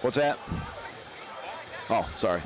What's that? Oh, sorry.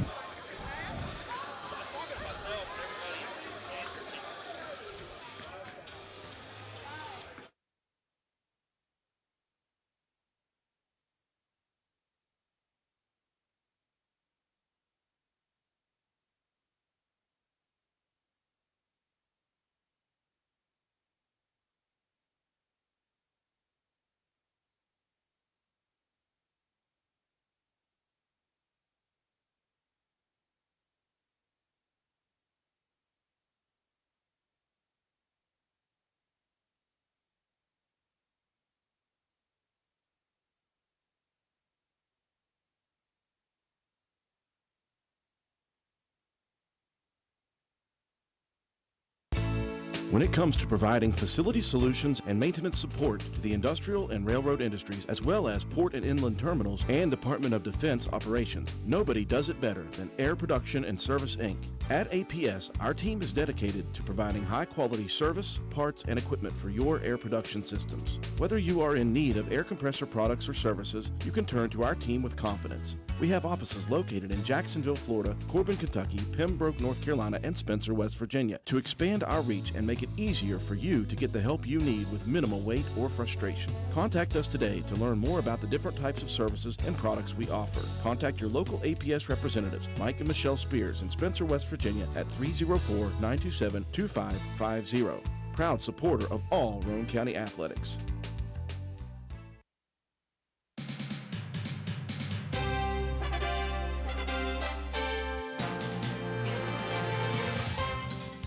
When it comes to providing facility solutions and maintenance support to the industrial and railroad industries, as well as port and inland terminals and Department of Defense operations, nobody does it better than Air Production and Service, Inc. At APS, our team is dedicated to providing high-quality service, parts, and equipment for your air production systems. Whether you are in need of air compressor products or services, you can turn to our team with confidence. We have offices located in Jacksonville, Florida, Corbin, Kentucky, Pembroke, North Carolina, and Spencer, West Virginia, to expand our reach and make it easier for you to get the help you need with minimal wait or frustration. Contact us today to learn more about the different types of services and products we offer. Contact your local APS representatives, Mike and Michelle Spears in Spencer, West Virginia at 304-927-2550. Proud supporter of all Roane County athletics.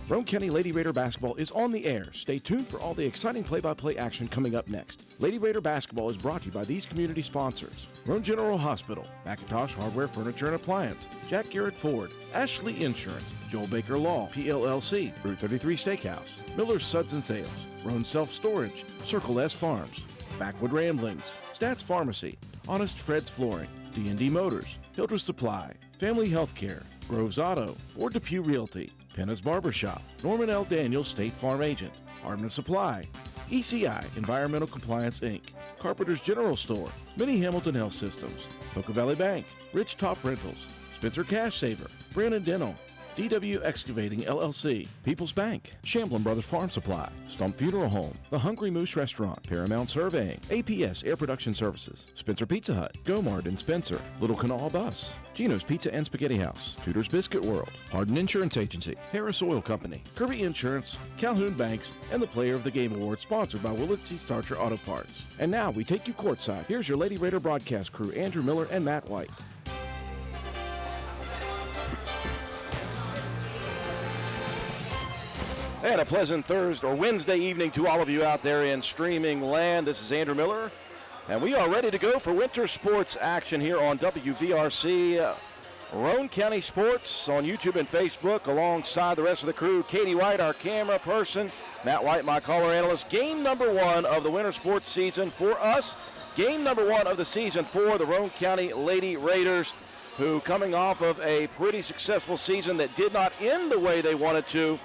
Roane County Lady Raider basketball is on the air. Stay tuned for all the exciting play-by-play action coming up next. Lady Raider basketball is brought to you by these community sponsors: Roane General Hospital, McIntosh Hardware, Furniture and Appliance, Jack Garrett Ford, Ashley Insurance, Joel Baker Law, PLLC, Route 33 Steakhouse, Miller's Suds and Sales, Roane Self Storage, Circle S Farms, Backwood Ramblings, Stats Pharmacy, Honest Fred's Flooring, D&D Motors, Hildreth Supply, Family Healthcare, Groves Auto, Ford Depew Realty, Penna's Barbershop, Norman L. Daniels State Farm Agent, Hardman Supply, ECI Environmental Compliance Inc., Carpenter's General Store, Mini Hamilton Health Systems, Poca Valley Bank, Rich Top Rentals, Spencer Cash Saver, Brandon Dental, DW Excavating LLC, People's Bank, Shamblin Brothers Farm Supply, Stump Funeral Home, The Hungry Moose Restaurant, Paramount Surveying, APS Air Production Services, Spencer Pizza Hut, Gomard and Spencer, Little Canal Bus, Gino's Pizza and Spaghetti House, Tudor's Biscuit World, Hardin Insurance Agency, Harris Oil Company, Kirby Insurance, Calhoun Banks, and the Player of the Game Award sponsored by Willard C. Starcher Auto Parts. And now we take you courtside. Here's your Lady Raider broadcast crew, Andrew Miller and Matt White. And a pleasant Thursday or Wednesday evening to all of you out there in streaming land. This is Andrew Miller, and we are ready to go for winter sports action here on WVRC. Roane County Sports on YouTube and Facebook, alongside the rest of the crew. Katie White, our camera person. Matt White, my caller analyst. Game number one of the winter sports season for us. Game number one of the season for the Roane County Lady Raiders, who, coming off of a pretty successful season that did not end the way they wanted to,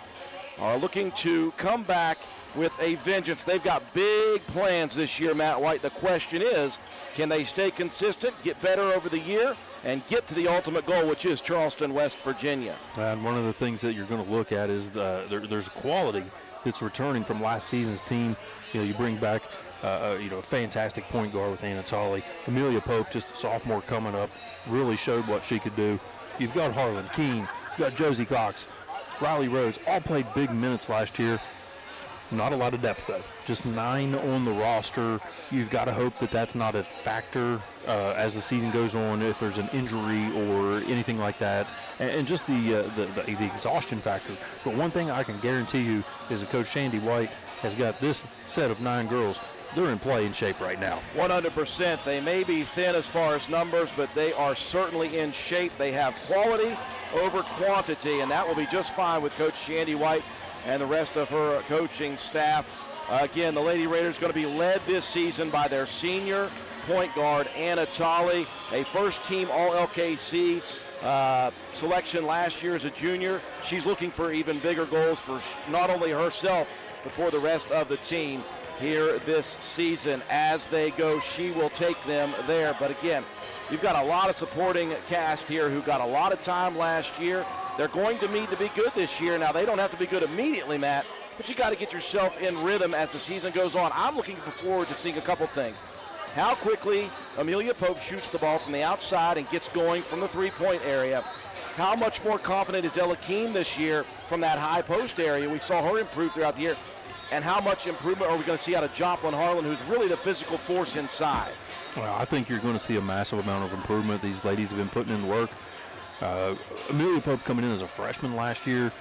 are looking to come back with a vengeance. They've got big plans this year, Matt White. The question is, can they stay consistent, get better over the year, and get to the ultimate goal, which is Charleston, West Virginia? And one of the things that you're going to look at is there's quality that's returning from last season's team. You know, you bring back a fantastic point guard with Anatoly. Amelia Pope, just a sophomore coming up, really showed what she could do. You've got Harlan Keene, you've got Josie Cox, Riley Rhodes, all played big minutes last year. Not a lot of depth, though. Just 9 on the roster. You've got to hope that that's not a factor as the season goes on, if there's an injury or anything like that, and just the exhaustion factor. But one thing I can guarantee you is that Coach Shandy White has got this set of 9 girls. They're in play in shape right now. 100%. They may be thin as far as numbers, but they are certainly in shape. They have quality over quantity, and that will be just fine with Coach Shandy White and the rest of her coaching staff. Again, the Lady Raiders going to be led this season by their senior point guard, Anatoly, a first-team All-LKC selection last year as a junior. She's looking for even bigger goals for not only herself, but for the rest of the team here this season. As they go, she will take them there. But again, You've got a lot of supporting cast here who got a lot of time last year. They're going to need to be good this year. Now, they don't have to be good immediately, Matt, but you got to get yourself in rhythm as the season goes on. I'm looking forward to seeing a couple things. How quickly Amelia Pope shoots the ball from the outside and gets going from the three-point area. How much more confident is Ella Keene this year from that high post area? We saw her improve throughout the year. And how much improvement are we going to see out of Joplin Harlan, who's really the physical force inside? Well, I think you're going to see a massive amount of improvement. These ladies have been putting in work. Amelia Pope coming in as a freshman last year,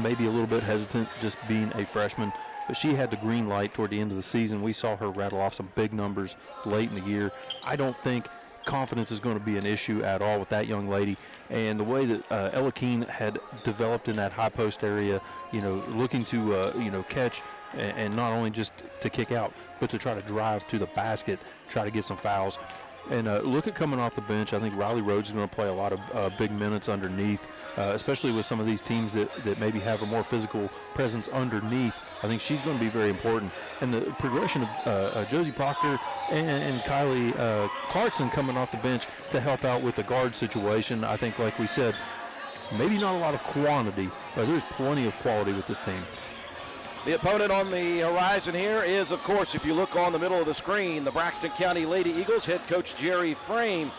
maybe a little bit hesitant just being a freshman, but she had the green light toward the end of the season. We saw her rattle off some big numbers late in the year. I don't think confidence is going to be an issue at all with that young lady. And the way that Ella Keene had developed in that high post area, looking to, catch and not only just to kick out, but to try to drive to the basket, try to get some fouls. And look at coming off the bench. I think Riley Rhodes is going to play a lot of big minutes underneath, especially with some of these teams that maybe have a more physical presence underneath. I think she's going to be very important. And the progression of Josie Proctor and Kylie Clarkson coming off the bench to help out with the guard situation, I think, like we said, maybe not a lot of quantity, but there's plenty of quality with this team. The opponent on the horizon here is, of course, if you look on the middle of the screen, the Braxton County Lady Eagles. Head coach Jerry Frame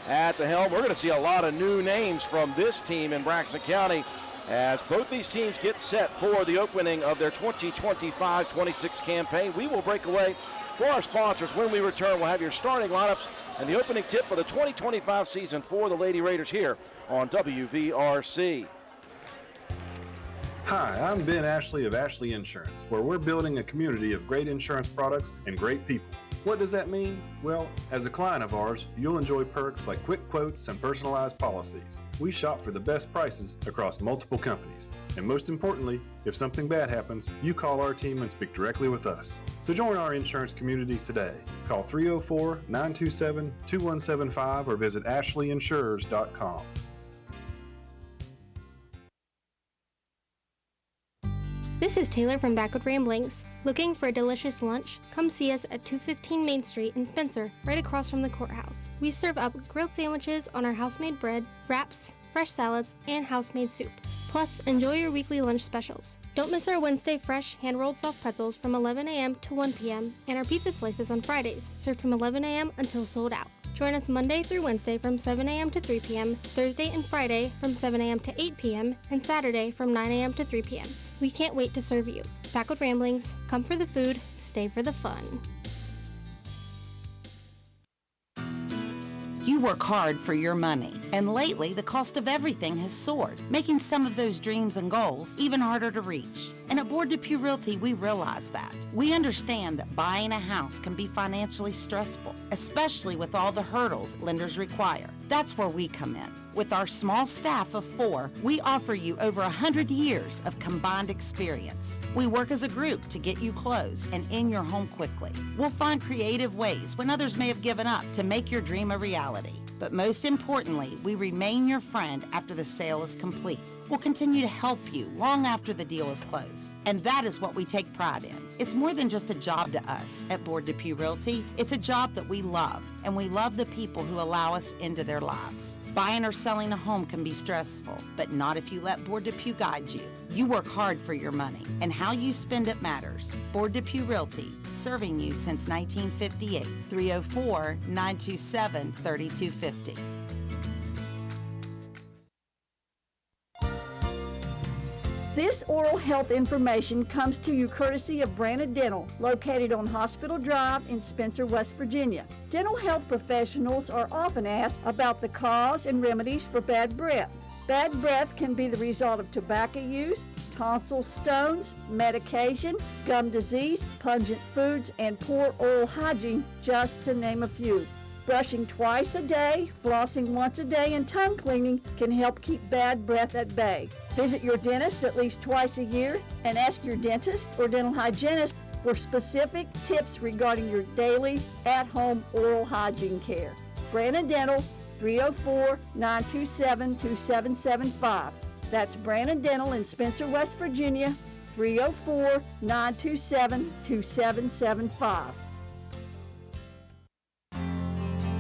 at the helm. We're going to see a lot of new names from this team in Braxton County as both these teams get set for the opening of their 2025-26 campaign. We will break away for our sponsors. When we return, we'll have your starting lineups and the opening tip for the 2025 season for the Lady Raiders here on WVRC. Hi, I'm Ben Ashley of Ashley Insurance, where we're building a community of great insurance products and great people. What does that mean? Well, as a client of ours, you'll enjoy perks like quick quotes and personalized policies. We shop for the best prices across multiple companies. And most importantly, if something bad happens, you call our team and speak directly with us. So join our insurance community today. Call 304-927-2175 or visit ashleyinsurers.com. This is Taylor from Backward Ramblings. Looking for a delicious lunch? Come see us at 215 Main Street in Spencer, right across from the courthouse. We serve up grilled sandwiches on our house-made bread, wraps, fresh salads, and house-made soup. Plus, enjoy your weekly lunch specials. Don't miss our Wednesday fresh hand-rolled soft pretzels from 11 a.m. to 1 p.m. and our pizza slices on Fridays, served from 11 a.m. until sold out. Join us Monday through Wednesday from 7 a.m. to 3 p.m., Thursday and Friday from 7 a.m. to 8 p.m., and Saturday from 9 a.m. to 3 p.m. We can't wait to serve you. Backward Ramblings, come for the food, stay for the fun. You work hard for your money, and lately the cost of everything has soared, making some of those dreams and goals even harder to reach. And at Board Depew Realty, we realize that. We understand that buying a house can be financially stressful, especially with all the hurdles lenders require. That's where we come in. With our small staff of 4, we offer you over 100 years of combined experience. We work as a group to get you closed and in your home quickly. We'll find creative ways when others may have given up to make your dream a reality. But most importantly, we remain your friend after the sale is complete. We'll continue to help you long after the deal is closed. And that is what we take pride in. It's more than just a job to us at Board Depew Realty. It's a job that we love, and we love the people who allow us into their lives. Buying or selling a home can be stressful, but not if you let Board Depew guide you. You work hard for your money, and how you spend it matters. Board Depew Realty, serving you since 1958. 304-927-3250. This oral health information comes to you courtesy of Brana Dental, located on Hospital Drive in Spencer, West Virginia. Dental health professionals are often asked about the cause and remedies for bad breath. Bad breath can be the result of tobacco use, tonsil stones, medication, gum disease, pungent foods, and poor oral hygiene, just to name a few. Brushing twice a day, flossing once a day, and tongue cleaning can help keep bad breath at bay. Visit your dentist at least twice a year and ask your dentist or dental hygienist for specific tips regarding your daily at-home oral hygiene care. Brana Dental, 304-927-2775. That's Brana Dental in Spencer, West Virginia, 304-927-2775.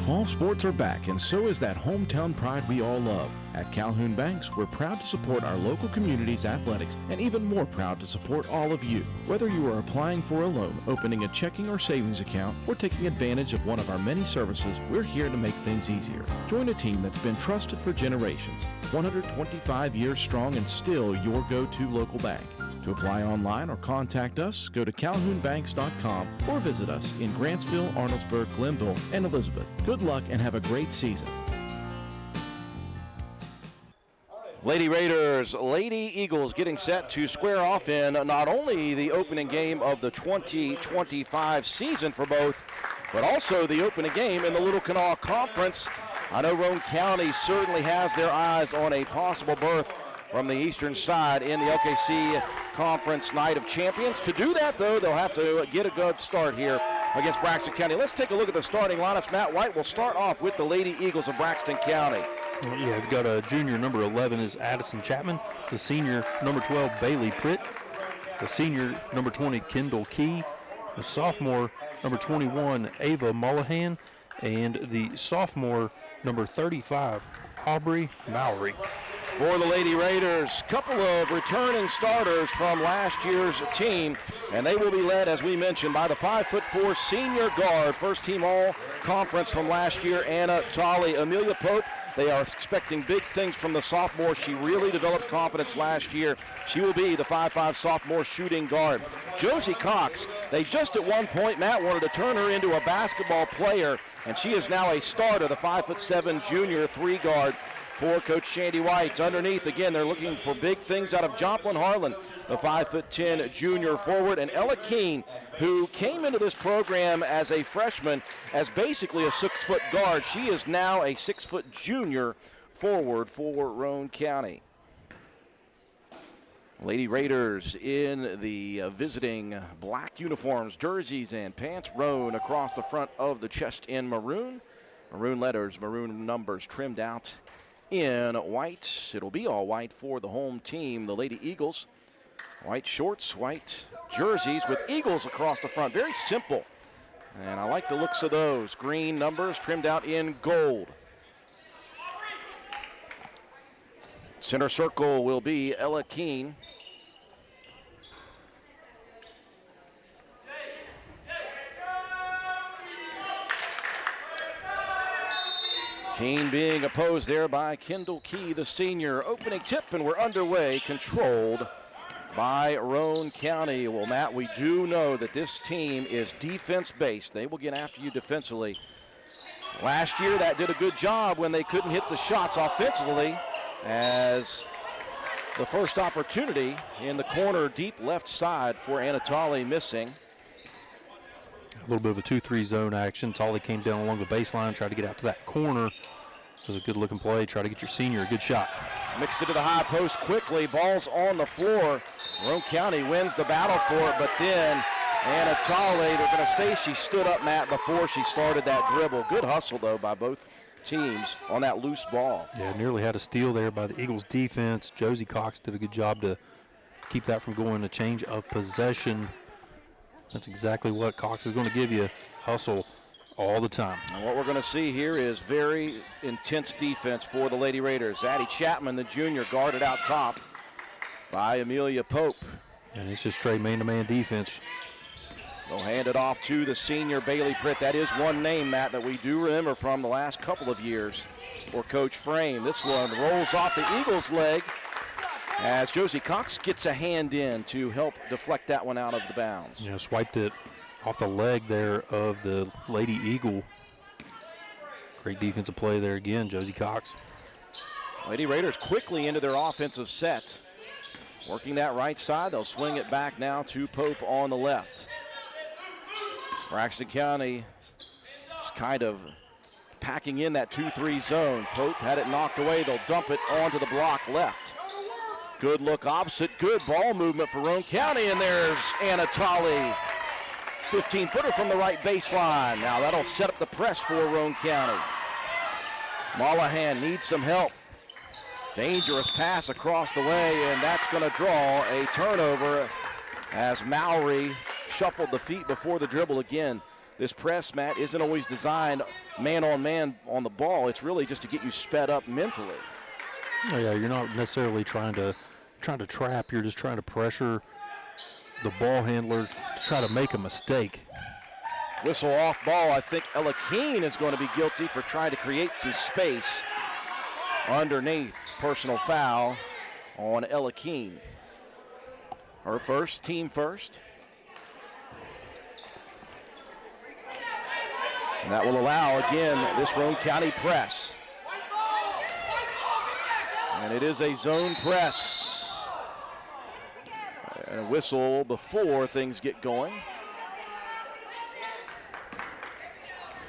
Fall sports are back, and so is that hometown pride we all love. At Calhoun Banks, we're proud to support our local community's athletics and even more proud to support all of you. Whether you are applying for a loan, opening a checking or savings account, or taking advantage of one of our many services, we're here to make things easier. Join a team that's been trusted for generations, 125 years strong and still your go-to local bank. To apply online or contact us, go to calhounbanks.com or visit us in Grantsville, Arnoldesburg, Glenville, and Elizabeth. Good luck and have a great season. Lady Raiders, Lady Eagles getting set to square off in not only the opening game of the 2025 season for both, but also the opening game in the Little Kanawha Conference. I know Roane County certainly has their eyes on a possible berth from the eastern side in the LKC Conference Night of Champions. To do that, though, they'll have to get a good start here against Braxton County. Let's take a look at the starting lineups. Matt White will start off with the Lady Eagles of Braxton County. Yeah, we've got a junior number 11 is Addison Chapman, the senior number 12 Bailey Pritt, the senior number 20 Kendall Key, the sophomore number 21 Ava Mullahan, and the sophomore number 35 Aubrey Mowry. For the Lady Raiders, couple of returning starters from last year's team, and they will be led, as we mentioned, by the 5'4" senior guard, first team all-conference from last year, Anna Tolley. Amelia Pope, they are expecting big things from the sophomore. She really developed confidence last year. She will be the 5'5" sophomore shooting guard. Josie Cox, they just at one point, Matt, wanted to turn her into a basketball player, and she is now a starter, the 5'7" junior three guard for Coach Shandy White. Underneath, again, they're looking for big things out of Joplin Harlan, the 5'10" junior forward, and Ella Keene, who came into this program as a freshman as basically a 6-foot guard. She is now a 6-foot junior forward for Roane County. Lady Raiders in the visiting black uniforms, jerseys, and pants. Roane across the front of the chest in maroon. Maroon letters, maroon numbers trimmed out in white. It'll be all white for the home team, the Lady Eagles. White shorts, white jerseys with Eagles across the front. Very simple. And I like the looks of those. Green numbers trimmed out in gold. Center circle will be Ella Keene. Keene being opposed there by Kendall Key, the senior. Opening tip, and we're underway, controlled by Roane County. Well, Matt, we do know that this team is defense-based. They will get after you defensively. Last year, that did a good job when they couldn't hit the shots offensively, as the first opportunity in the corner deep left side for Anatoly missing. A little bit of a 2-3 zone action. Tolley came down along the baseline, tried to get out to that corner. It was a good looking play. Try to get your senior a good shot. Mixed it to the high post quickly. Ball's on the floor. Roane County wins the battle for it, but then Anatoly, they're going to say she stood up, Matt, before she started that dribble. Good hustle, though, by both teams on that loose ball. Yeah, nearly had a steal there by the Eagles defense. Josie Cox did a good job to keep that from going to change of possession. That's exactly what Cox is going to give you, hustle all the time. And what we're going to see here is very intense defense for the Lady Raiders. Addie Chapman, the junior, guarded out top by Amelia Pope. And it's just straight man-to-man defense. They'll hand it off to the senior Bailey Pritt. That is one name, Matt, that we do remember from the last couple of years for Coach Frame. This one rolls off the Eagles' leg as Josie Cox gets a hand in to help deflect that one out of the bounds. Yeah, swiped it off the leg there of the Lady Eagle. Great defensive play there again, Josie Cox. Lady Raiders quickly into their offensive set. Working that right side, they'll swing it back now to Pope on the left. Braxton County is kind of packing in that 2-3 zone. Pope had it knocked away. They'll dump it onto the block left. Good look opposite. Good ball movement for Roane County. And there's Anatoly. 15-footer from the right baseline. Now that'll set up the press for Roane County. Mullahan needs some help. Dangerous pass across the way, and that's going to draw a turnover as Mowry shuffled the feet before the dribble again. This press, Matt, isn't always designed man-on-man on the ball. It's really just to get you sped up mentally. Oh, yeah, you're not necessarily trying to trap. You're just trying to pressure the ball handler to try to make a mistake. Whistle off ball. I think Ella Keene is going to be guilty for trying to create some space underneath. Personal foul on Ella Keene. Her first, team first. And that will allow, again, this Roane County press. And it is a zone press. And a whistle before things get going.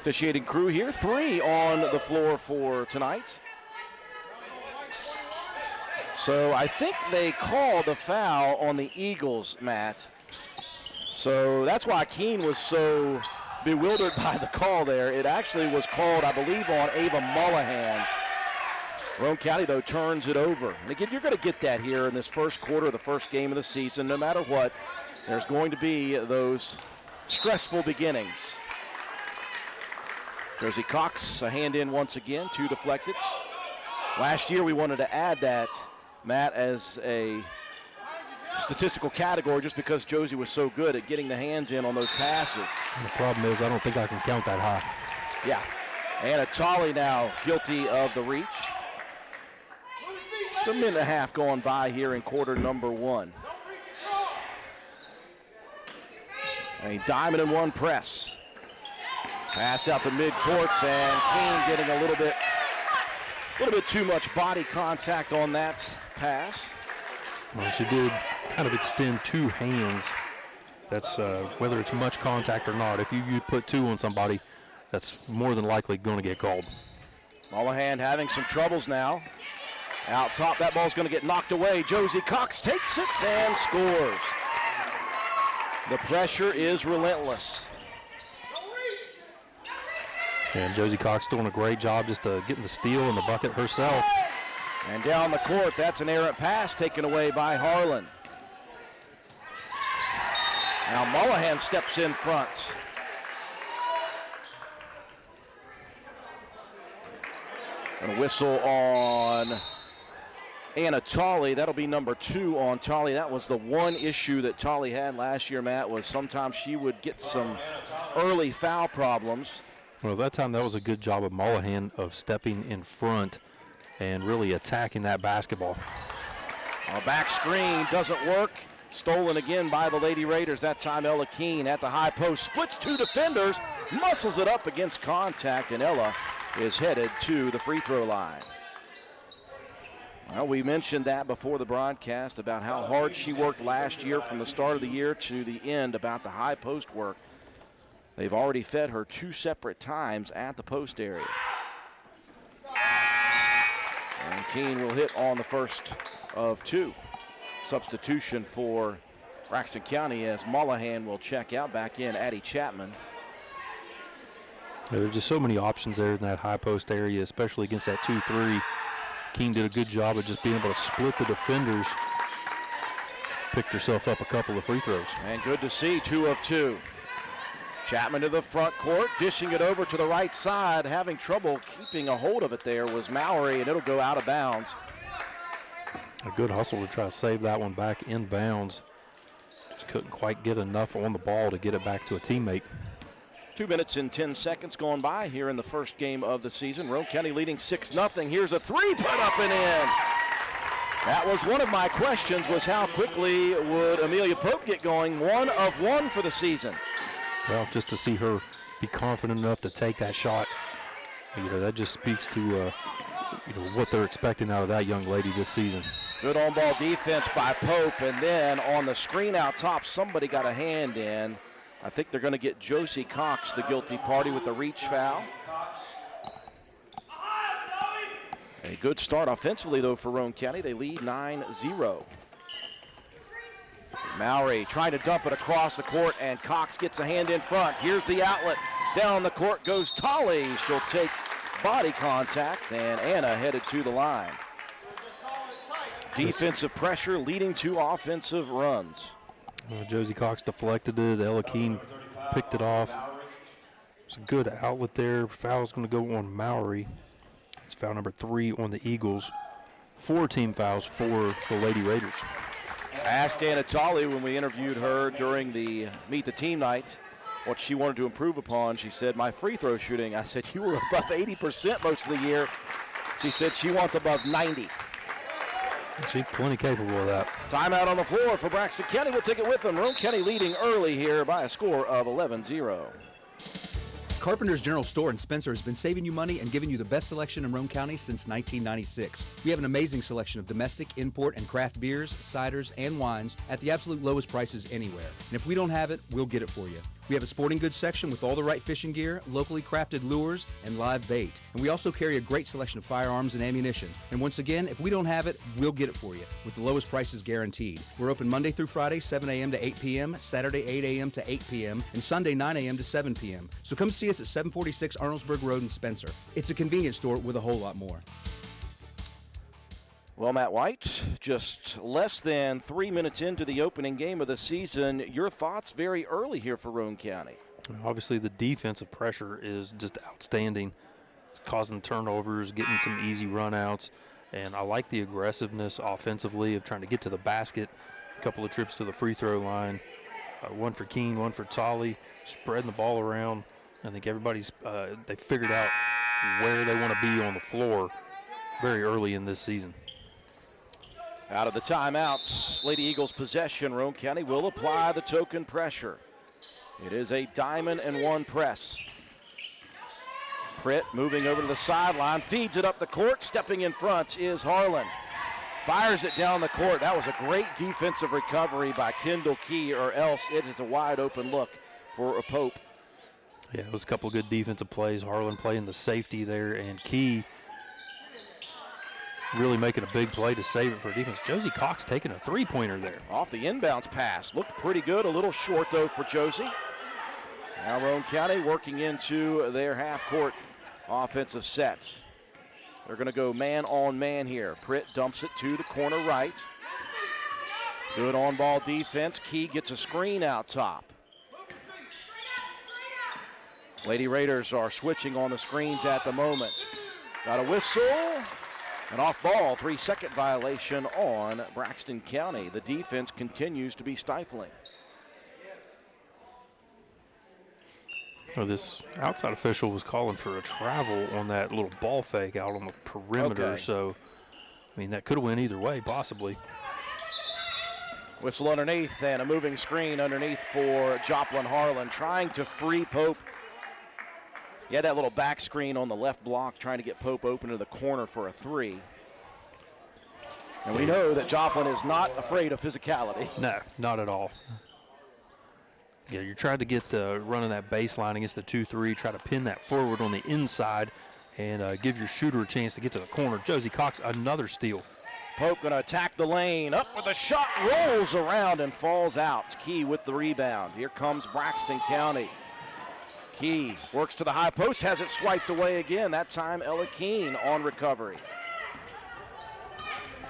Officiating crew here, 3 on the floor for tonight. So I think they called the foul on the Eagles, Matt. So that's why Keene was so bewildered by the call there. It actually was called, I believe, on Ava Mullahan. Roane County, though, turns it over. And again, you're going to get that here in this first quarter of the first game of the season. No matter what, there's going to be those stressful beginnings. Josie Cox, a hand in once again, 2 deflected. Last year we wanted to add that, Matt, as a statistical category just because Josie was so good at getting the hands in on those passes. And the problem is I don't think I can count that high. Yeah. Anna Tolley now guilty of the reach. Just a minute and a half going by here in quarter number 1. A diamond and 1 press. Pass out to midcourt, and Keene getting a little bit too much body contact on that pass. Well, she did kind of extend 2 hands. That's whether it's much contact or not. If you put 2 on somebody, that's more than likely going to get called. Mullahan having some troubles now. Out top, that ball's going to get knocked away. Josie Cox takes it and scores. The pressure is relentless. And Josie Cox doing a great job just getting the steal in the bucket herself. And down the court, that's an errant pass taken away by Harlan. Now Mullahan steps in front. And a whistle on Anna Tolley. That'll be number 2 on Tolley. That was the one issue that Tolley had last year, Matt, was sometimes she would get some early foul problems. Well, that time that was a good job of Mullahan of stepping in front and really attacking that basketball. A back screen doesn't work. Stolen again by the Lady Raiders. That time Ella Keene at the high post. Splits 2 defenders. Muscles it up against contact. And Ella is headed to the free throw line. Well, we mentioned that before the broadcast about how hard she worked last year from the start of the year to the end about the high post work. They've already fed her 2 separate times at the post area. And Keene will hit on the first of 2. Substitution for Braxton County as Mullahan will check out. Back in Addie Chapman. There's just so many options there in that high post area, especially against that 2-3. Keene did a good job of just being able to split the defenders. Picked herself up a couple of free throws. And good to see, 2 of 2. Chapman to the front court, dishing it over to the right side. Having trouble keeping a hold of it there was Mallory, and it'll go out of bounds. A good hustle to try to save that one back in bounds. Just couldn't quite get enough on the ball to get it back to a teammate. 2 minutes and 10 seconds going by here in the first game of the season. Roane County leading 6-0. Here's a 3 put up and in. That was one of my questions, was how quickly would Amelia Pope get going. 1 of 1 for the season. Well, just to see her be confident enough to take that shot, that just speaks to what they're expecting out of that young lady this season. Good on-ball defense by Pope, and then on the screen out top, somebody got a hand in. I think they're going to get Josie Cox, the guilty party, with the reach foul. A good start offensively, though, for Roane County. They lead 9-0. Mallory trying to dump it across the court, and Cox gets a hand in front. Here's the outlet. Down the court goes Tolley. She'll take body contact, and Anna headed to the line. Defensive pressure leading to offensive runs. Josie Cox deflected it. Ella Keene picked it off. It's a good outlet there. Foul's going to go on Mowry. It's foul number 3 on the Eagles. 4 team fouls for the Lady Raiders. Asked Anatoly when we interviewed her during the Meet the Team night what she wanted to improve upon. She said, my free throw shooting. I said, you were above 80% most of the year. She said she wants above 90. She's plenty capable of that. Timeout on the floor for Braxton County. We'll take it with them. Roane County leading early here by a score of 11-0. Carpenter's General Store in Spencer has been saving you money and giving you the best selection in Roane County since 1996. We have an amazing selection of domestic, import, and craft beers, ciders, and wines at the absolute lowest prices anywhere. And if we don't have it, we'll get it for you. We have a sporting goods section with all the right fishing gear, locally crafted lures, and live bait. And we also carry a great selection of firearms and ammunition. And once again, if we don't have it, we'll get it for you with the lowest prices guaranteed. We're open Monday through Friday, 7 a.m. to 8 p.m., Saturday, 8 a.m. to 8 p.m., and Sunday, 9 a.m. to 7 p.m. So come see us at 746 Arnoldesburg Road in Spencer. It's a convenience store with a whole lot more. Well, Matt White, just less than 3 minutes into the opening game of the season. Your thoughts very early here for Roane County? Obviously, the defensive pressure is just outstanding, causing turnovers, getting some easy runouts, and I like the aggressiveness offensively of trying to get to the basket, a couple of trips to the free throw line, one for Keene, one for Tolley, spreading the ball around. I think everybody's they figured out where they want to be on the floor very early in this season. Out of the timeouts, Lady Eagles possession. Roane County will apply the token pressure. It is a diamond and one press. Pritt moving over to the sideline, feeds it up the court. Stepping in front is Harlan. Fires it down the court. That was a great defensive recovery by Kendall Key, or else it is a wide open look for a Pope. Yeah, it was a couple of good defensive plays. Harlan playing the safety there, and Key really making a big play to save it for defense. Josie Cox taking a three-pointer there. Off the inbounds pass. Looked pretty good. A little short, though, for Josie. Now Roane County working into their half-court offensive set. They're going to go man-on-man here. Pritt dumps it to the corner right. Good on-ball defense. Key gets a screen out top. Lady Raiders are switching on the screens at the moment. Got a whistle. An off-ball 3-second violation on Braxton County. The defense continues to be stifling. Oh, this outside official was calling for a travel on that little ball fake out on the perimeter. Okay. So, I mean, that could have went either way, possibly. Whistle underneath and a moving screen underneath for Joplin Harlan, trying to free Pope. He had that little back screen on the left block, trying to get Pope open to the corner for a three. And we know that Joplin is not afraid of physicality. No, not at all. Yeah, you're trying to get the running that baseline against the 2-3, try to pin that forward on the inside and give your shooter a chance to get to the corner. Josie Cox, another steal. Pope going to attack the lane, up with a shot, rolls around and falls out. Key with the rebound. Here comes Braxton County. Key works to the high post, has it swiped away again. That time Ella Keene on recovery.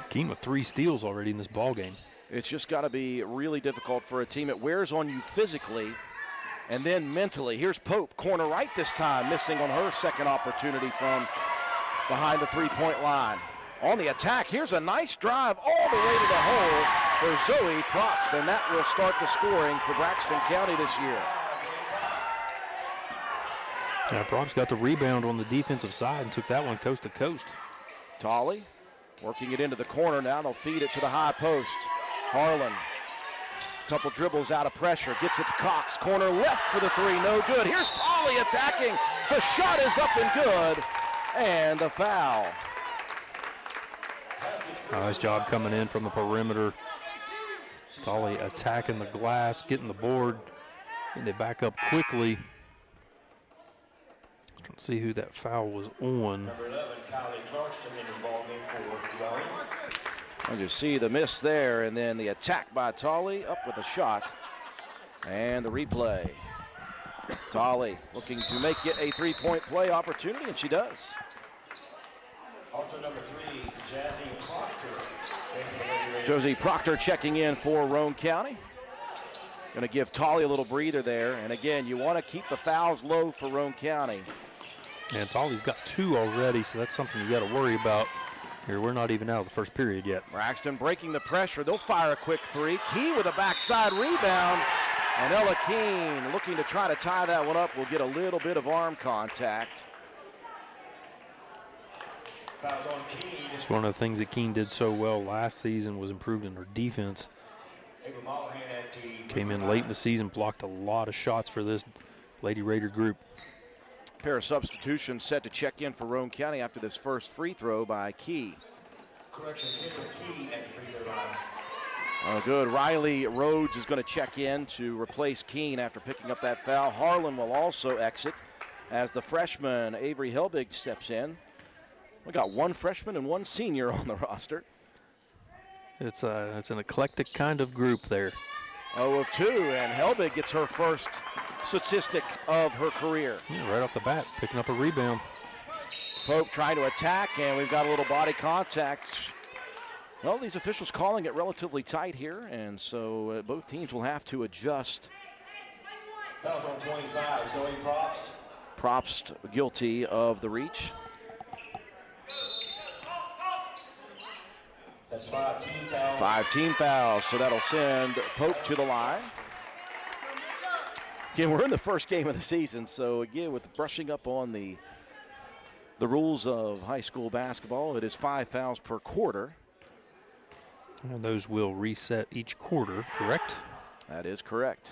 Keene with 3 steals already in this ball game. It's just got to be really difficult for a team. It wears on you physically and then mentally. Here's Pope, corner right this time, missing on her second opportunity from behind the three-point line. On the attack, here's a nice drive all the way to the hole for Zoe Probst, and that will start the scoring for Braxton County this year. Now, Probst got the rebound on the defensive side and took that one coast to coast. Tolley working it into the corner. Now they'll feed it to the high post. Harlan, couple dribbles out of pressure, gets it to Cox. Corner left for the three, no good. Here's Tolley attacking. The shot is up and good, and the foul. Nice job coming in from the perimeter. Tolley attacking the glass, getting the board, and they back up quickly. Let's see who that foul was on. Number 11, Kylie Clarkson in the ballgame for Roane. I just see the miss there, and then the attack by Tolley, up with a shot, and the replay. Tolley looking to make it a three-point play opportunity, and she does. Also number 3, Jazzy Proctor. Josie Proctor checking in for Roane County. Going to give Tolley a little breather there. And again, you want to keep the fouls low for Roane County. And Tolley's got 2 already, so that's something you got to worry about. Here, we're not even out of the first period yet. Braxton breaking the pressure. They'll fire a quick 3. Key with a backside rebound. And Ella Keene looking to try to tie that one up. Will get a little bit of arm contact. It's one of the things that Keene did so well last season was improved in her defense. Came in late in the season, blocked a lot of shots for this Lady Raider group. Pair of substitutions set to check in for Roane County after this first free throw by Key. Correction, Key at the free throw line. Oh, good. Riley Rhodes is going to check in to replace Keene after picking up that foul. Harlan will also exit as the freshman Avery Helbig steps in. We got 1 freshman and 1 senior on the roster. It's an eclectic kind of group there. 0 of 2, and Helbig gets her first statistic of her career. Yeah, right off the bat, picking up a rebound. Pope trying to attack, and we've got a little body contact. Well, these officials calling it relatively tight here, and so both teams will have to adjust. Fouls on 25, Zoe Probst. Probst guilty of the reach. That's 5 team fouls. 5 team fouls, so that'll send Pope to the line. Again, we're in the first game of the season, so again, with brushing up on the rules of high school basketball, it is 5 fouls per quarter. And those will reset each quarter, correct? That is correct.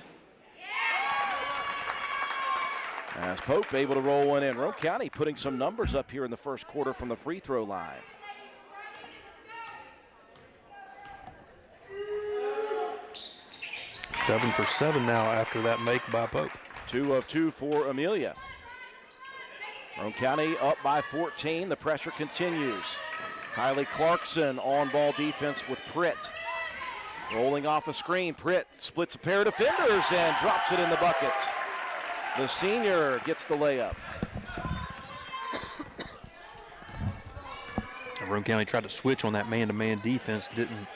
As Pope able to roll one in. Roane County putting some numbers up here in the first quarter from the free throw line. Seven for 7 now after that make by Pope. 2 of 2 for Amelia. Roane County up by 14. The pressure continues. Kylie Clarkson on ball defense with Pritt. Rolling off a screen. Pritt splits a pair of defenders and drops it in the bucket. The senior gets the layup. Roane County tried to switch on that man-to-man defense. Didn't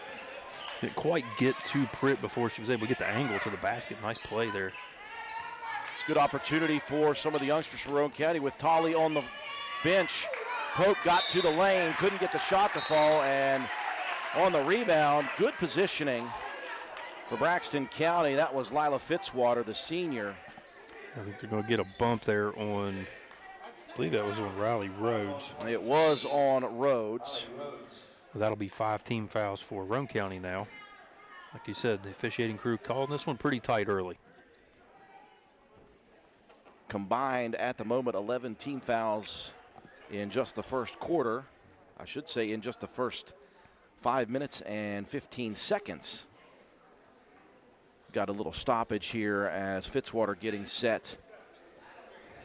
quite get to Pritt before she was able to get the angle to the basket. Nice play there. It's a good opportunity for some of the youngsters from Roane County with Tolley on the bench. Pope got to the lane, couldn't get the shot to fall, and on the rebound, good positioning for Braxton County. That was Lila Fitzwater, the senior. I think they're going to get a bump there on, I believe that was on Riley Rhodes. It was on Rhodes. That'll be 5 team fouls for Roane County now. Like you said, the officiating crew called this one pretty tight early. Combined at the moment 11 team fouls in just the first quarter. I should say in just the first 5 minutes and 15 seconds. Got a little stoppage here as Fitzwater getting set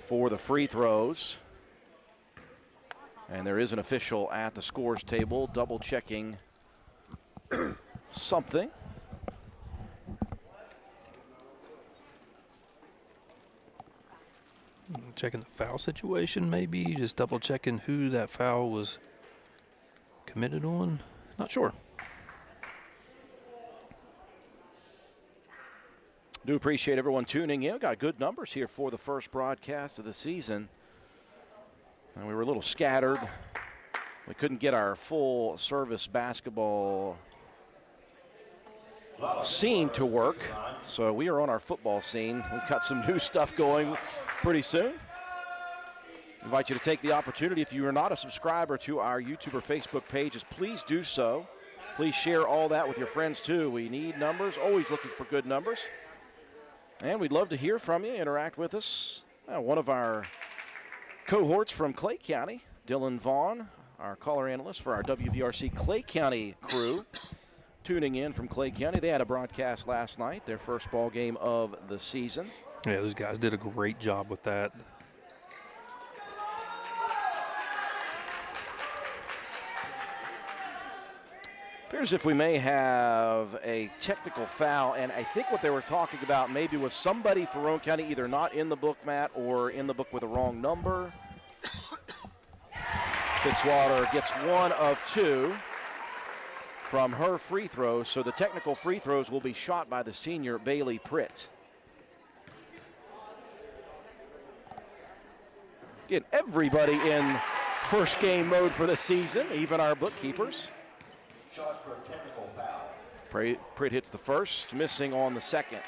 for the free throws. And there is an official at the scores table double checking something. Checking the foul situation, maybe just double checking who that foul was committed on. Not sure. Do appreciate everyone tuning in. Got good numbers here for the first broadcast of the season. And we were a little scattered. We couldn't get our full service basketball scene to work. So we are on our football scene. We've got some new stuff going pretty soon. I invite you to take the opportunity. If you are not a subscriber to our YouTube or Facebook pages, please do so. Please share all that with your friends too. We need numbers, always looking for good numbers. And we'd love to hear from you, interact with us. One of our cohorts from Clay County, Dylan Vaughn, our caller analyst for our WVRC Clay County crew, tuning in from Clay County. They had a broadcast last night, their first ball game of the season. Yeah, those guys did a great job with that. Appears if we may have a technical foul, and I think what they were talking about maybe was somebody for Roane County either not in the book, Matt, or in the book with a wrong number. Fitzwater gets 1 of 2. from her free throw, so the technical free throws will be shot by the senior Bailey Pritt. Get everybody in first game mode for the season, even our bookkeepers. Shots for a technical foul. Pritt hits the first, missing on the second.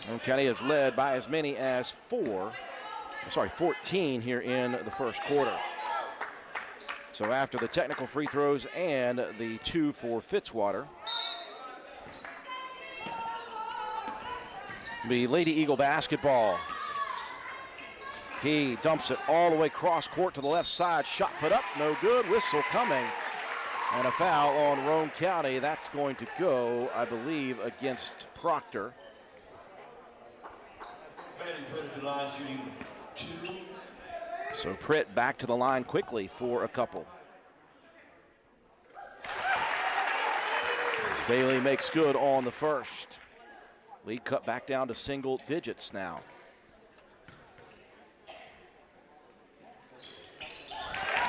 Roane County is led by as many as 14 here in the first quarter. So after the technical free throws and the 2 for Fitzwater, the Lady Eagle basketball. He dumps it all the way cross court to the left side. Shot put up, no good. Whistle coming. And a foul on Roane County. That's going to go, I believe, against Proctor. So Pritt back to the line quickly for a couple. Bailey makes good on the first. Lead cut back down to single digits now.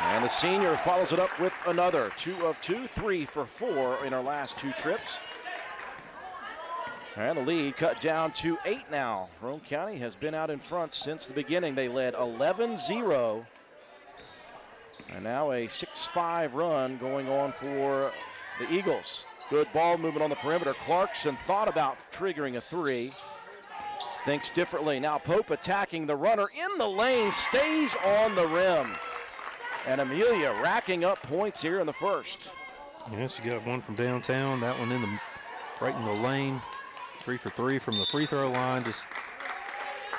And the senior follows it up with another. 2 of 2, 3 for 4 in our last 2 trips. And the lead cut down to 8 now. Roane County has been out in front since the beginning. They led 11-0. And now a 6-5 run going on for the Eagles. Good ball movement on the perimeter. Clarkson thought about triggering a 3. Thinks differently. Now Pope attacking the runner in the lane. Stays on the rim. And Amelia racking up points here in the first. Yes, you got one from downtown. That one right in the lane. 3 for 3 from the free throw line. Just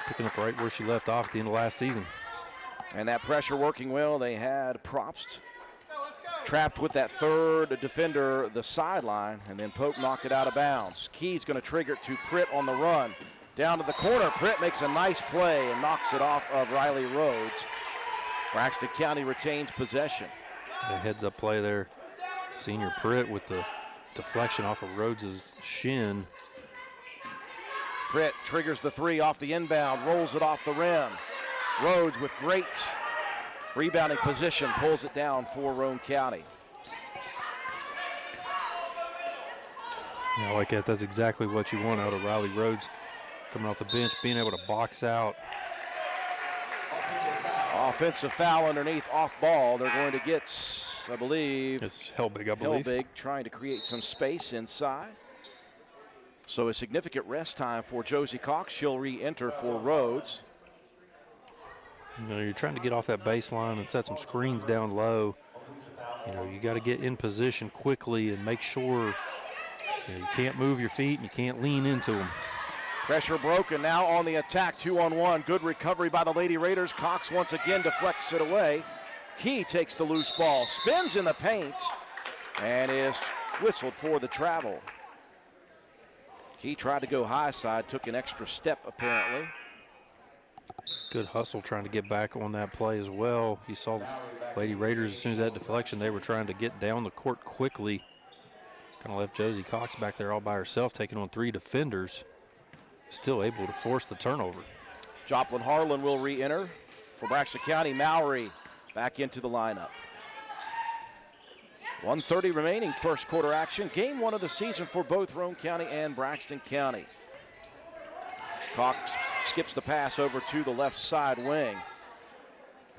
picking up right where she left off at the end of last season. And that pressure working well. They had Probst trapped with that third defender, the sideline, and then Pope knocked it out of bounds. Key's going to trigger it to Pritt on the run. Down to the corner. Pritt makes a nice play and knocks it off of Riley Rhodes. Braxton County retains possession. A heads-up play there. Senior Pritt with the deflection off of Rhodes' shin. Pritt triggers the 3 off the inbound, rolls it off the rim. Rhodes with great rebounding position pulls it down for Roane County. Yeah, I like that. That's exactly what you want out of Riley Rhodes. Coming off the bench, being able to box out. Offensive foul underneath, off ball. They're going to get, I believe. It's Helbig, I believe. Helbig trying to create some space inside. So a significant rest time for Josie Cox. She'll re-enter for Rhodes. You know, you're trying to get off that baseline and set some screens down low. You know, you got to get in position quickly and make sure you can't move your feet and you can't lean into them. Pressure broken now on the attack, 2-on-1. Good recovery by the Lady Raiders. Cox once again deflects it away. Key takes the loose ball, spins in the paint, and is whistled for the travel. Key tried to go high side, took an extra step apparently. Good hustle trying to get back on that play as well. You saw Lady Raiders, as soon as that deflection, they were trying to get down the court quickly. Kind of left Josie Cox back there all by herself, taking on 3 defenders. Still able to force the turnover. Joplin Harlan will re-enter for Braxton County. Mowry back into the lineup. 1:30 remaining, first quarter action. Game 1 of the season for both Roane County and Braxton County. Cox skips the pass over to the left side wing.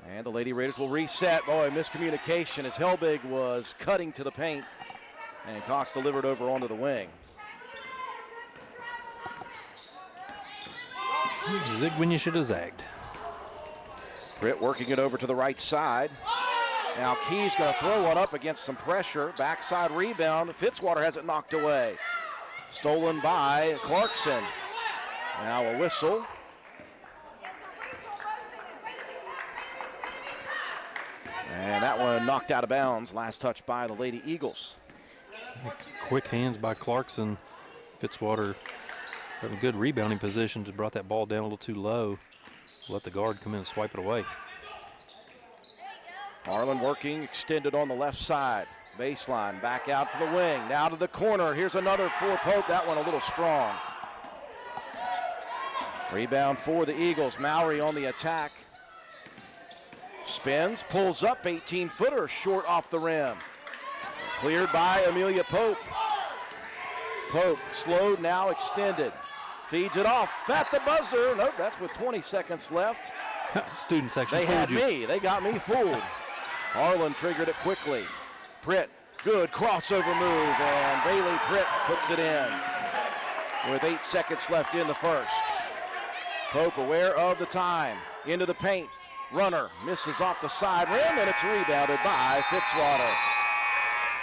And the Lady Raiders will reset. Oh, a miscommunication as Helbig was cutting to the paint. And Cox delivered over onto the wing. Zig when you should have zagged. Pritt working it over to the right side. Now Key's going to throw one up against some pressure. Backside rebound. Fitzwater has it knocked away. Stolen by Clarkson. Now a whistle. And that one knocked out of bounds. Last touch by the Lady Eagles. Quick hands by Clarkson. Fitzwater having good rebounding position, just brought that ball down a little too low. Let the guard come in and swipe it away. Harlan working, extended on the left side. Baseline, back out to the wing, now to the corner. Here's another for Pope, that one a little strong. Rebound for the Eagles, Mowry on the attack. Spins, pulls up, 18-footer, short off the rim. Cleared by Amelia Pope. Pope slowed, now extended. Feeds it off at the buzzer. Nope, that's with 20 seconds left. Student section They fooled had you. me. They got me fooled. Harlan triggered it quickly. Pritt, good crossover move, and Bailey Pritt puts it in with 8 seconds left in the first. Pope aware of the time. Into the paint. Runner misses off the side rim, and it's rebounded by Fitzwater.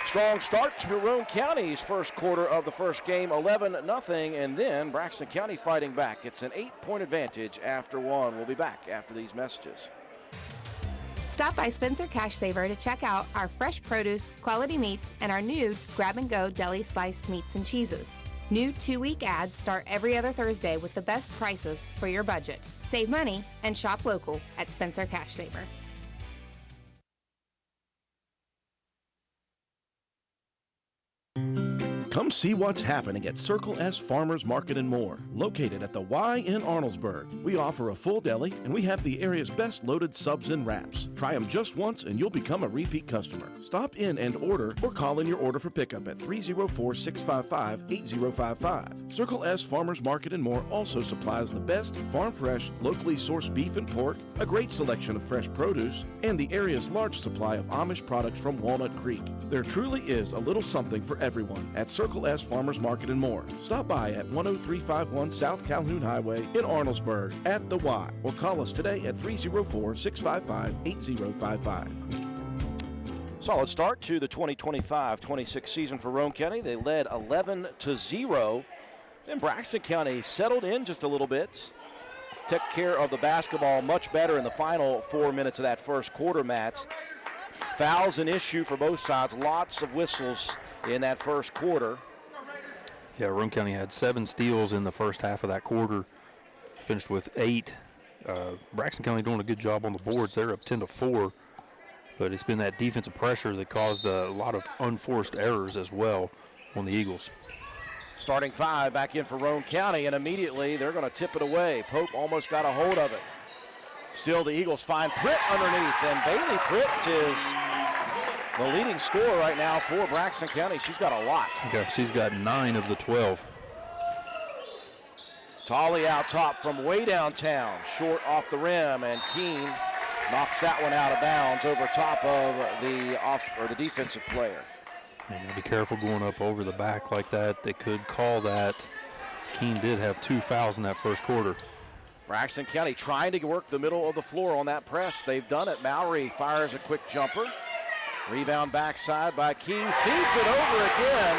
Strong start to Roane County's first quarter of the first game, 11-0, and then Braxton County fighting back. It's an 8-point advantage after one. We'll be back after these messages. Stop by Spencer Cash Saver to check out our fresh produce, quality meats, and our new grab-and-go deli sliced meats and cheeses. New 2-week ads start every other Thursday with the best prices for your budget. Save money and shop local at Spencer Cash Saver. Come see what's happening at Circle S Farmers Market and More, located at the Y in Arnoldesburg. We offer a full deli, and we have the area's best loaded subs and wraps. Try them just once, and you'll become a repeat customer. Stop in and order, or call in your order for pickup at 304-655-8055. Circle S Farmers Market and More also supplies the best farm-fresh, locally sourced beef and pork, a great selection of fresh produce, and the area's large supply of Amish products from Walnut Creek. There truly is a little something for everyone at Circle S Farmers Market and More. Stop by at 10351 South Calhoun Highway in Arnoldesburg at the Y, or call us today at 304-655-8055. Solid start to the 2025-26 season for Roane County. They led 11-0. Then Braxton County settled in just a little bit. Took care of the basketball much better in the final 4 minutes of that first quarter, Matt. Fouls an issue for both sides. Lots of whistles in that first quarter. Yeah, Roane County had 7 steals in the first half of that quarter. Finished with 8. Braxton County doing a good job on the boards. They're up 10-4. But it's been that defensive pressure that caused a lot of unforced errors as well on the Eagles. Starting 5 back in for Roane County, and immediately they're going to tip it away. Pope almost got a hold of it. Still the Eagles find Pritt underneath, and Bailey Pritt is the leading scorer right now for Braxton County. She's got a lot. Okay, she's got 9 of the 12. Tolley out top from way downtown, short off the rim, and Keene knocks that one out of bounds over top of the defensive player. And be careful going up over the back like that. They could call that. Keene did have 2 fouls in that first quarter. Braxton County trying to work the middle of the floor on that press. They've done it. Mallory fires a quick jumper. Rebound backside by Keene. Feeds it over again.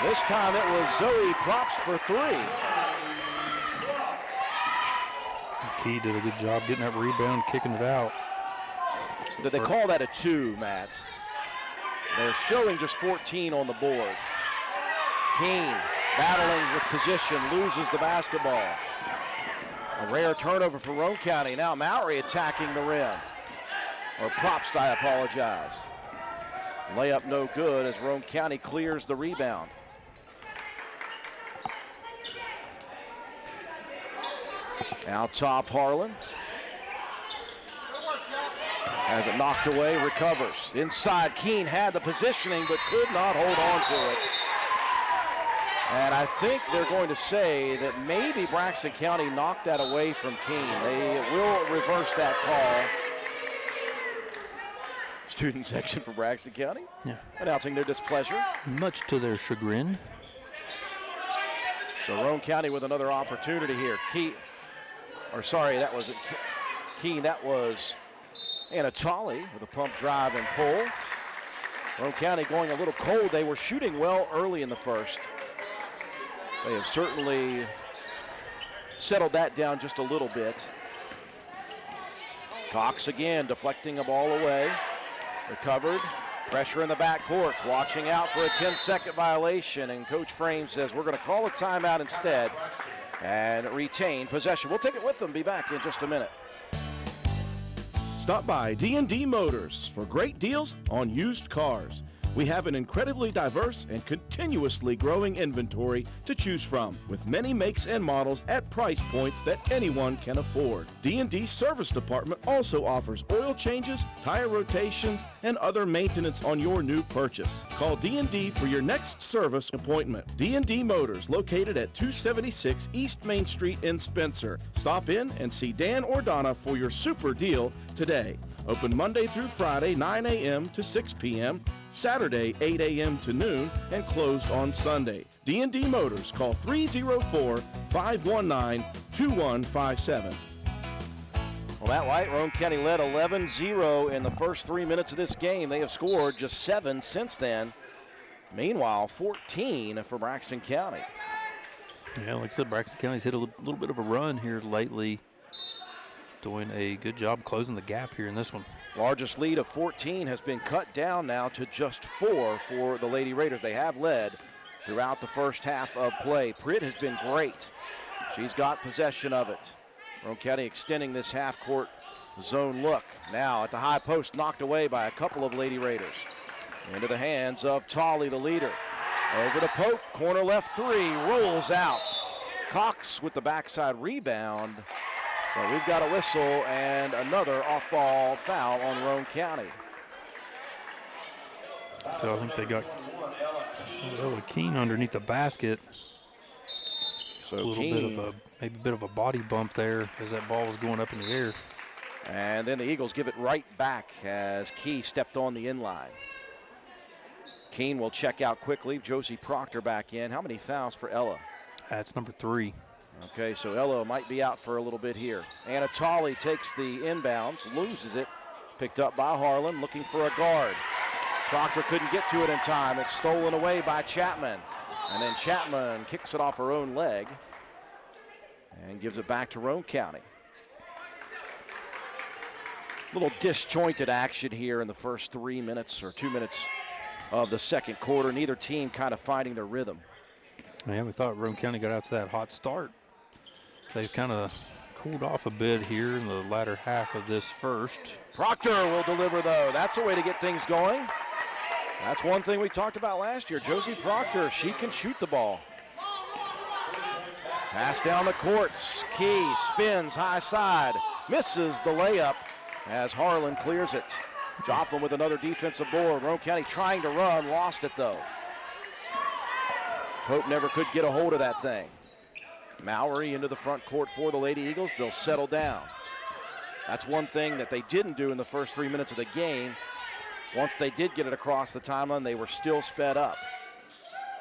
This time it was Zoe Propst for 3. Key did a good job getting that rebound, kicking it out. Did they call that a 2, Matt? They're showing just 14 on the board. Keene battling with position, loses the basketball. A rare turnover for Roane County. Now Mallory attacking the rim. Or Propst, I apologize. Layup no good as Roane County clears the rebound. Out top, Harlan. Has it knocked away, recovers. Inside, Keene had the positioning but could not hold on to it. And I think they're going to say that maybe Braxton County knocked that away from Keene. They will reverse that call. Student section for Braxton County, announcing their displeasure. Much to their chagrin. So Roane County with another opportunity here. That wasn't Keene, that was Anatoly with a pump drive and pull. Roane County going a little cold. They were shooting well early in the first. They have certainly settled that down just a little bit. Cox again deflecting the ball away. Recovered. Pressure in the backcourt. Watching out for a 10-second violation. And Coach Frame says we're going to call a timeout instead and retain possession. We'll take it with them. Be back in just a minute. Stop by D&D Motors for great deals on used cars. We have an incredibly diverse and continuously growing inventory to choose from, with many makes and models at price points that anyone can afford. D&D Service Department also offers oil changes, tire rotations, and other maintenance on your new purchase. Call D&D for your next service appointment. D&D Motors, located at 276 East Main Street in Spencer. Stop in and see Dan or Donna for your super deal today. Open Monday through Friday, 9 a.m. to 6 p.m., Saturday, 8 a.m. to noon, and closed on Sunday. D&D Motors, call 304-519-2157. Well, Matt White, Roane County led 11-0 in the first 3 minutes of this game. They have scored just 7 since then. Meanwhile, 14 for Braxton County. Yeah, like I said, Braxton County's hit a little bit of a run here lately. Doing a good job closing the gap here in this one. Largest lead of 14 has been cut down now to just 4 for the Lady Raiders. They have led throughout the first half of play. Pritt has been great. She's got possession of it. Roane County extending this half-court zone look. Now at the high post, knocked away by a couple of Lady Raiders. Into the hands of Tolley, the leader. Over to Pope, corner left three, rolls out. Cox with the backside rebound. But we've got a whistle and another off-ball foul on Roane County. So I think they got Keene underneath the basket. So a little bit of maybe a bit of a body bump there as that ball was going up in the air. And then the Eagles give it right back as Key stepped on the inline. Keene will check out quickly. Josie Proctor back in. How many fouls for Ella? That's number 3. Okay, so Ella might be out for a little bit here. Anatoly takes the inbounds, loses it. Picked up by Harlan, looking for a guard. Proctor couldn't get to it in time. It's stolen away by Chapman. And then Chapman kicks it off her own leg and gives it back to Roane County. Little disjointed action here in the first 3 minutes or 2 minutes of the second quarter. Neither team kind of finding their rhythm. Yeah, we thought Roane County got out to that hot start. They've kind of cooled off a bit here in the latter half of this first. Proctor will deliver, though. That's a way to get things going. That's one thing we talked about last year. Josie Proctor, she can shoot the ball. Pass down the courts. Key spins high side. Misses the layup as Harlan clears it. Joplin with another defensive board. Roane County trying to run, lost it, though. Pope never could get a hold of that thing. Mallory into the front court for the Lady Eagles. They'll settle down. That's one thing that they didn't do in the first 3 minutes of the game. Once they did get it across the timeline, they were still sped up.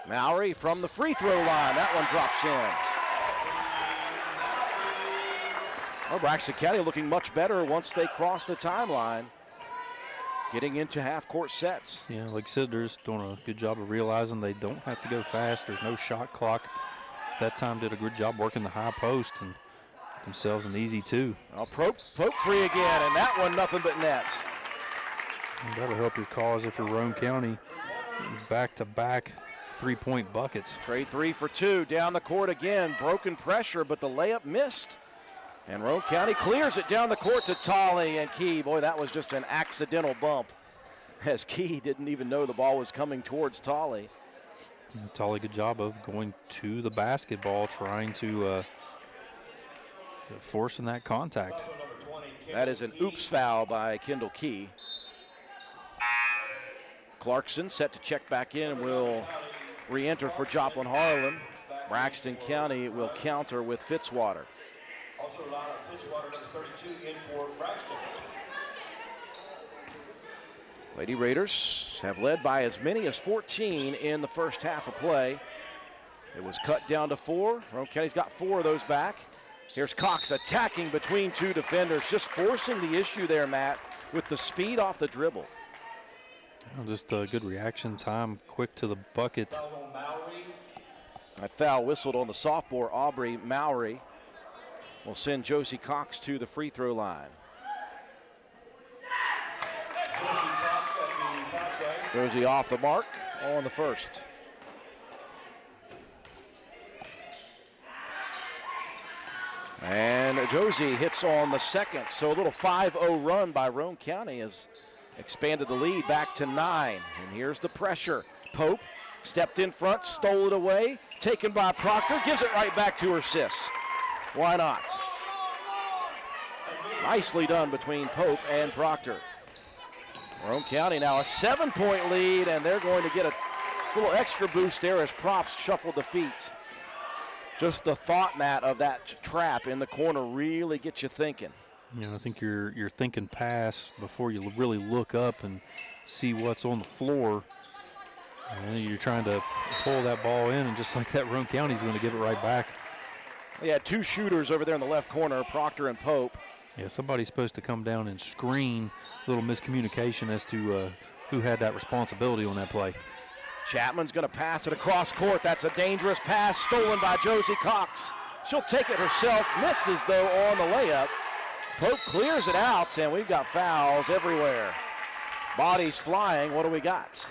Mallory from the free throw line. That one drops in. Well, Braxton County looking much better once they cross the timeline, getting into half-court sets. Yeah, like I said, they're just doing a good job of realizing they don't have to go fast. There's no shot clock. That time did a good job working the high post and themselves an easy 2. Well, Pope free again, and that one nothing but net. That'll help your cause if you're Roane County. Back-to-back three-point buckets. Trade 3 for 2, down the court again. Broken pressure, but the layup missed. And Roane County clears it down the court to Tolley and Key. Boy, that was just an accidental bump, as Key didn't even know the ball was coming towards Tolley. Tolley, good job of going to the basketball, trying to forcing that contact. That is an oops foul by Kendall Key. Clarkson set to check back in and will re-enter for Joplin Harlan. Braxton County will counter with Fitzwater. Also allowed Fitzwater, number 32, in for Braxton. Lady Raiders have led by as many as 14 in the first half of play. It was cut down to 4. Roane County's got 4 of those back. Here's Cox attacking between 2 defenders, just forcing the issue there, Matt, with the speed off the dribble. Just a good reaction time, quick to the bucket. That foul whistled on the sophomore, Aubrey Mowry. Will send Josie Cox to the free throw line. Josie off the mark on the first. And Josie hits on the second. So a little 5-0 run by Roane County as expanded the lead back to 9. And here's the pressure. Pope stepped in front, stole it away, taken by Proctor, gives it right back to her sis. Why not? Nicely done between Pope and Proctor. Roane County now a 7-point lead, and they're going to get a little extra boost there as Props shuffled the feet. Just the thought, Matt, of that trap in the corner really gets you thinking. You know, I think you're thinking pass before you really look up and see what's on the floor. And you're trying to pull that ball in, and just like that, Roane County's going to give it right back. They had 2 shooters over there in the left corner, Proctor and Pope. Yeah, somebody's supposed to come down and screen. A little miscommunication as to who had that responsibility on that play. Chapman's going to pass it across court. That's a dangerous pass stolen by Josie Cox. She'll take it herself, misses though on the layup. Pope clears it out, and we've got fouls everywhere. Bodies flying. What do we got?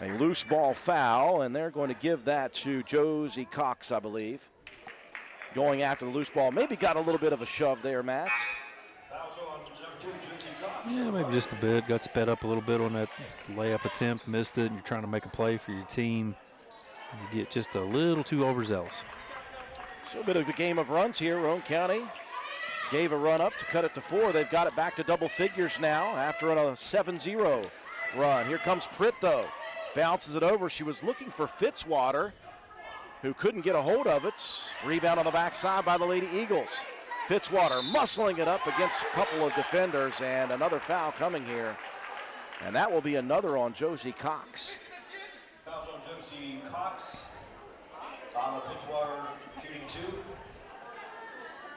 A loose ball foul, and they're going to give that to Josie Cox, I believe. Going after the loose ball. Maybe got a little bit of a shove there, Matt. Yeah, maybe just a bit. Got sped up a little bit on that layup attempt, missed it, and you're trying to make a play for your team. You get just a little too overzealous. So a bit of a game of runs here. Roane County gave a run up to cut it to 4. They've got it back to double figures now after a 7-0 run. Here comes Pritt, though. Bounces it over. She was looking for Fitzwater, who couldn't get a hold of it. Rebound on the backside by the Lady Eagles. Fitzwater muscling it up against a couple of defenders, and another foul coming here. And that will be another on Josie Cox. Fouls on Josie Cox. On the Fitzwater shooting 2.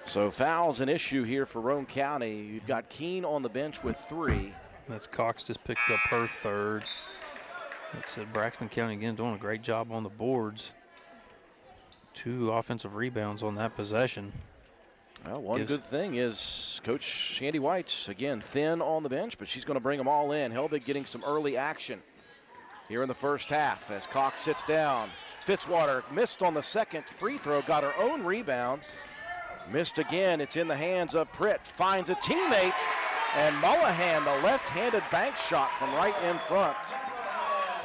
So fouls an issue here for Roane County. You've got Keene on the bench with 3. That's Cox just picked up her 3rd. It's Braxton County again doing a great job on the boards. 2 offensive rebounds on that possession. Well, one good thing is Coach Shandy White's, again, thin on the bench, but she's going to bring them all in. Helbig getting some early action here in the first half as Cox sits down. Fitzwater missed on the second free throw, got her own rebound. Missed again. It's in the hands of Pritt. Finds a teammate, and Mullahan, the left-handed bank shot from right in front.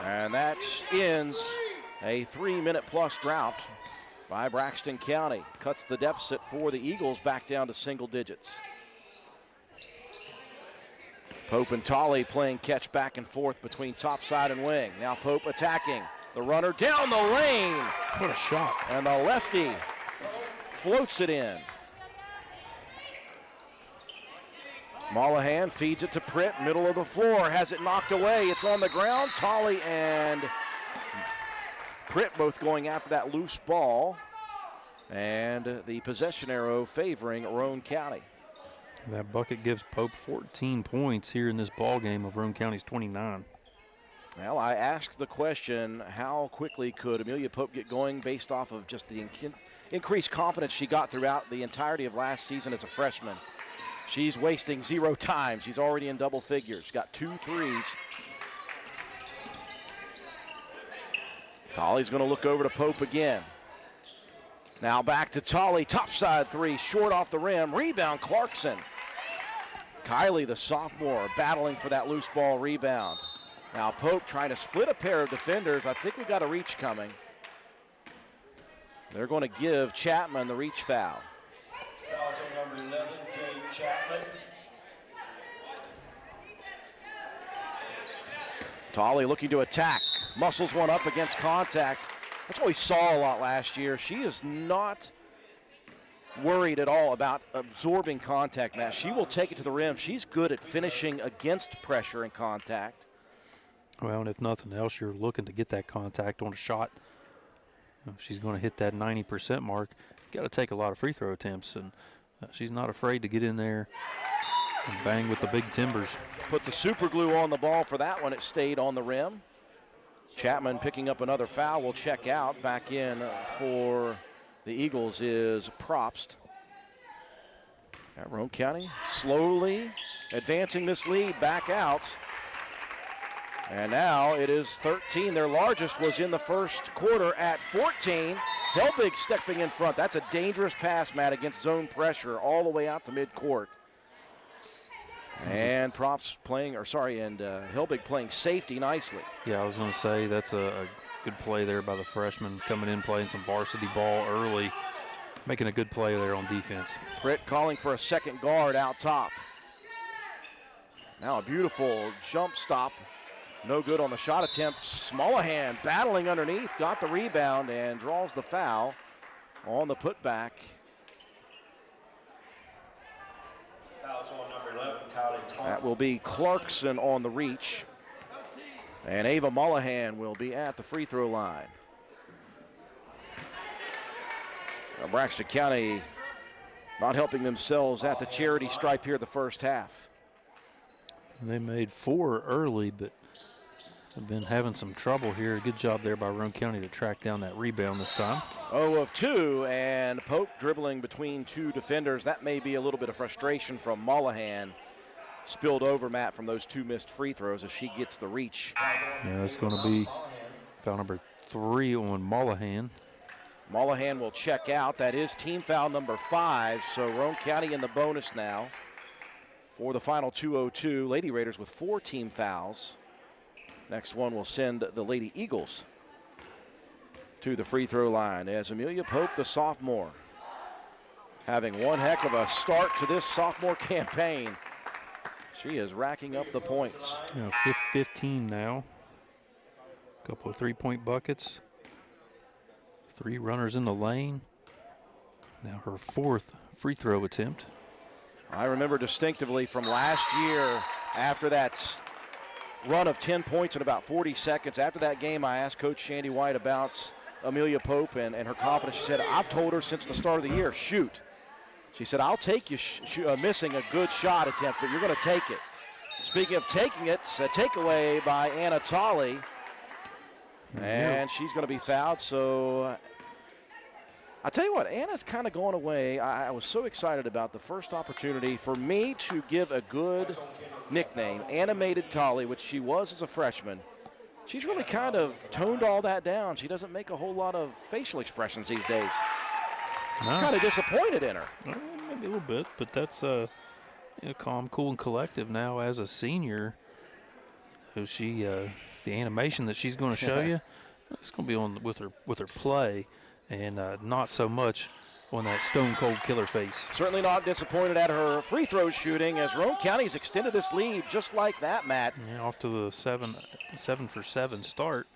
And that ends a 3-minute-plus drought by Braxton County. Cuts the deficit for the Eagles back down to single digits. Pope and Tolley playing catch back and forth between top side and wing. Now Pope attacking. The runner down the lane. What a shot. And the lefty floats it in. Mullahan feeds it to Pritt, middle of the floor, has it knocked away. It's on the ground. Tolley and Pritt both going after that loose ball. And the possession arrow favoring Roane County. That bucket gives Pope 14 points here in this ball game of Roane County's 29. Well, I asked the question, how quickly could Amelia Pope get going based off of just the increased confidence she got throughout the entirety of last season as a freshman. She's wasting 0 time. She's already in double figures. Got 2 threes. Tolley's going to look over to Pope again. Now back to Tolley. Topside 3, short off the rim. Rebound, Clarkson. Kylie, the sophomore, battling for that loose ball rebound. Now Pope trying to split a pair of defenders. I think we got a reach coming. They're going to give Chapman the reach foul. Fouls on number 11, Jay Chapman. Tolley looking to attack. Muscles one up against contact. That's what we saw a lot last year. She is not worried at all about absorbing contact, Matt. She will take it to the rim. She's good at finishing against pressure and contact. Well, and if nothing else, you're looking to get that contact on a shot. If she's going to hit that 90% mark, you got to take a lot of free throw attempts, and she's not afraid to get in there and bang with the big timbers. Put the super glue on the ball for that one. It stayed on the rim. Chapman picking up another foul. Will check out. Back in for the Eagles is Probst. Roane County slowly advancing this lead back out. And now it is 13. Their largest was in the first quarter at 14. Helbig stepping in front. That's a dangerous pass, Matt, against zone pressure all the way out to midcourt. And Props playing, or sorry, and Hilbig playing safety nicely. Yeah, I was going to say that's a good play there by the freshman coming in playing some varsity ball early, making a good play there on defense. Britt calling for a second guard out top. Now a beautiful jump stop. No good on the shot attempt. Smolahan battling underneath, got the rebound and draws the foul on the putback. That will be Clarkson on the reach. And Ava Mullahan will be at the free throw line. Braxton County not helping themselves at the charity stripe here the first half. They made 4 early, but have been having some trouble here. Good job there by Roane County to track down that rebound this time. 0 of 2, and Pope dribbling between 2 defenders. That may be a little bit of frustration from Mullahan. Spilled over, Matt, from those 2 missed free throws as she gets the reach. Yeah, that's going to be foul number 3 on Mullahan. Mullahan will check out. That is team foul number 5, so Roane County in the bonus now for the final 2:02. Lady Raiders with 4 team fouls. Next one will send the Lady Eagles to the free throw line as Amelia Pope, the sophomore, having one heck of a start to this sophomore campaign. She is racking up the points. 15 now. A couple of three-point buckets. 3 runners in the lane. Now her 4th free throw attempt. I remember distinctively from last year after that run of 10 points in about 40 seconds. After that game, I asked Coach Shandy White about Amelia Pope and her confidence. She said, I've told her since the start of the year, shoot. She said, I'll take you missing a good shot attempt, but you're going to take it. Speaking of taking it, a takeaway by Anna Tolley. And she's going to be fouled. So I tell you what, Anna's kind of going away. I was so excited about the first opportunity for me to give a good nickname, Animated Tolley, which she was as a freshman. She's really kind of toned all that down. She doesn't make a whole lot of facial expressions these days. No. I'm kind of disappointed in her. Maybe a little bit, but that's calm, cool, and collective now as a senior. She the animation that she's going to show you, it's going to be on with her play, and not so much on that stone cold killer face. Certainly not disappointed at her free throw shooting as Roane County's extended this lead just like that, Matt. Yeah, off to the 7 for 7 start.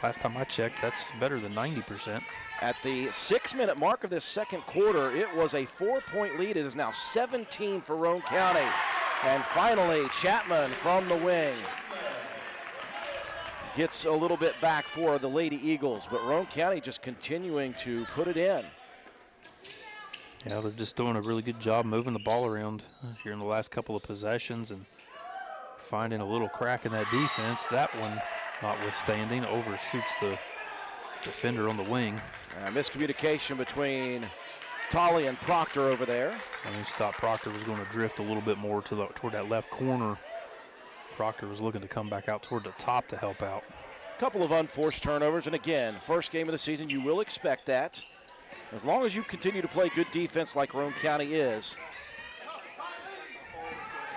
Last time I checked, that's better than 90%. At the 6-minute mark of this second quarter, it was a 4-point lead. It is now 17 for Roane County. And finally, Chapman from the wing gets a little bit back for the Lady Eagles, but Roane County just continuing to put it in. Yeah, they're just doing a really good job moving the ball around here in the last couple of possessions and finding a little crack in that defense. That one, notwithstanding, overshoots the defender on the wing. Miscommunication between Tolley and Proctor over there. I just thought Proctor was going to drift a little bit more toward that left corner. Proctor was looking to come back out toward the top to help out. A couple of unforced turnovers, and again, first game of the season, you will expect that. As long as you continue to play good defense like Roane County is.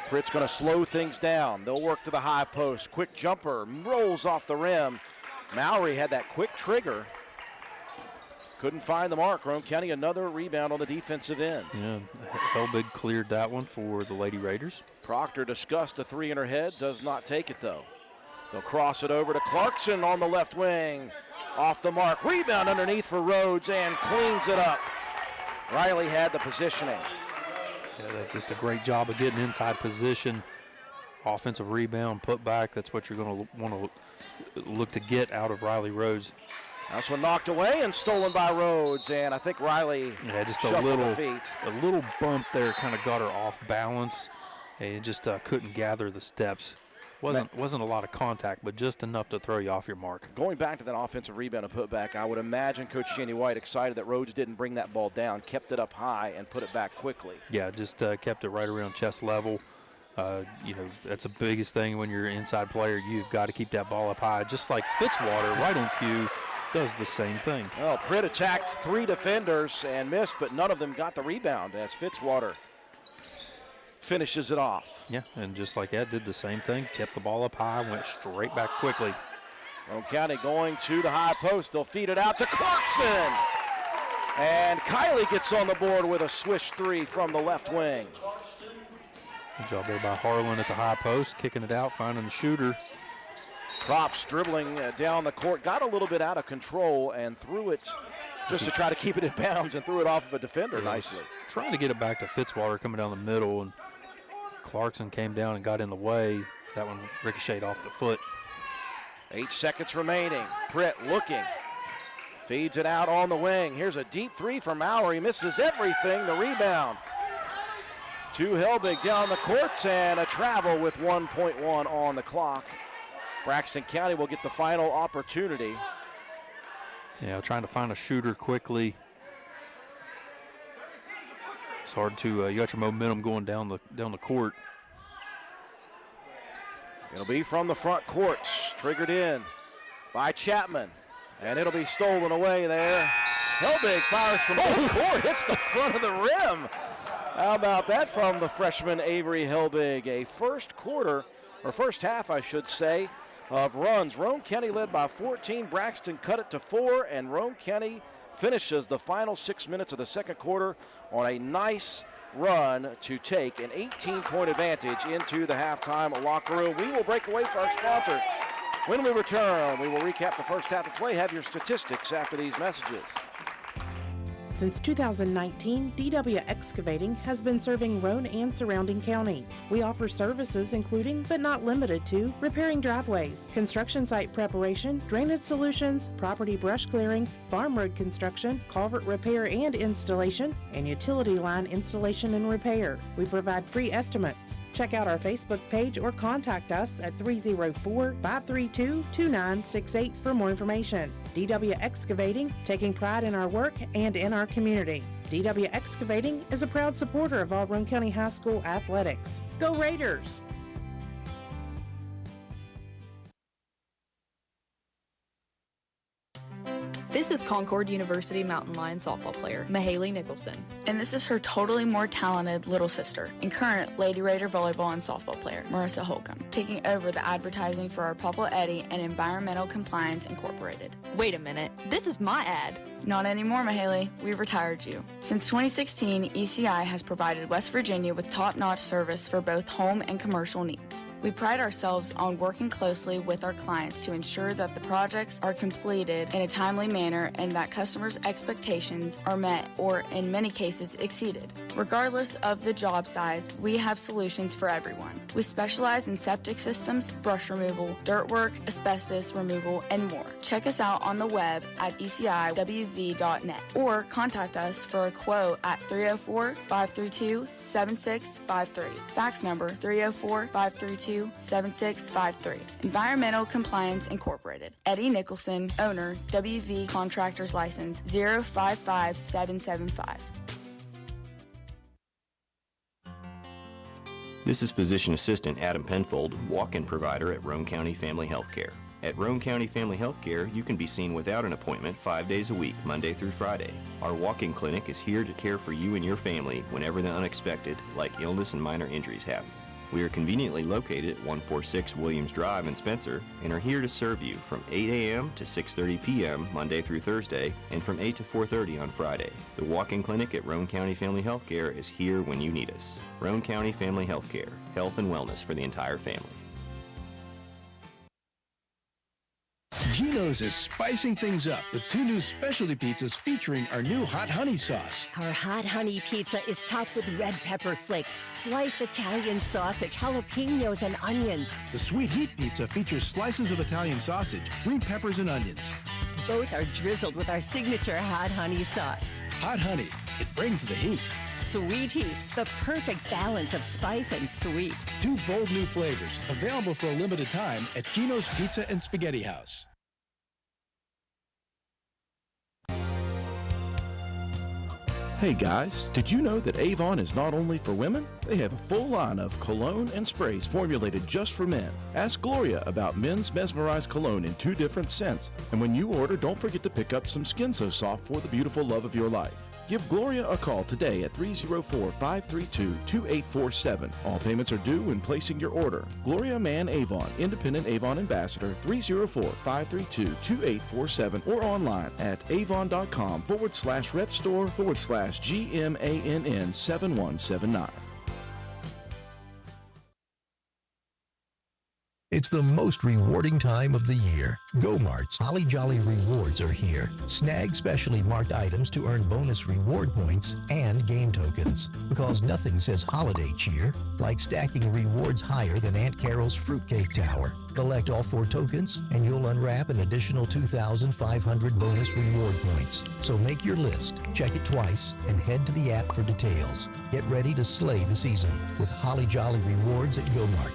Pritt's going to slow things down. They'll work to the high post. Quick jumper, rolls off the rim. Mowry had that quick trigger. Couldn't find the mark. Roane County another rebound on the defensive end. Yeah, Helbig cleared that one for the Lady Raiders. Proctor discussed a 3 in her head, does not take it though. They'll cross it over to Clarkson on the left wing. Off the mark, rebound underneath for Rhodes and cleans it up. Riley had the positioning. Yeah, that's just a great job of getting inside position. Offensive rebound, put back, that's what you're going to want to look to get out of Riley Rhodes. This one knocked away and stolen by Rhodes, and I think Riley just a little bump there kind of got her off balance, and just couldn't gather the steps. Wasn't a lot of contact, but just enough to throw you off your mark. Going back to that offensive rebound and putback, I would imagine Coach Shandy White excited that Rhodes didn't bring that ball down, kept it up high, and put it back quickly. Yeah, just kept it right around chest level. That's the biggest thing when you're an inside player. You've got to keep that ball up high, just like Fitzwater, right on cue, does the same thing. Well, Pritt attacked 3 defenders and missed, but none of them got the rebound as Fitzwater finishes it off. Yeah, and just like that, did the same thing, kept the ball up high, went straight back quickly. Roane County going to the high post. They'll feed it out to Clarkson. And Kylie gets on the board with a swish 3 from the left wing. Good job there by Harlan at the high post, kicking it out, finding the shooter. Props dribbling down the court, got a little bit out of control and threw it just to try to keep it in bounds and threw it off of a defender nicely. Trying to get it back to Fitzwater coming down the middle, and Clarkson came down and got in the way. That one ricocheted off the foot. 8 seconds remaining. Pritt looking. Feeds it out on the wing. Here's a deep 3 from Maurer. He misses everything. The rebound to Helbig down the courts, and a travel with 1.1 on the clock. Braxton County will get the final opportunity. Yeah, trying to find a shooter quickly. It's hard to, you got your momentum going down the court. It'll be from the front courts, triggered in by Chapman, and it'll be stolen away there. Helbig fires from full court, hits the front of the rim. How about that from the freshman Avery Helbig? A first half, I should say, of runs. Roane County led by 14. Braxton cut it to 4, and Roane County finishes the final 6 minutes of the second quarter on a nice run to take an 18-point advantage into the halftime locker room. We will break away for our sponsor. When we return, we will recap the first half of play. Have your statistics after these messages. Since 2019, DW Excavating has been serving Roane and surrounding counties. We offer services including, but not limited to, repairing driveways, construction site preparation, drainage solutions, property brush clearing, farm road construction, culvert repair and installation, and utility line installation and repair. We provide free estimates. Check out our Facebook page or contact us at 304-532-2968 for more information. DW Excavating, taking pride in our work and in our community. DW Excavating is a proud supporter of all Roane County High School athletics. Go Raiders! This is Concord University Mountain Lion softball player, Mahaley Nicholson. And this is her totally more talented little sister and current Lady Raider volleyball and softball player, Marissa Holcomb, taking over the advertising for our Papa Eddie and Environmental Compliance Incorporated. Wait a minute, this is my ad. Not anymore, Mahaley. We've retired you. Since 2016, ECI has provided West Virginia with top-notch service for both home and commercial needs. We pride ourselves on working closely with our clients to ensure that the projects are completed in a timely manner and that customers' expectations are met or, in many cases, exceeded. Regardless of the job size, we have solutions for everyone. We specialize in septic systems, brush removal, dirt work, asbestos removal, and more. Check us out on the web at eciwv.net or contact us for a quote at 304-532-7653. Fax number 304-532-7653. Environmental Compliance Incorporated. Eddie Nicholson, owner, WV Contractors License 055775. This is Physician Assistant Adam Penfold, walk-in provider at Roane County Family Healthcare. At Roane County Family Healthcare, you can be seen without an appointment 5 days a week, Monday through Friday. Our walk-in clinic is here to care for you and your family whenever the unexpected, like illness and minor injuries, happen. We are conveniently located at 146 Williams Drive in Spencer and are here to serve you from 8 a.m. to 6:30 p.m. Monday through Thursday and from 8 to 4:30 on Friday. The walk-in clinic at Roane County Family Healthcare is here when you need us. Roane County Family Healthcare, health and wellness for the entire family. Geno's is spicing things up with 2 new specialty pizzas featuring our new hot honey sauce. Our hot honey pizza is topped with red pepper flakes, sliced Italian sausage, jalapenos, and onions. The sweet heat pizza features slices of Italian sausage, green peppers, and onions. Both are drizzled with our signature hot honey sauce. Hot honey, it brings the heat. Sweet heat, the perfect balance of spice and sweet. 2 bold new flavors, available for a limited time at Geno's Pizza and Spaghetti House. Hey guys, did you know that Avon is not only for women? They have a full line of cologne and sprays formulated just for men. Ask Gloria about men's mesmerized cologne in 2 different scents. And when you order, don't forget to pick up some Skin So Soft for the beautiful love of your life. Give Gloria a call today at 304-532-2847. All payments are due when placing your order. Gloria Mann Avon, Independent Avon Ambassador, 304-532-2847 or online at avon.com/repstore/GMANN7179. It's the most rewarding time of the year. Go-Mart's Holly Jolly Rewards are here. Snag specially marked items to earn bonus reward points and game tokens. Because nothing says holiday cheer like stacking rewards higher than Aunt Carol's Fruitcake Tower. Collect all 4 tokens and you'll unwrap an additional 2,500 bonus reward points. So make your list, check it twice, and head to the app for details. Get ready to slay the season with Holly Jolly Rewards at Go-Mart.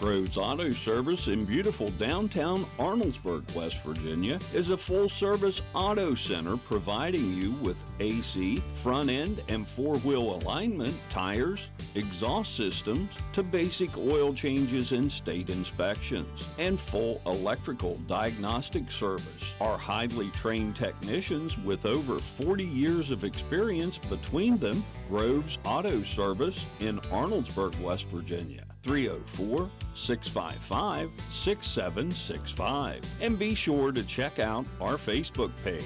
Groves Auto Service in beautiful downtown Arnoldesburg, West Virginia is a full-service auto center providing you with AC, front end and four-wheel alignment, tires, exhaust systems, to basic oil changes and state inspections, and full electrical diagnostic service. Our highly trained technicians with over 40 years of experience between them, Groves Auto Service in Arnoldesburg, West Virginia. 304-655-6765. And be sure to check out our Facebook page.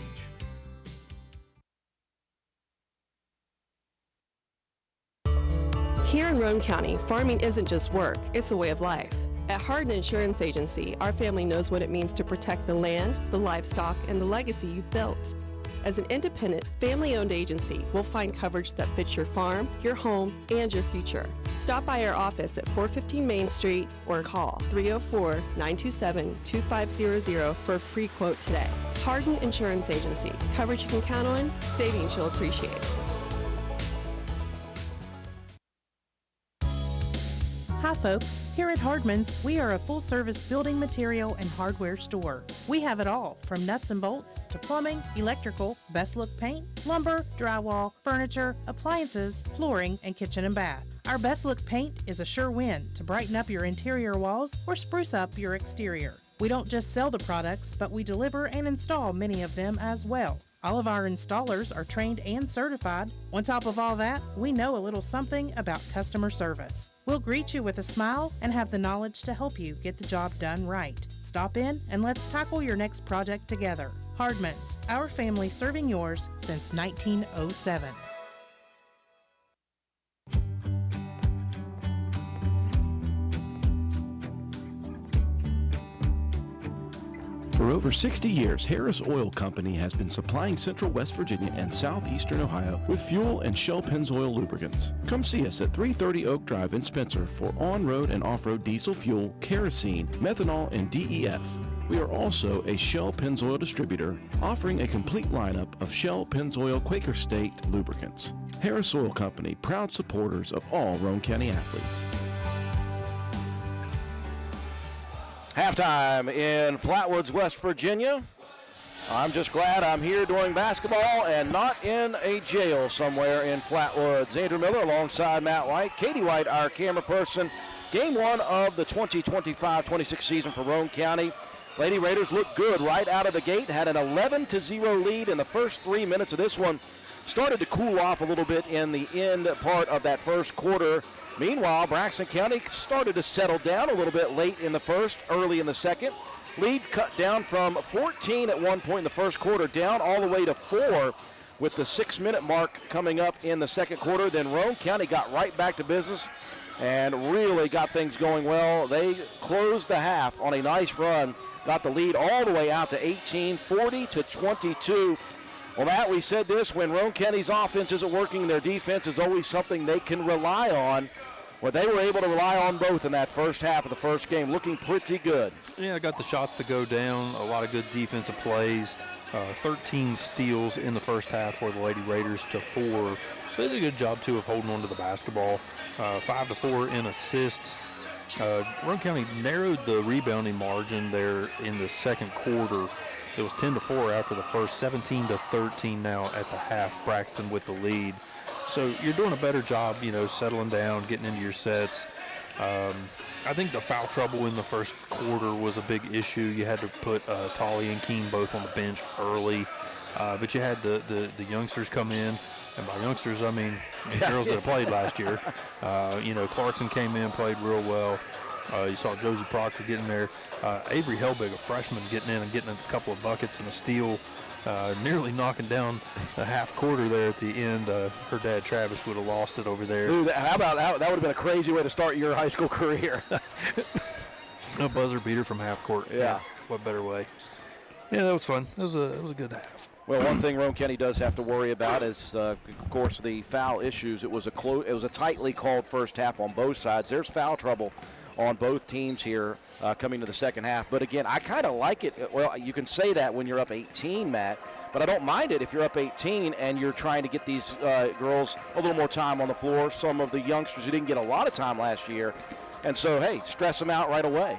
Here in Roane County, farming isn't just work, it's a way of life. At Hardin Insurance Agency, our family knows what it means to protect the land, the livestock, and the legacy you've built. As an independent, family-owned agency, we'll find coverage that fits your farm, your home, and your future. Stop by our office at 415 Main Street or call 304-927-2500 for a free quote today. Hardin Insurance Agency. Coverage you can count on, savings you'll appreciate. Hi folks, here at Hardman's, we are a full-service building material and hardware store. We have it all, from nuts and bolts to plumbing, electrical, best look paint, lumber, drywall, furniture, appliances, flooring, and kitchen and bath. Our best look paint is a sure win to brighten up your interior walls or spruce up your exterior. We don't just sell the products, but we deliver and install many of them as well. All of our installers are trained and certified. On top of all that, we know a little something about customer service. We'll greet you with a smile and have the knowledge to help you get the job done right. Stop in and let's tackle your next project together. Hardman's, our family serving yours since 1907. For over 60 years, Harris Oil Company has been supplying Central West Virginia and Southeastern Ohio with fuel and Shell Pennzoil lubricants. Come see us at 330 Oak Drive in Spencer for on-road and off-road diesel fuel, kerosene, methanol, and DEF. We are also a Shell Pennzoil distributor, offering a complete lineup of Shell Pennzoil Quaker State lubricants. Harris Oil Company, proud supporters of all Roane County athletes. Halftime in Flatwoods, West Virginia. I'm just glad I'm here during basketball and not in a jail somewhere in Flatwoods. Andrew Miller alongside Matt White. Katie White, our camera person. Game 1 of the 2025-26 season for Roane County. Lady Raiders looked good right out of the gate. Had an 11-0 lead in the first 3 minutes of this one. Started to cool off a little bit in the end part of that first quarter. Meanwhile, Braxton County started to settle down a little bit late in the first, early in the second. Lead cut down from 14 at one point in the first quarter, down all the way to 4 with the 6-minute mark coming up in the second quarter. Then Roane County got right back to business and really got things going well. They closed the half on a nice run, got the lead all the way out to 18, 40-22. Well, Matt, we said this, when Roane County's offense isn't working, their defense is always something they can rely on. Well, they were able to rely on both in that first half of the first game, looking pretty good. Yeah, I got the shots to go down, a lot of good defensive plays, 13 steals in the first half for the Lady Raiders to 4. So they did a good job, too, of holding on to the basketball. 5-4 in assists. Roane County narrowed the rebounding margin there in the second quarter. It was 10-4 after the first, 17-13 now at the half, Braxton with the lead. So you're doing a better job, settling down, getting into your sets. I think the foul trouble in the first quarter was a big issue. You had to put Tolly and Keene both on the bench early. But you had the youngsters come in, and by youngsters I mean the girls that played last year. Clarkson came in, played real well. You saw Josie Proctor getting there. Avery Helbig, a freshman, getting in and getting a couple of buckets and a steal, nearly knocking down a half quarter there at the end. Her dad, Travis, would have lost it over there. Dude, how about that? That would have been a crazy way to start your high school career. A buzzer beater from half court. Yeah. What better way? Yeah, that was fun. It was a good half. Well, one thing Roane County does have to worry about is, of course, the foul issues. It was a tightly called first half on both sides. There's foul trouble on both teams here coming to the second half. But again, I kind of like it. Well, you can say that when you're up 18, Matt, but I don't mind it if you're up 18 and you're trying to get these girls a little more time on the floor. Some of the youngsters who didn't get a lot of time last year. And so, hey, stress them out right away.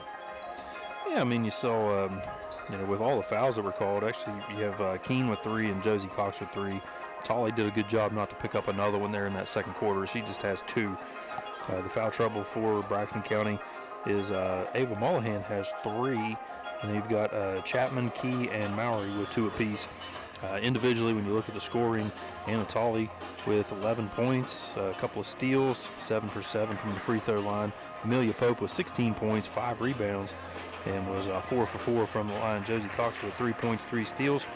Yeah, I mean, you saw, with all the fouls that were called, actually you have Keene with 3 and Josie Cox with 3. Tolly did a good job not to pick up another one there in that second quarter. She just has 2. The foul trouble for Braxton County is Ava Mullahan has 3, and you've got Chapman, Key, and Mowry with 2 apiece. Individually, when you look at the scoring, Anna Tolley with 11 points, a couple of steals, 7 for 7 from the free throw line. Amelia Pope with 16 points, 5 rebounds, and was 4 for 4 from the line. Josie Cox with 3 points, 3 steals.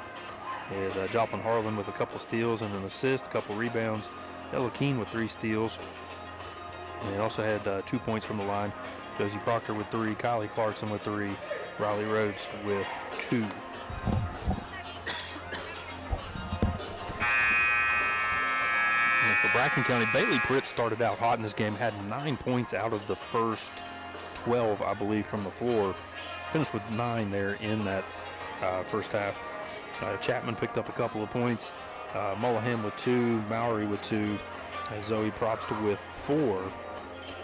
And Joplin Harlan with a couple of steals and an assist, a couple rebounds. Ella Keene with 3 steals. And also had 2 points from the line. Josie Proctor with 3, Kylie Clarkson with 3, Riley Rhodes with 2. And for Braxton County, Bailey Pritt started out hot in this game, had 9 points out of the first 12, I believe, from the floor. Finished with 9 there in that first half. Chapman picked up a couple of points. Mullahan with 2, Mowry with 2, Zoe Probster with 4.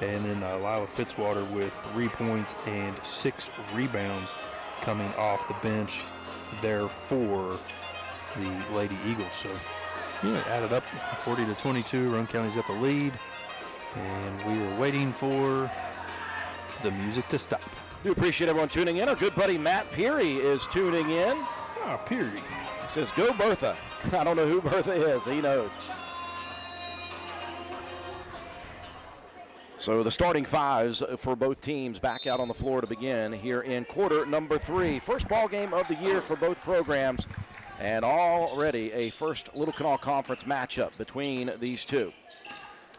And then Lila Fitzwater with 3 points and 6 rebounds coming off the bench there for the Lady Eagles. So, it added up 40-22. Roane County's got the lead. And we are waiting for the music to stop. Do appreciate everyone tuning in. Our good buddy Matt Peary is tuning in. Peary. He says, go Bertha. I don't know who Bertha is. He knows. So the starting fives for both teams back out on the floor to begin here in quarter number 3. First ball game of the year for both programs, and already a first Little Kanawha Conference matchup between these two.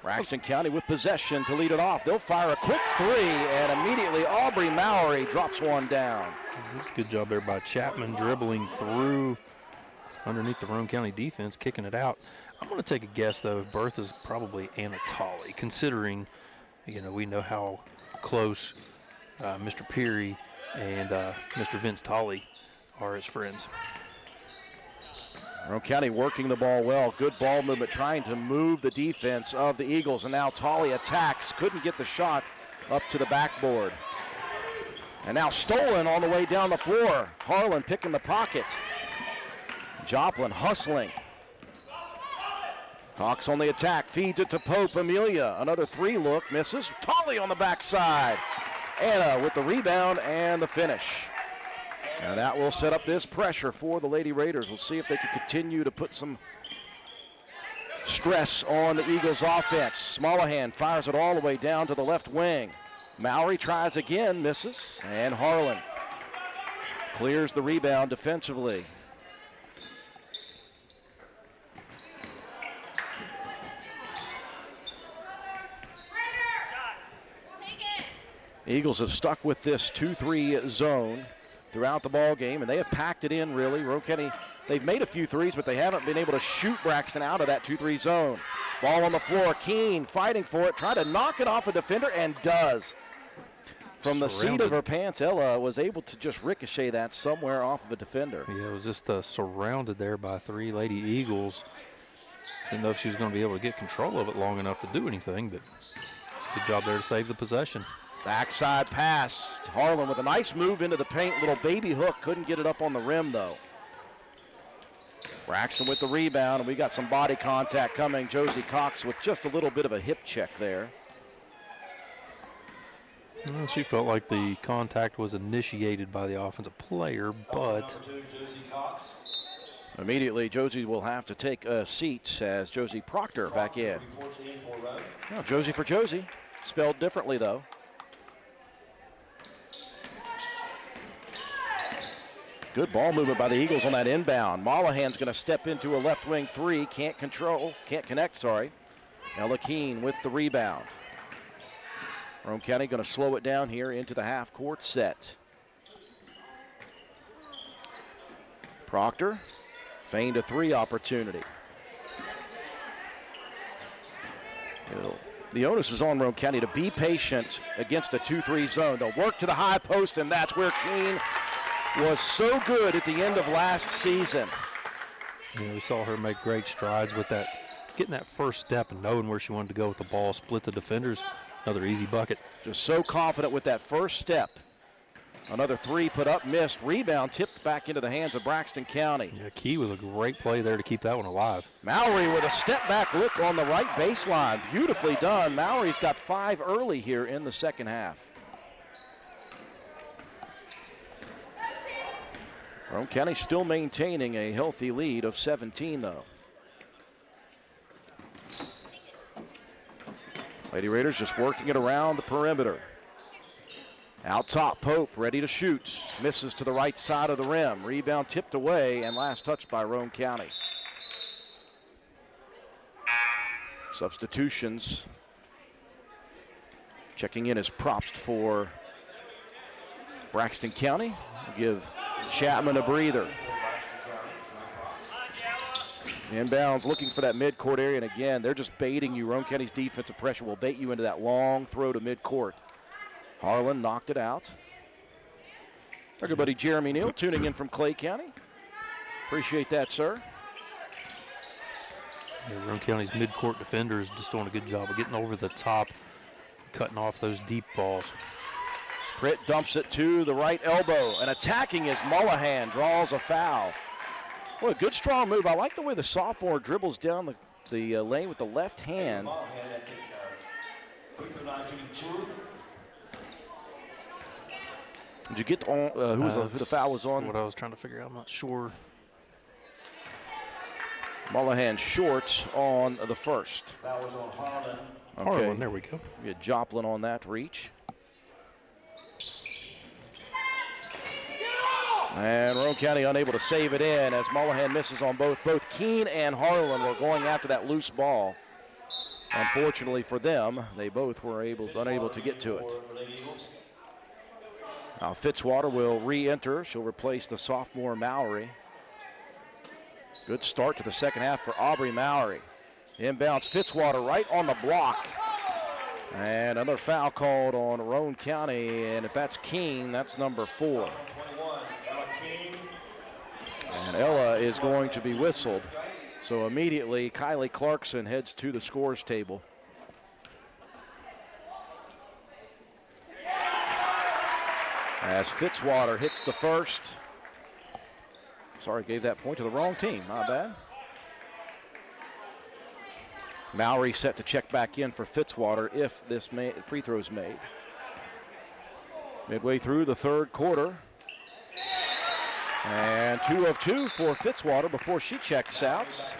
Braxton County with possession to lead it off. They'll fire a quick 3, and immediately Aubrey Mowry drops one down. That's a good job there by Chapman, dribbling through underneath the Roane County defense, kicking it out. I'm going to take a guess, though, if Bertha's probably Anna Tolley, considering we know how close Mr. Peary and Mr. Vince Tolley are as friends. Roane County working the ball well. Good ball movement, trying to move the defense of the Eagles. And now Tolley attacks. Couldn't get the shot up to the backboard. And now stolen on the way down the floor. Harlan picking the pocket. Joplin hustling. Cox on the attack, feeds it to Pope. Amelia, another 3 look, misses. Tolley on the backside. Anna with the rebound and the finish. And that will set up this pressure for the Lady Raiders. We'll see if they can continue to put some stress on the Eagles' offense. Mullahan fires it all the way down to the left wing. Mowry tries again, misses. And Harlan clears the rebound defensively. Eagles have stuck with this 2-3 zone throughout the ball game, and they have packed it in, really. Roane County, they've made a few threes, but they haven't been able to shoot Braxton out of that 2-3 zone. Ball on the floor, Keene fighting for it, trying to knock it off a defender, and does. From the seat of her pants, Ella was able to just ricochet that somewhere off of a defender. Yeah, it was just surrounded there by 3 Lady Eagles. Didn't know if she was going to be able to get control of it long enough to do anything, but it's a good job there to save the possession. Backside pass. Harlan with a nice move into the paint. Little baby hook. Couldn't get it up on the rim, though. Braxton with the rebound, and we got some body contact coming. Josie Cox with just a little bit of a hip check there. Well, she felt like the contact was initiated by the offensive player, but Immediately, Josie will have to take a seat as Josie Proctor back in. No, Josie for Josie, spelled differently though. Good ball movement by the Eagles on that inbound. Mollahan's going to step into a left wing three. Can't connect, sorry. Ella Keene with the rebound. Roane County going to slow it down here into the half court set. Proctor feigned a three opportunity. The onus is on Roane County to be patient against a 2-3 zone. They'll work to the high post, and that's where Keene was so good at the end of last season. Yeah, we saw her make great strides with that, getting that first step and knowing where she wanted to go with the ball, split the defenders. Another easy bucket. Just so confident with that first step. Another three put up, missed. Rebound tipped back into the hands of Braxton County. Yeah, Key with a great play there to keep that one alive. Mallory with a step back look on the right baseline. Beautifully done. Mallory's got 5 early here in the second half. Roane County still maintaining a healthy lead of 17 though. Lady Raiders just working it around the perimeter. Out top, Pope ready to shoot. Misses to the right side of the rim. Rebound tipped away and last touched by Roane County. Substitutions. Checking in as props for Braxton County. We'll give Chapman a breather. Inbounds looking for that midcourt area, and again, they're just baiting you. Roane County's defensive pressure will bait you into that long throw to midcourt. Harlan knocked it out. Our good buddy Jeremy Neal tuning in from Clay County. Appreciate that, sir. Yeah, Roane County's midcourt defenders just doing a good job of getting over the top, cutting off those deep balls. Britt dumps it to the right elbow, and attacking is Mullahan, draws a foul. What a good strong move. I like the way the sophomore dribbles down the lane with the left hand. Did you get on who the foul was on? What I was trying to figure out, I'm not sure. Mullahan short on the first. That was on Harlan. Okay. Harlan, there we go. We get Joplin on that reach. And Roane County unable to save it in as Mullahan misses on both. Both Keene and Harlan were going after that loose ball. Unfortunately for them, they both were unable to get to it. Now Fitzwater will re-enter. She'll replace the sophomore Mallory. Good start to the second half for Aubrey Mallory. Inbounds Fitzwater right on the block. And another foul called on Roane County, and if that's Keene, that's number 4. And Ella is going to be whistled. So immediately, Kylie Clarkson heads to the scores table. As Fitzwater hits the first. Sorry, gave that point to the wrong team. Not bad. Mallory set to check back in for Fitzwater if this free throw is made. Midway through the third quarter. And 2 of 2 for Fitzwater before she checks out.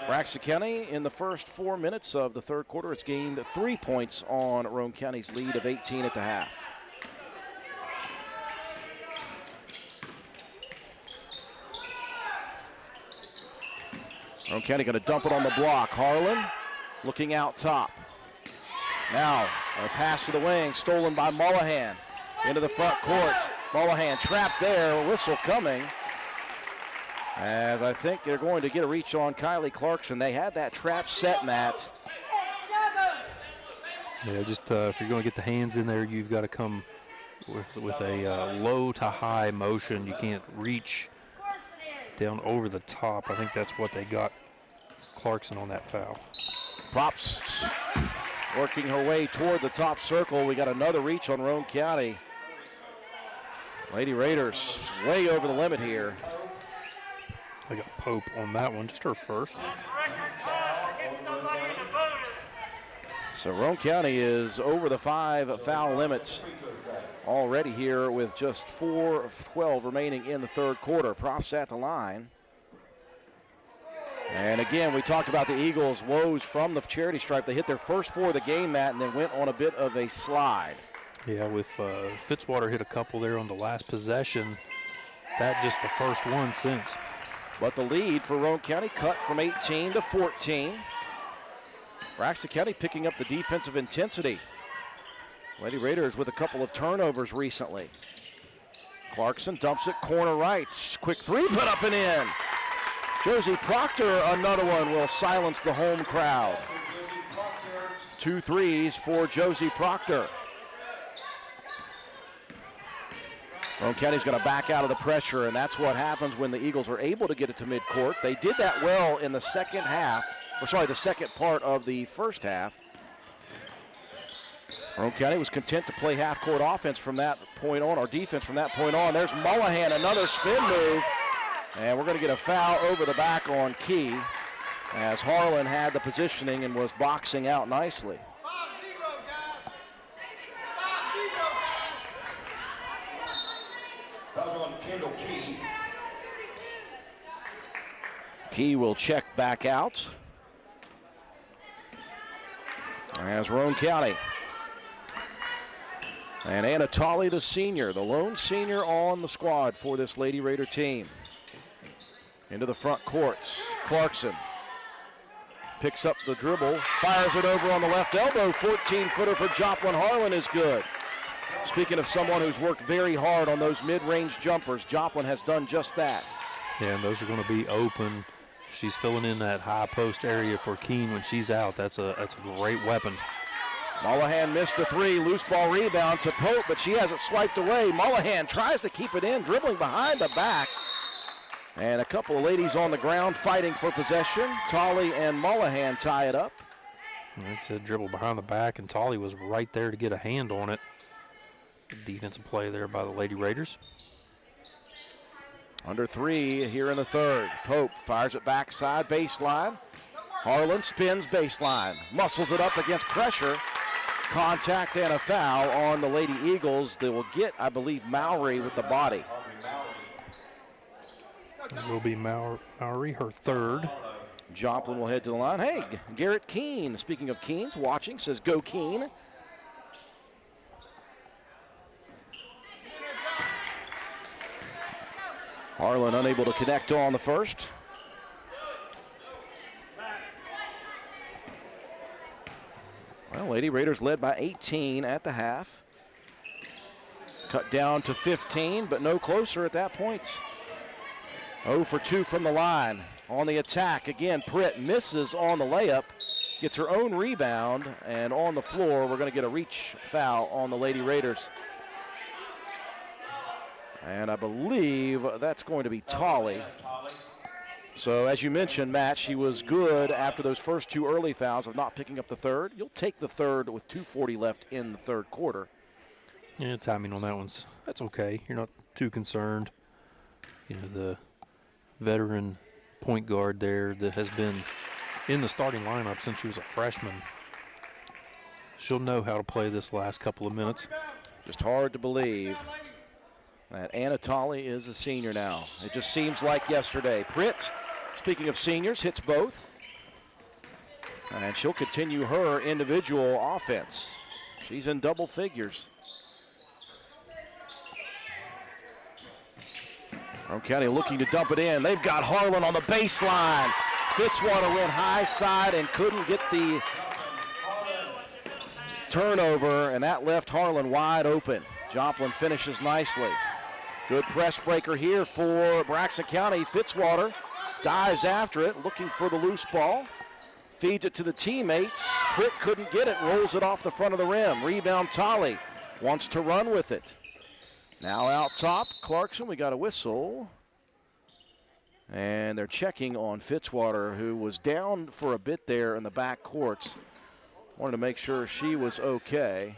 Braxton County in the first 4 minutes of the third quarter has gained 3 points on Roane County's lead of 18 at the half. Roane County going to dump it on the block. Harlan looking out top. Now a pass to the wing, stolen by Mullahan. Into the front court. Mullahan trapped there, whistle coming. As I think they're going to get a reach on Kylie Clarkson. They had that trap set, Matt. Yeah, just if you're going to get the hands in there, you've got to come with a low to high motion. You can't reach down over the top. I think that's what they got Clarkson on that foul. Props working her way toward the top circle. We got another reach on Roane County. Lady Raiders way over the limit here. They got Pope on that one, just her first. So Roane County is over the 5 foul limits already here with just 4 of 12 remaining in the third quarter. Props at the line. And again, we talked about the Eagles' woes from the charity stripe. They hit their first 4 of the game, Matt, and then went on a bit of a slide. Yeah, with Fitzwater hit a couple there on the last possession. That just the first one since. But the lead for Roane County cut from 18 to 14. Braxton County picking up the defensive intensity. Lady Raiders with a couple of turnovers recently. Clarkson dumps it corner right. Quick 3 put up and in. Josie Proctor, another one, will silence the home crowd. 2 threes for Josie Proctor. Roane County's going to back out of the pressure, and that's what happens when the Eagles are able to get it to midcourt. They did that well in the second part of the first half. Roane County was content to play half-court offense from that point on, or defense from that point on. There's Mullahan, another spin move, and we're going to get a foul over the back on Key as Harlan had the positioning and was boxing out nicely. Key will check back out as Roane County. And Anatoly, the senior, the lone senior on the squad for this Lady Raider team. Into the front courts. Clarkson picks up the dribble, fires it over on the left elbow. 14-footer for Joplin Harlan is good. Speaking of someone who's worked very hard on those mid-range jumpers, Joplin has done just that. Yeah, and those are going to be open. She's filling in that high post area for Keene when she's out. That's a great weapon. Mullahan missed the 3, loose ball rebound to Pope, but she has it swiped away. Mullahan tries to keep it in, dribbling behind the back. And a couple of ladies on the ground fighting for possession. Tolley and Mullahan tie it up. That's a dribble behind the back, and Tolley was right there to get a hand on it. Good defensive play there by the Lady Raiders. Under 3 here in the third. Pope fires it backside, baseline. Harlan spins baseline, muscles it up against pressure. Contact and a foul on the Lady Eagles. They will get, I believe, Mowry with the body. It will be Mowry, her third. Joplin will head to the line. Hey, Garrett Keene, speaking of Keens, watching, says go Keene. Harlan unable to connect on the first. Well, Lady Raiders led by 18 at the half. Cut down to 15, but no closer at that point. 0 for 2 from the line. On the attack, again, Pritt misses on the layup, gets her own rebound, and on the floor, we're going to get a reach foul on the Lady Raiders. And I believe that's going to be Tolley. So as you mentioned, Matt, she was good after those first 2 early fouls of not picking up the third. You'll take the third with 2:40 left in the third quarter. Yeah, timing on that one's, that's okay. You're not too concerned. You know, the veteran point guard there that has been in the starting lineup since she was a freshman. She'll know how to play this last couple of minutes. Just hard to believe that Anatoly is a senior now. It just seems like yesterday. Pritt, speaking of seniors, hits both. And she'll continue her individual offense. She's in double figures. Roane County looking to dump it in. They've got Harlan on the baseline. Fitzwater went high side and couldn't get the turnover, and that left Harlan wide open. Joplin finishes nicely. Good press breaker here for Braxton County. Fitzwater dives after it, looking for the loose ball. Feeds it to the teammates. Pritt couldn't get it, rolls it off the front of the rim. Rebound Tolley wants to run with it. Now out top, Clarkson, we got a whistle. And they're checking on Fitzwater, who was down for a bit there in the back courts. Wanted to make sure she was okay.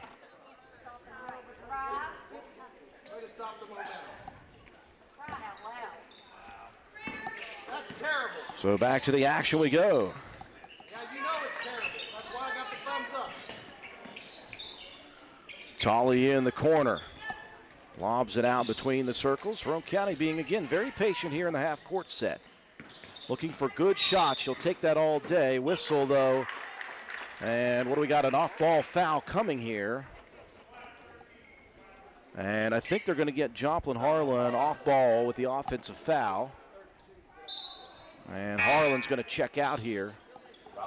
That's terrible. So back to the action we go. Yeah, you know it's terrible. That's why I got the thumbs up. Tolley in the corner. Lobs it out between the circles. Roane County being, again, very patient here in the half-court set. looking for good shots. She'll take that all day. Whistle, though. And what do we got? An off-ball foul coming here. And I think they're going to get Joplin Harlan off ball with the offensive foul. And Harlan's going to check out here.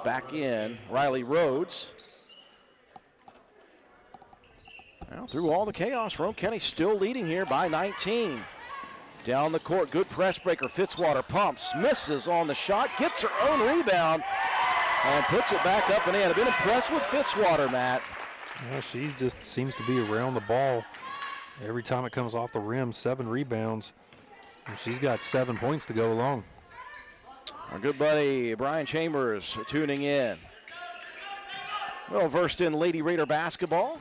Back in, Riley Rhodes. Now through all the chaos, Roane County still leading here by 19. Down the court, good press breaker. Fitzwater pumps, misses on the shot, gets her own rebound, and puts it back up and in. I've been impressed with Fitzwater, Matt. Well, she just seems to be around the ball. Every time it comes off the rim, 7 rebounds. And she's got 7 points to go along. Our good buddy Brian Chambers tuning in. Well versed in Lady Raider basketball.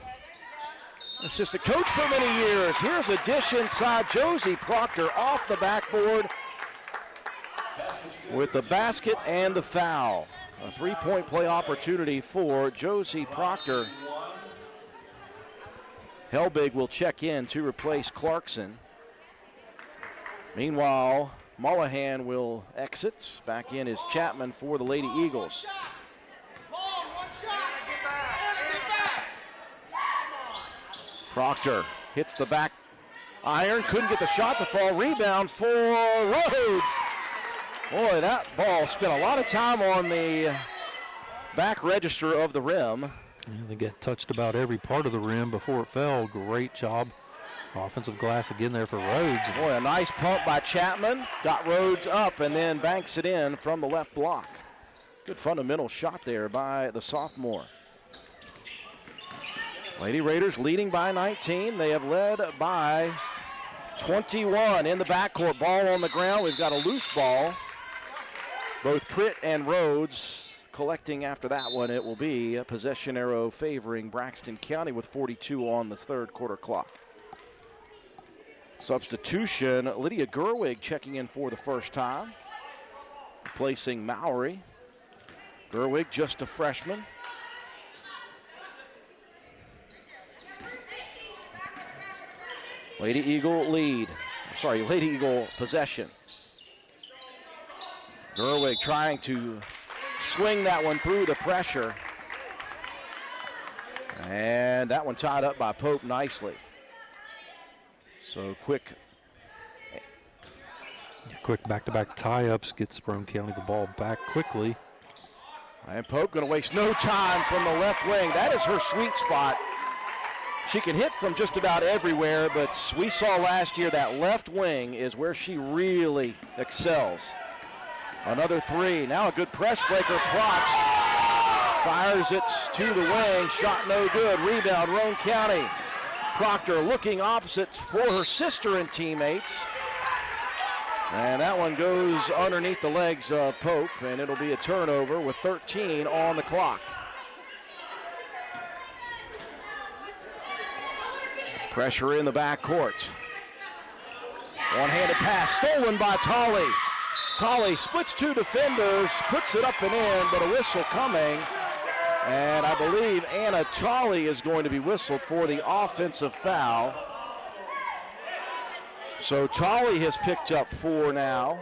Assistant coach for many years. Here's a dish inside. Josie Proctor off the backboard with the basket and the foul. A 3-point play opportunity for Josie Proctor. Helbig will check in to replace Clarkson. Meanwhile, Mullahan will exit. Back in is Chapman for the Lady Eagles. Proctor hits the back iron, couldn't get the shot to fall. Rebound for Rhodes. Boy, that ball spent a lot of time on the back register of the rim. Yeah, they get touched about every part of the rim before it fell. Great job. Offensive glass again there for Rhodes. Boy, a nice pump by Chapman. Got Rhodes up and then banks it in from the left block. Good fundamental shot there by the sophomore. Lady Raiders leading by 19. They have led by 21 in the backcourt. Ball on the ground. We've got a loose ball. Both Pritt and Rhodes collecting after that one. It will be a possession arrow favoring Braxton County with 42 on the third quarter clock. Substitution, Lydia Gerwig checking in for the first time, replacing Mowry. Gerwig, just a freshman. Lady Eagle possession. Gerwig trying to swing that one through the pressure. And that one tied up by Pope nicely. So quick back-to-back tie-ups gets Roane County the ball back quickly. And Pope going to waste no time from the left wing. That is her sweet spot. She can hit from just about everywhere, but we saw last year that left wing is where she really excels. Another 3. Now a good press breaker. Props. Fires it to the wing. Shot no good. Rebound, Roane County. Proctor looking opposite for her sister and teammates. And that one goes underneath the legs of Pope, and it'll be a turnover with 13 on the clock. Pressure in the backcourt. One-handed pass stolen by Tolley. Tolley splits 2 defenders, puts it up and in, but a whistle coming. And I believe Anna Tolley is going to be whistled for the offensive foul. So Tolley has picked up 4 now.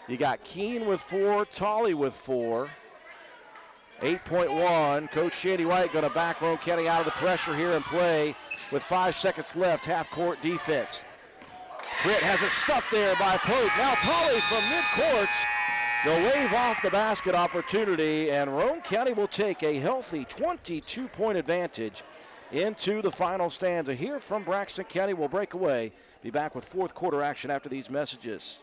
You got Keene with 4, Tolley with 4. 8.1. Coach Shandy White going to back Roane County out of the pressure here and play with 5 seconds left, half-court defense. Britt has it stuffed there by Pope. Now Tolley from midcourt. They'll wave off the basket opportunity, and Roane County will take a healthy 22-point advantage into the final stanza. Here from Braxton County, we'll break away. Be back with fourth quarter action after these messages.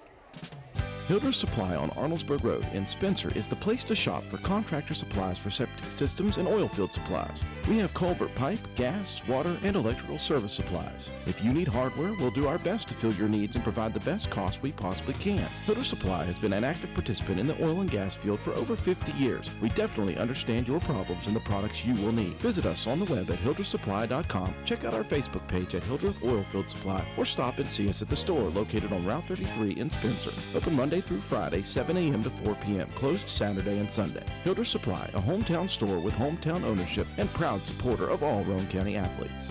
Hilder's Supply on Arnoldesburg Road in Spencer is the place to shop for contractor supplies for septic systems and oil field supplies. We have culvert pipe, gas, water, and electrical service supplies. If you need hardware, we'll do our best to fill your needs and provide the best cost we possibly can. Hilder's Supply has been an active participant in the oil and gas field for over 50 years. We definitely understand your problems and the products you will need. Visit us on the web at hildersupply.com, check out our Facebook page at Hildreth Oilfield Supply, or stop and see us at the store located on Route 33 in Spencer. Open Monday through Friday, 7 a.m. to 4 p.m., closed Saturday and Sunday. Hilder's Supply, a hometown store with hometown ownership and proud supporter of all Roane County athletes.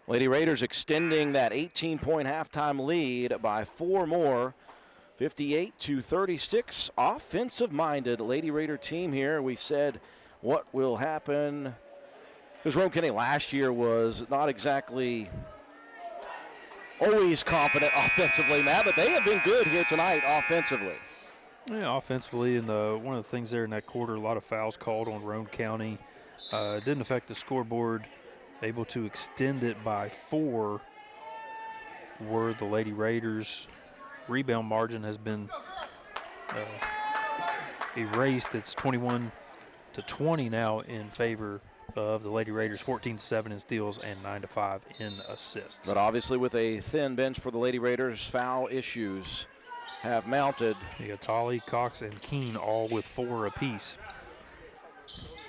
Lady Raiders extending that 18-point halftime lead by 4 more. 58-36, offensive-minded Lady Raider team here. We said what will happen, because Roane County last year was not exactly always confident offensively, Matt, but they have been good here tonight offensively. Yeah, offensively, and one of the things there in that quarter, a lot of fouls called on Roane County. It didn't affect the scoreboard. Able to extend it by 4 were the Lady Raiders. Rebound margin has been erased. It's 21-20 now in favor of the Lady Raiders, 14-7 in steals and 9-5 in assists. But obviously with a thin bench for the Lady Raiders, foul issues have mounted. You got Tolley, Cox, and Keene all with 4 apiece.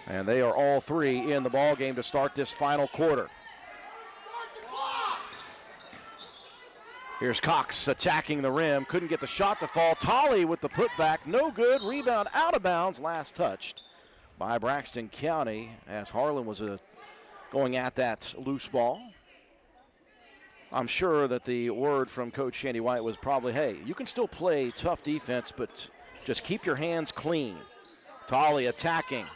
And they are all 3 in the ball game to start this final quarter. Here's Cox attacking the rim. Couldn't get the shot to fall. Tolley with the putback. No good. Rebound out of bounds. Last touched by Braxton County as Harlan was going at that loose ball. I'm sure that the word from Coach Shandy White was probably, hey, you can still play tough defense, but just keep your hands clean. Tolley attacking.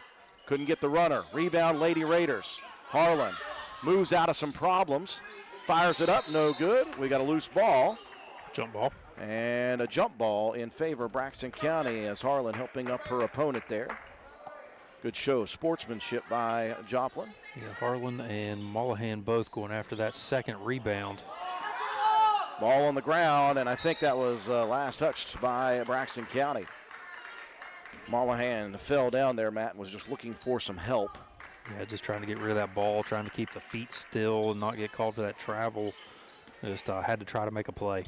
Couldn't get the runner. Rebound, Lady Raiders. Harlan moves out of some problems. Fires it up, no good. We got a loose ball. Jump ball. And a jump ball in favor of Braxton County as Harlan helping up her opponent there. Good show of sportsmanship by Joplin. Yeah, Harlan and Mullahan both going after that second rebound. Ball on the ground, and I think that was last touched by Braxton County. Mullahan fell down there, Matt, and was just looking for some help. Yeah, just trying to get rid of that ball, trying to keep the feet still and not get called for that travel. Just had to try to make a play.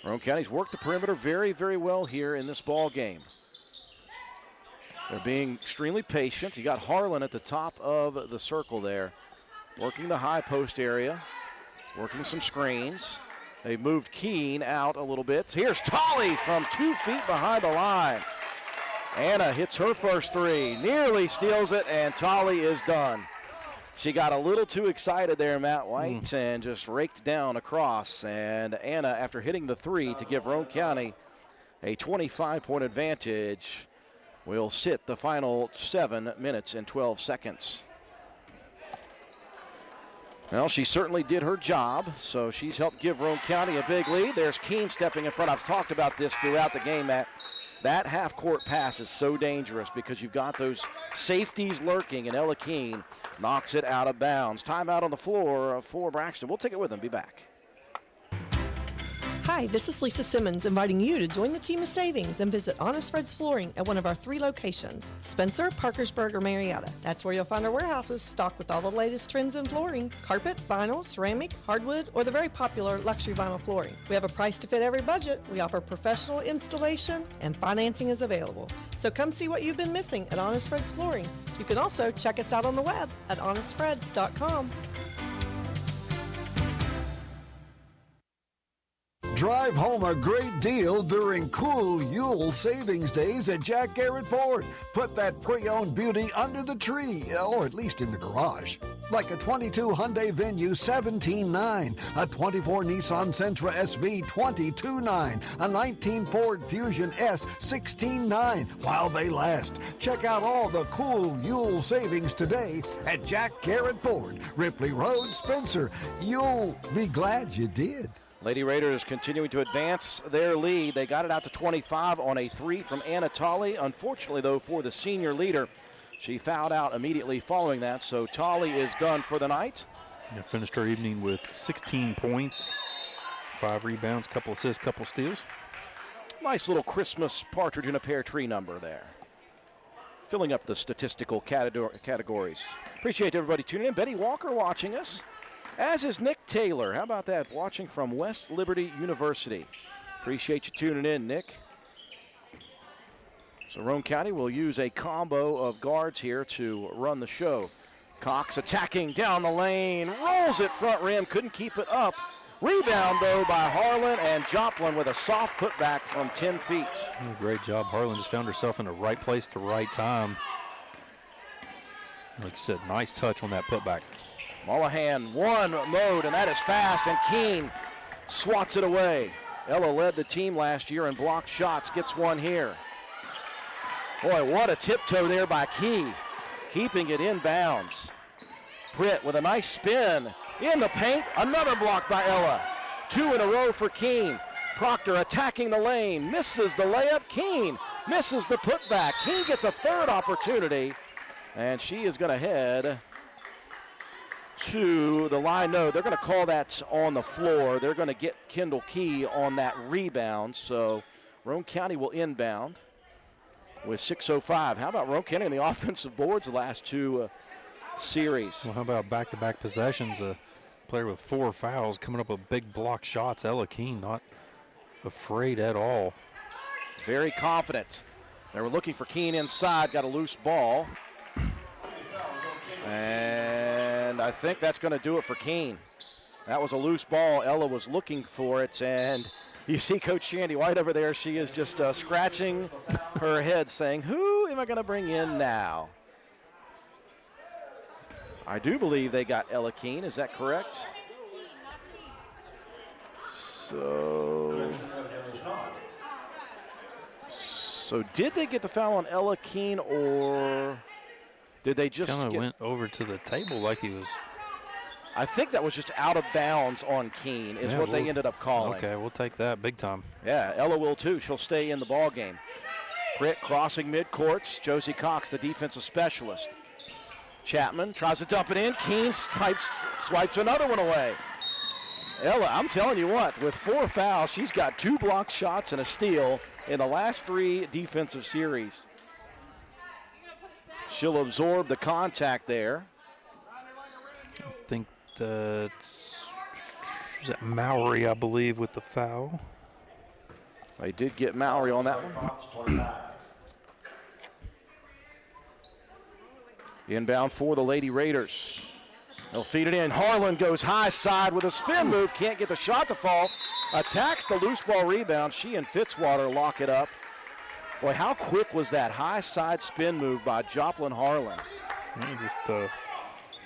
Roane County's worked the perimeter very, very well here in this ball game. They're being extremely patient. You got Harlan at the top of the circle there, working the high post area, working some screens. They moved Keene out a little bit. Here's Tolley from 2 feet behind the line. Anna hits her first 3, nearly steals it, and Tolley is done. She got a little too excited there, Matt White, and just raked down across. And Anna, after hitting the 3 to give Roane County a 25-point advantage, will sit the final 7 minutes and 12 seconds. Well, she certainly did her job, so she's helped give Roane County a big lead. There's Keene stepping in front. I've talked about this throughout the game, Matt. That half-court pass is so dangerous because you've got those safeties lurking, and Ella Keene knocks it out of bounds. Timeout on the floor for Braxton. We'll take it with them. Be back. Hi, this is Lisa Simmons inviting you to join the team of savings and visit Honest Fred's Flooring at one of our 3 locations, Spencer, Parkersburg, or Marietta. That's where you'll find our warehouses stocked with all the latest trends in flooring, carpet, vinyl, ceramic, hardwood, or the very popular luxury vinyl flooring. We have a price to fit every budget. We offer professional installation and financing is available. So come see what you've been missing at Honest Fred's Flooring. You can also check us out on the web at honestfreds.com. Drive home a great deal during cool Yule savings days at Jack Garrett Ford. Put that pre-owned beauty under the tree, or at least in the garage. Like a 22 Hyundai Venue, $17,900, a 24 Nissan Sentra SV, $22,900, a 19 Ford Fusion S, $16,900, while they last. Check out all the cool Yule savings today at Jack Garrett Ford, Ripley Road, Spencer. You'll be glad you did. Lady Raiders continuing to advance their lead. They got it out to 25 on a 3 from Anna Tolley. Unfortunately, though, for the senior leader, she fouled out immediately following that, so Tolley is done for the night. And finished her evening with 16 points, 5 rebounds, couple assists, couple steals. Nice little Christmas partridge in a pear tree number there. Filling up the statistical categories. Appreciate everybody tuning in. Betty Walker watching us, as is Nick Taylor. How about that? Watching from West Liberty University. Appreciate you tuning in, Nick. So Roane County will use a combo of guards here to run the show. Cox attacking down the lane, rolls it front rim, couldn't keep it up. Rebound, though, by Harlan, and Joplin with a soft putback from 10 feet. Great job. Harlan just found herself in the right place at the right time. Like you said, nice touch on that putback. Mullahan one mode, and that is fast, and Keene swats it away. Ella led the team last year in blocked shots, gets one here. Boy, what a tiptoe there by Key, keeping it in bounds. Britt with a nice spin in the paint, another block by Ella. 2 in a row for Keene. Proctor attacking the lane, misses the layup. Keene misses the putback. Keene gets a third opportunity, and she is going to head to the line. No, they're going to call that on the floor. They're going to get Kendall Key on that rebound, so Roane County will inbound with 6:05. How about Roane County on the offensive boards the last 2 series? Well, how about back-to-back possessions? A player with 4 fouls coming up with big block shots. Ella Keene not afraid at all. Very confident. They were looking for Keene inside, got a loose ball. And I think that's going to do it for Keene. That was a loose ball. Ella was looking for it, and you see Coach Shandy White over there. She is just scratching her head saying, who am I going to bring in now? I do believe they got Ella Keene. Is that correct? So did they get the foul on Ella Keene, or did they just kind of went over to the table like he was? I think that was just out of bounds on Keene is what they ended up calling. Okay, we'll take that big time. Yeah, Ella will too. She'll stay in the ball game. Britt crossing midcourts. Josie Cox, the defensive specialist. Chapman tries to dump it in. Keene swipes another one away. Ella, I'm telling you what, with 4 fouls, she's got 2 blocked shots and a steal in the last 3 defensive series. She'll absorb the contact there. I think that's Mowry, I believe, with the foul. They did get Mowry on that one. Inbound for the Lady Raiders. They'll feed it in. Harlan goes high side with a spin move. Can't get the shot to fall. Attacks the loose ball rebound. She and Fitzwater lock it up. Boy, how quick was that high side spin move by Joplin Harlan? Just a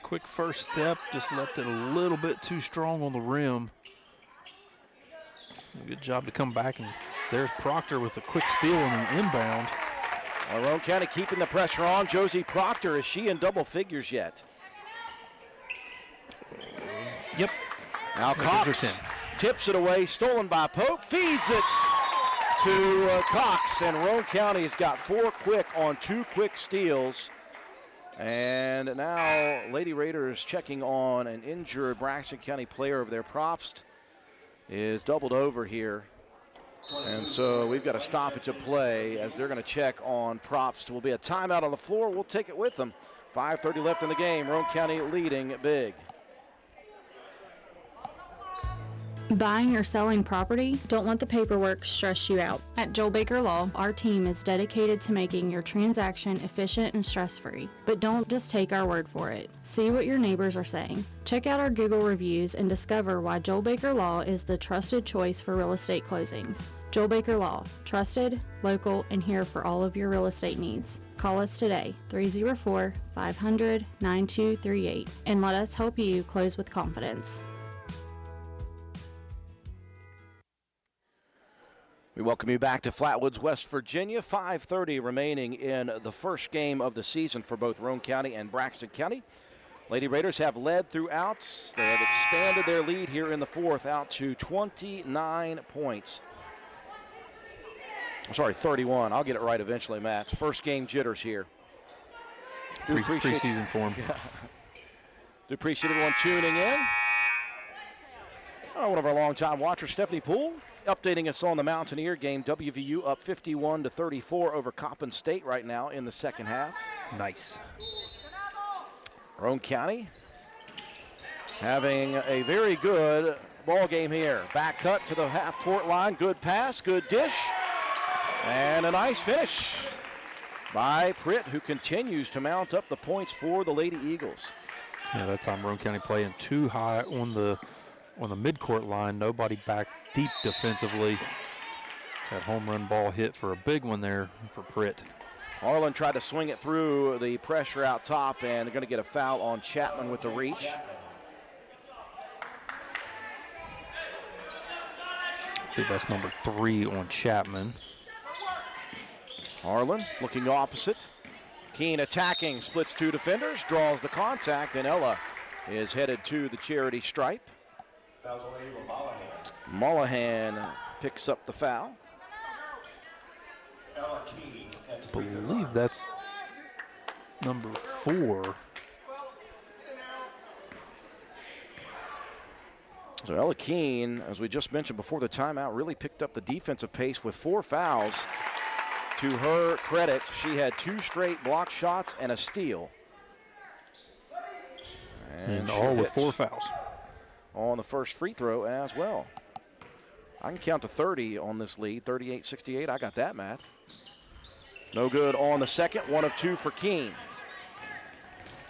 quick first step. Just left it a little bit too strong on the rim. Good job to come back, and there's Proctor with a quick steal and an inbound. Roane County keeping the pressure on. Josie Proctor, is she in double figures yet? Yep. Now Cox tips it away, stolen by Pope, feeds it to Cox, and Roane County's got 4 quick on 2 quick steals. And now Lady Raiders checking on an injured Braxton County player of their. Probst is doubled over here. And so we've got a stoppage of play as they're going to check on Probst. Will be a timeout on the floor. We'll take it with them. 5:30 left in the game. Roane County leading big. Buying or selling property? Don't let the paperwork stress you out. At Joel Baker Law, our team is dedicated to making your transaction efficient and stress-free. But don't just take our word for it. See what your neighbors are saying. Check out our Google reviews and discover why Joel Baker Law is the trusted choice for real estate closings. Joel Baker Law, trusted, local, and here for all of your real estate needs. Call us today, 304-500-9238, and let us help you close with confidence. We welcome you back to Flatwoods, West Virginia. 5:30 remaining in the first game of the season for both Roane County and Braxton County. Lady Raiders have led throughout. They have expanded their lead here in the 4th out to 29 points. I'm sorry, 31. I'll get it right eventually, Matt. First game jitters here. Preseason form. Yeah. Do appreciate everyone tuning in. One of our longtime watchers, Stephanie Poole, updating us on the Mountaineer game. WVU up 51-34 over Coppin State right now in the second half. Nice. Roane County having a very good ball game here. Back cut to the half-court line. Good pass, good dish, and a nice finish by Pritt, who continues to mount up the points for the Lady Eagles. Yeah, that time Roane County playing too high on the midcourt line. Nobody back deep defensively. That home run ball hit for a big one there for Pritt. Harlan tried to swing it through the pressure out top, and they're going to get a foul on Chapman with the reach. I think that's number 3 on Chapman. Harlan looking opposite. Keene attacking, splits 2 defenders, draws the contact, and Ella is headed to the charity stripe. Mullahan picks up the foul. I believe that's number 4. So Ella Keene, as we just mentioned before the timeout, really picked up the defensive pace with 4 fouls. To her credit, she had 2 straight block shots and a steal. And all with 4 fouls. On the first free throw as well. I can count to 30 on this lead, 38-68. I got that, Matt. No good on the second, 1 of 2 for Keene.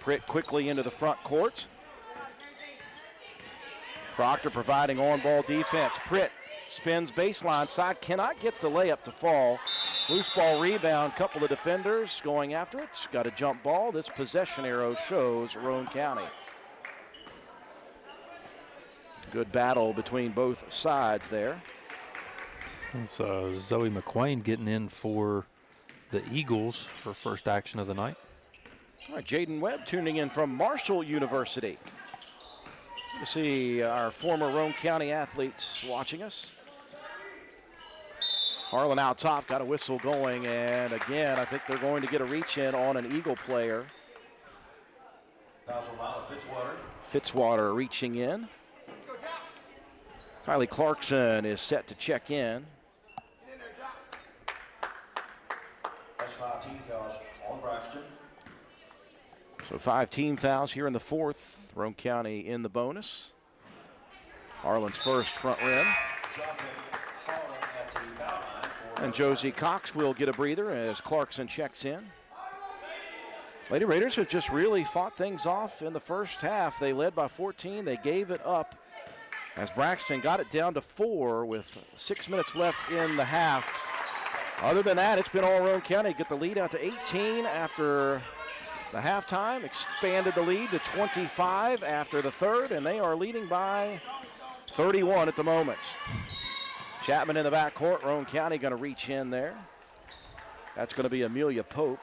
Pritt quickly into the front court. Proctor providing on-ball defense. Pritt spins baseline side, cannot get the layup to fall. Loose ball rebound, couple of defenders going after it. Got a jump ball. This possession arrow shows Roane County. Good battle between both sides there. It's Zoe McQuain getting in for the Eagles, her first action of the night. All right, Jaden Webb tuning in from Marshall University. You see our former Roane County athletes watching us. Harlan out top, got a whistle going, and again, I think they're going to get a reach in on an Eagle player. Fitzwater reaching in. Kylie Clarkson is set to check in. That's 5 team fouls on Braxton. So 5 team fouls here in the 4th. Roane County in the bonus. Harlan's first front rim. And Josie Cox will get a breather as Clarkson checks in. Lady Raiders have just really fought things off in the first half. They led by 14. They gave it up as Braxton got it down to 4 with 6 minutes left in the half. Other than that, it's been all Roane County. Get the lead out to 18 after the halftime, expanded the lead to 25 after the third, and they are leading by 31 at the moment. Chapman in the backcourt. Roane County going to reach in there. That's going to be Amelia Pope.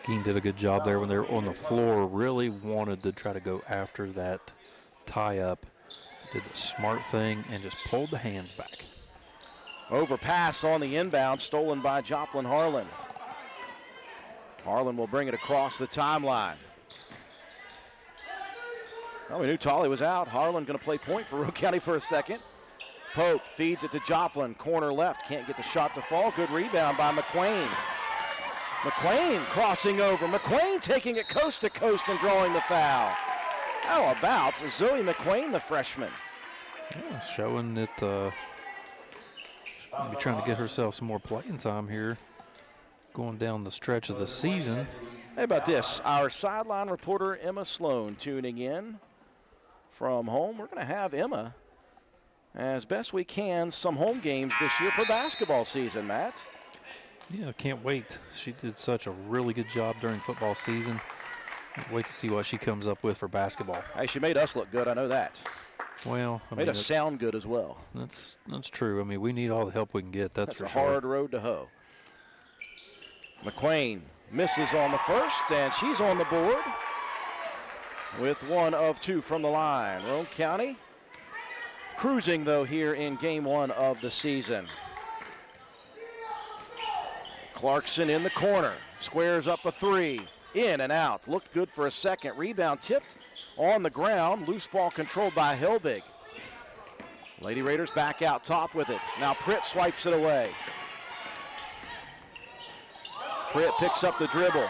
Keene did a good job there when they were on the floor. Really wanted to try to go after that tie-up. Did the smart thing and just pulled the hands back. Overpass on the inbound, stolen by Joplin Harlan. Harlan will bring it across the timeline. Well, we knew Tolley was out. Harlan going to play point for Roane County for a second. Pope feeds it to Joplin, corner left, can't get the shot to fall. Good rebound by McQuain. McQuain crossing over. McQuain taking it coast to coast and drawing the foul. How about Zoe McQuain, the freshman? Yeah, showing that she'll be trying to get herself some more playing time here going down the stretch of the season. How about this? Our sideline reporter, Emma Sloan, tuning in from home. We're going to have Emma, as best we can, some home games this year for basketball season, Matt. Yeah, can't wait. She did such a really good job during football season. Can't wait to see what she comes up with for basketball. Hey, she made us look good, I know that. Well, I made us sound good as well. That's true. I mean, we need all the help we can get, that's for a sure. hard road to hoe. McQuain misses on the first, and she's on the board with 1 of 2 from the line. Roane County cruising, though, here in game 1 of the season. Clarkson in the corner, squares up a 3, in and out. Looked good for a second. Rebound tipped on the ground. Loose ball controlled by Helbig. Lady Raiders back out top with it. Now Pritt swipes it away. Pritt picks up the dribble.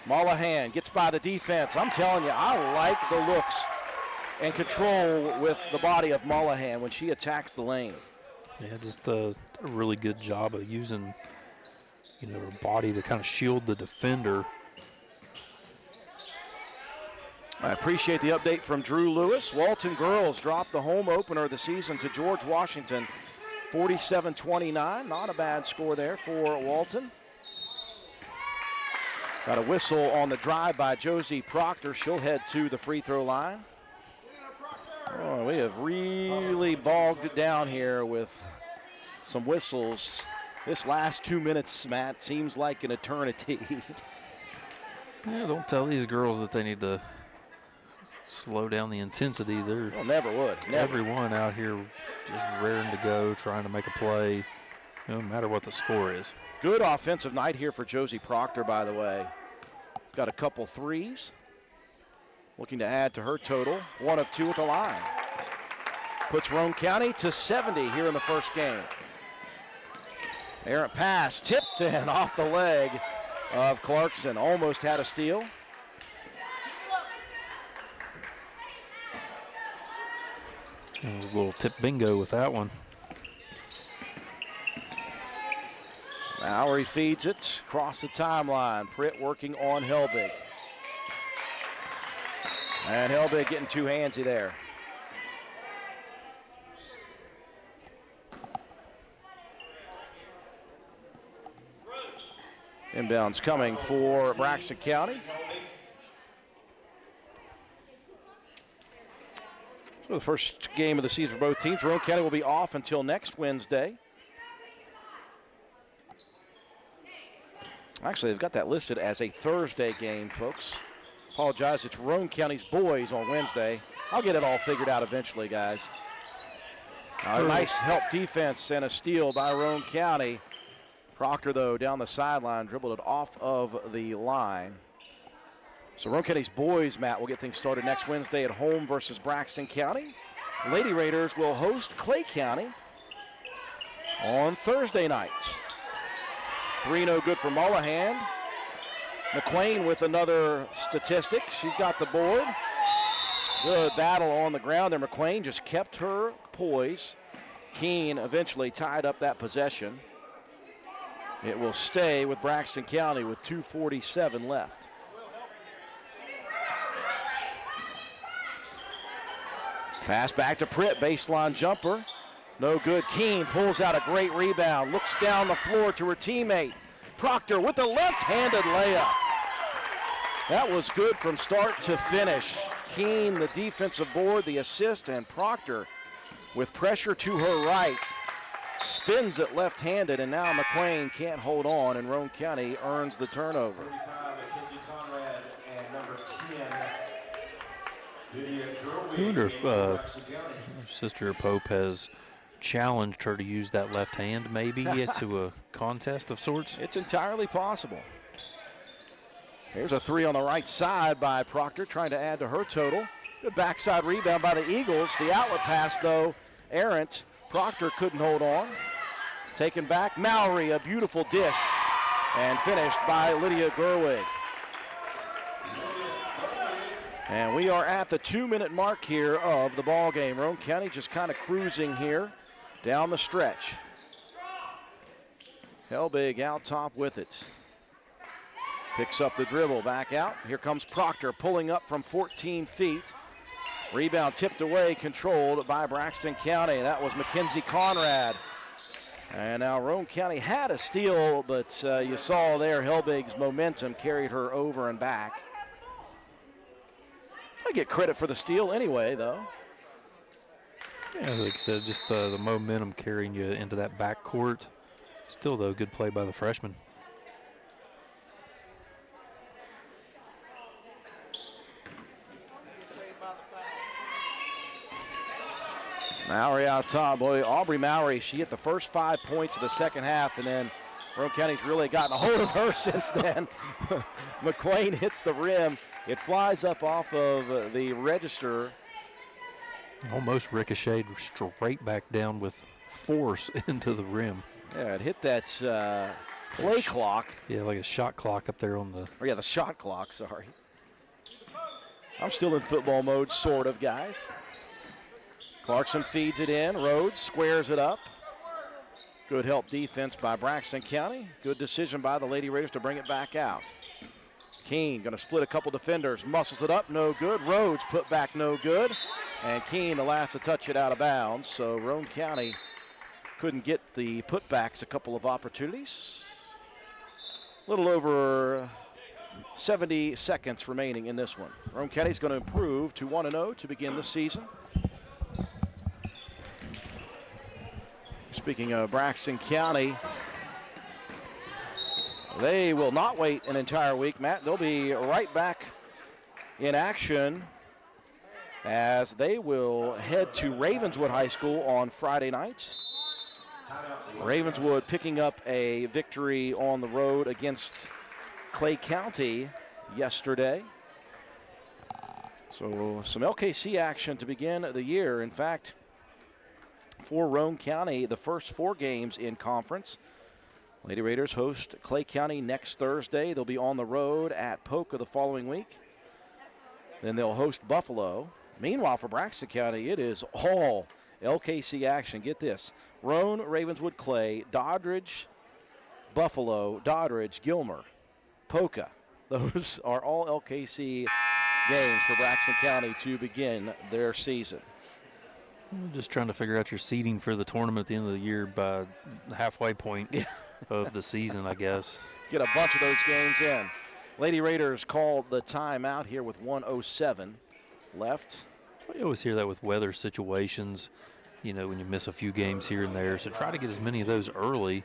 Mullahan gets by the defense. I'm telling you, I like the looks and control with the body of Mullahan when she attacks the lane. Yeah, just a really good job of using, her body to kind of shield the defender. I appreciate the update from Drew Lewis. Walton girls dropped the home opener of the season to George Washington, 47-29. Not a bad score there for Walton. Got a whistle on the drive by Josie Proctor. She'll head to the free throw line. Oh, we have really bogged it down here with some whistles. This last 2 minutes, Matt, seems like an eternity. Yeah, don't tell these girls that they need to slow down the intensity. They're never would. Never. Everyone out here just raring to go, trying to make a play, no matter what the score is. Good offensive night here for Josie Proctor, by the way. Got a couple threes. Looking to add to her total. 1 of 2 at the line. Puts Roane County to 70 here in the first game. Errant pass, tipped and off the leg of Clarkson. Almost had a steal. A little tip bingo with that one. Mowry feeds it across the timeline. Pritt working on Helbig. And Helbig getting too handsy there. Inbounds coming for Braxton County. So the first game of the season for both teams. Roane County will be off until next Wednesday. Actually, they've got that listed as a Thursday game, folks. Apologize, it's Roane County's boys on Wednesday. I'll get it all figured out eventually, guys. Nice help defense and a steal by Roane County. Proctor, though, down the sideline, dribbled it off of the line. So Roane County's boys, Matt, will get things started next Wednesday at home versus Braxton County. Lady Raiders will host Clay County on Thursday nights. 3 no good for Mullahan. McQueen with another statistic. She's got the board. Good battle on the ground there. McQueen just kept her poise. Keene eventually tied up that possession. It will stay with Braxton County with 2:47 left. Pass back to Pritt, baseline jumper. No good. Keene pulls out a great rebound, looks down the floor to her teammate. Proctor with a left-handed layup. That was good from start to finish. Keene, the defensive board, the assist, and Proctor with pressure to her right. Spins it left-handed, and now McQueen can't hold on, and Roane County earns the turnover. I wonder if Sister Pope has challenged her to use that left hand maybe to a contest of sorts. It's entirely possible. Here's a 3 on the right side by Proctor, trying to add to her total. Good backside rebound by the Eagles. The outlet pass, though, errant. Proctor couldn't hold on. Taken back, Mowry, a beautiful dish, and finished by Lydia Gerwig. And we are at the 2-minute mark here of the ball game. Roane County just kind of cruising here down the stretch. Helbig out top with it. Picks up the dribble, back out. Here comes Proctor pulling up from 14 feet. Rebound tipped away, controlled by Braxton County. That was Mackenzie Conrad. And now Roane County had a steal, but you saw there Helbig's momentum carried her over and back. I get credit for the steal anyway, though. Yeah, like I said, just the momentum carrying you into that backcourt. Still, though, good play by the freshman. Mowry out top. Boy, Aubrey Mowry, she hit the first 5 points of the second half, and then Roane County's really gotten a hold of her since then. McQueen hits the rim. It flies up off of the register. Almost ricocheted straight back down with force into the rim. Yeah, it hit that play clock. Yeah, like a shot clock up there on the... Oh, yeah, the shot clock, sorry. I'm still in football mode, sort of, guys. Clarkson feeds it in. Rhodes squares it up. Good help defense by Braxton County. Good decision by the Lady Raiders to bring it back out. Keene going to split a couple defenders. Muscles it up, no good. Rhodes put back, no good. And Keene, the last to touch it out of bounds. So Roane County couldn't get the putbacks, a couple of opportunities. A little over 70 seconds remaining in this one. Roane County's going to improve to 1-0 to begin the season. Speaking of Braxton County, they will not wait an entire week, Matt. They'll be right back in action as they will head to Ravenswood High School on Friday night. Ravenswood picking up a victory on the road against Clay County yesterday. So some LKC action to begin the year. In fact, for Roane County, the first 4 games in conference. Lady Raiders host Clay County next Thursday. They'll be on the road at Polka the following week. Then they'll host Buffalo. Meanwhile, for Braxton County, it is all LKC action. Get this: Roane, Ravenswood, Clay, Doddridge, Buffalo, Doddridge, Gilmer, Polka. Those are all LKC games for Braxton County to begin their season. Just trying to figure out your seeding for the tournament at the end of the year by the halfway point of the season, I guess. Get a bunch of those games in. Lady Raiders called the timeout here with 1:07 left. I always hear that with weather situations, when you miss a few games here and there. So try to get as many of those early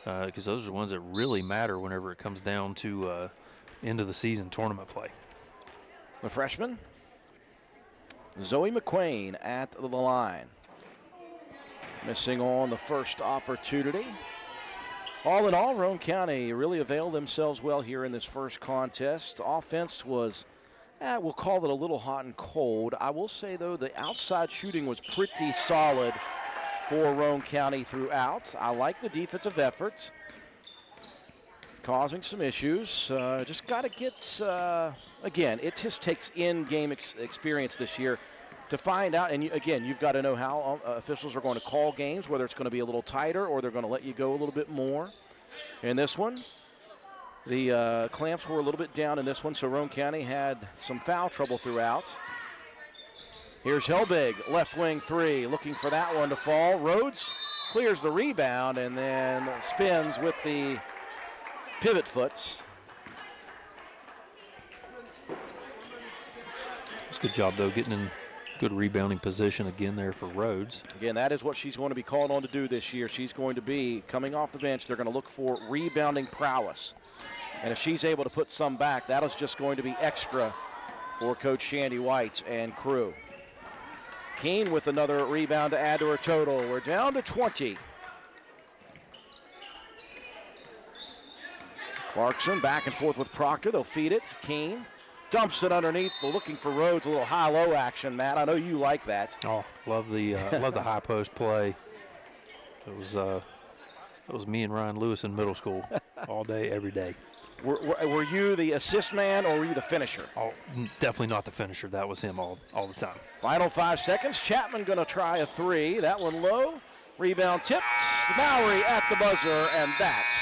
because those are the ones that really matter whenever it comes down to end of the season tournament play. The freshman, Zoe McQueen at the line. Missing on the first opportunity. All in all, Roane County really availed themselves well here in this first contest. Offense was, we'll call it a little hot and cold. I will say, though, the outside shooting was pretty solid for Roane County throughout. I like the defensive efforts. Causing some issues. Just got to get, again, it just takes in-game experience this year to find out. And again, you've got to know how officials are going to call games, whether it's going to be a little tighter or they're going to let you go a little bit more. In this one, the clamps were a little bit down in this one, so Roane County had some foul trouble throughout. Here's Helbig, left wing 3, looking for that one to fall. Rhodes clears the rebound and then spins with the pivot foots. It's a good job, though, getting in good rebounding position again there for Rhodes. Again, that is what she's going to be called on to do this year. She's going to be coming off the bench. They're going to look for rebounding prowess. And if she's able to put some back, that is just going to be extra for Coach Shandy White and crew. Keene with another rebound to add to her total. We're down to 20. Clarkson back and forth with Proctor. They'll feed it. Keene dumps it underneath. They're looking for Rhodes. A little high-low action, Matt. I know you like that. Oh, love the high post play. It was me and Ryan Lewis in middle school all day, every day. Were you the assist man or were you the finisher? Oh, definitely not the finisher. That was him all the time. Final 5 seconds. Chapman going to try a 3. That one low. Rebound tips. Mowry at the buzzer, and that's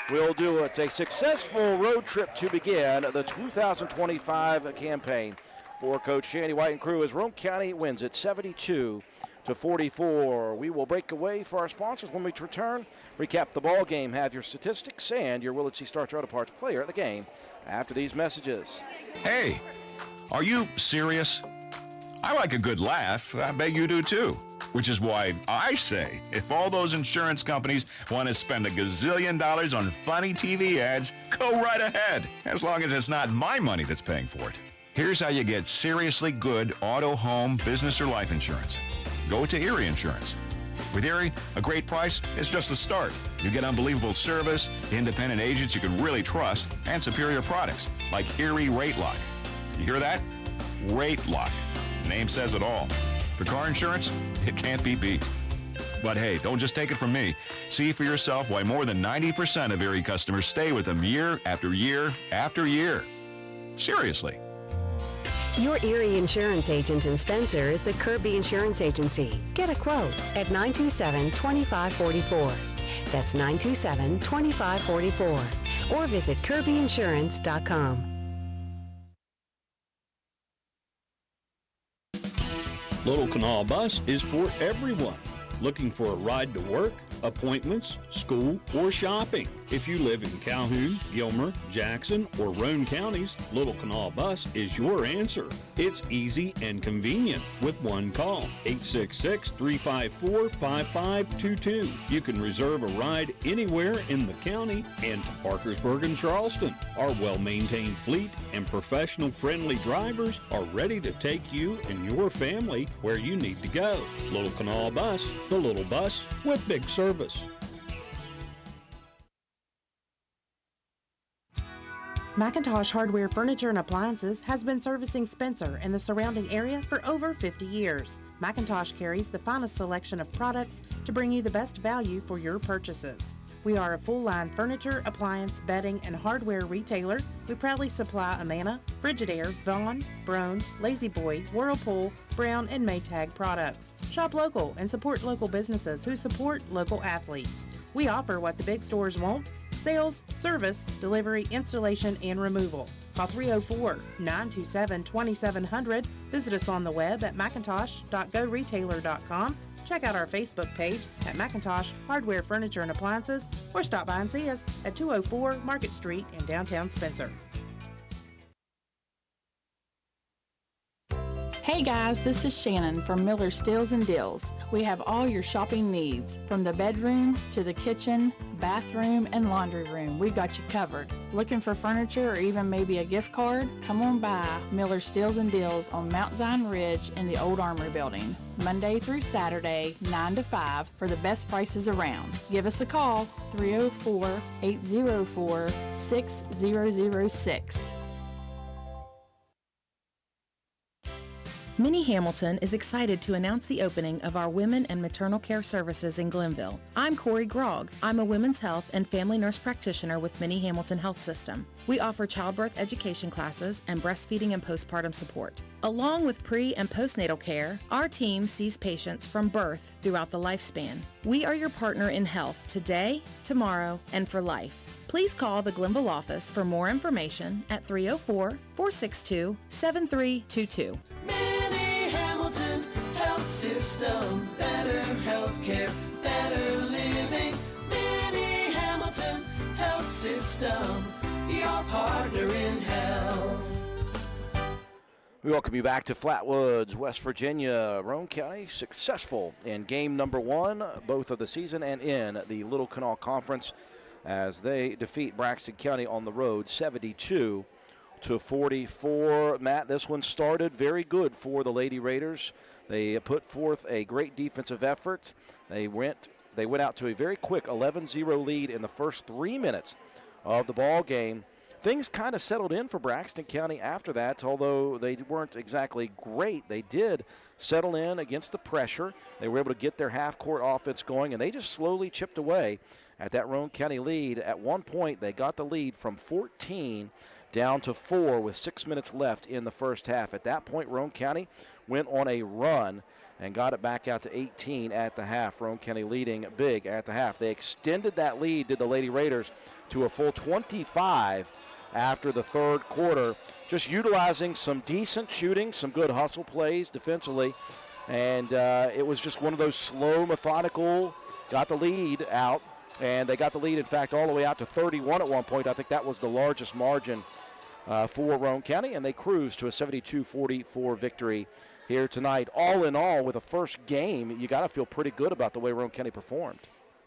will do it. A successful road trip to begin the 2025 campaign for Coach Shandy White and crew as Roane County wins it 72-44. We will break away for our sponsors when we return. Recap the ball game, have your statistics, and your Willard C. Starch Auto Parts player at the game after these messages. Hey, are you serious? I like a good laugh. I bet you do too. Which is why I say, if all those insurance companies want to spend $1 gazillion on funny TV ads, go right ahead, as long as it's not my money that's paying for it. Here's how you get seriously good auto, home, business, or life insurance. Go to Erie Insurance. With Erie, a great price is just the start. You get unbelievable service, independent agents you can really trust, and superior products like Erie Rate Lock. You hear that? Rate Lock. The name says it all. For car insurance, it can't be beat. But hey, don't just take it from me. See for yourself why more than 90% of Erie customers stay with them year after year after year. Seriously. Your Erie insurance agent in Spencer is the Kirby Insurance Agency. Get a quote at 927-2544. That's 927-2544. Or visit kirbyinsurance.com. Little Canal Bus is for everyone. Looking for a ride to work, appointments, school, or shopping? If you live in Calhoun, Gilmer, Jackson, or Roane counties, Little Kanawha Bus is your answer. It's easy and convenient with one call, 866-354-5522. You can reserve a ride anywhere in the county and to Parkersburg and Charleston. Our well-maintained fleet and professional-friendly drivers are ready to take you and your family where you need to go. Little Kanawha Bus, the little bus with big service. McIntosh Hardware Furniture and Appliances has been servicing Spencer and the surrounding area for over 50 years. McIntosh carries the finest selection of products to bring you the best value for your purchases. We are a full-line furniture, appliance, bedding, and hardware retailer. We proudly supply Amana, Frigidaire, Vaughan, Brone, Lazy Boy, Whirlpool, Brown, and Maytag products. Shop local and support local businesses who support local athletes. We offer what the big stores won't: sales, service, delivery, installation, and removal. Call 304-927-2700. Visit us on the web at macintosh.goretailer.com. Check out our Facebook page at McIntosh Hardware Furniture and Appliances, or stop by and see us at 204 Market Street in downtown Spencer. Hey guys, this is Shannon from Miller Steels and Deals. We have all your shopping needs, from the bedroom to the kitchen, bathroom, and laundry room. We've got you covered. Looking for furniture or even maybe a gift card? Come on by Miller Steels and Deals on Mount Zion Ridge in the Old Armory Building, Monday through Saturday, 9 to 5, for the best prices around. Give us a call, 304-804-6006. Minnie Hamilton is excited to announce the opening of our Women and Maternal Care Services in Glenville. I'm Corey Grogg. I'm a women's health and family nurse practitioner with Minnie Hamilton Health System. We offer childbirth education classes and breastfeeding and postpartum support. Along with pre- and postnatal care, our team sees patients from birth throughout the lifespan. We are your partner in health today, tomorrow, and for life. Please call the Glenville office for more information at 304-462-7322. System, better healthcare, better living. Minnie Hamilton Health System, your partner in health. We welcome you back to Flatwoods, West Virginia. Roane County successful in game number 1, both of the season and in the Little Kanawha Conference, as they defeat Braxton County on the road 72-44. Matt, this one started very good for the Lady Raiders. They put forth a great defensive effort. They went out to a very quick 11-0 lead in the first 3 minutes of the ball game. Things kind of settled in for Braxton County after that, although they weren't exactly great. They did settle in against the pressure. They were able to get their half-court offense going, and they just slowly chipped away at that Roane County lead. At one point, they got the lead from 14 down to 4 with 6 minutes left in the first half. At that point, Roane County went on a run and got it back out to 18 at the half. Roane County leading big at the half. They extended that lead, did the Lady Raiders, to a full 25 after the third quarter, just utilizing some decent shooting, some good hustle plays defensively, and it was just one of those slow, methodical, got the lead out, and they got the lead, in fact, all the way out to 31 at one point. I think that was the largest margin for Roane County, and they cruised to a 72-44 victory here tonight. All in all, with a first game, you got to feel pretty good about the way Roane County performed.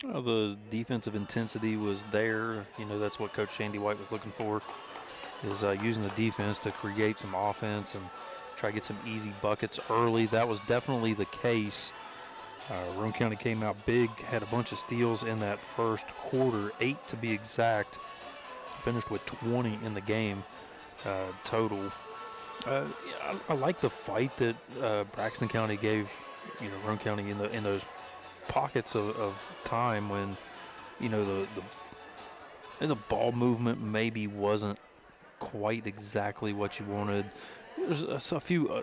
Well, the defensive intensity was there. You know, that's what Coach Shandy White was looking for, is using the defense to create some offense and try to get some easy buckets early. That was definitely the case. Roane County came out big, had a bunch of steals in that first quarter, 8 to be exact, finished with 20 in the game total. I like the fight that Braxton County gave, Roane County in those pockets of time when, the ball movement maybe wasn't quite exactly what you wanted. There's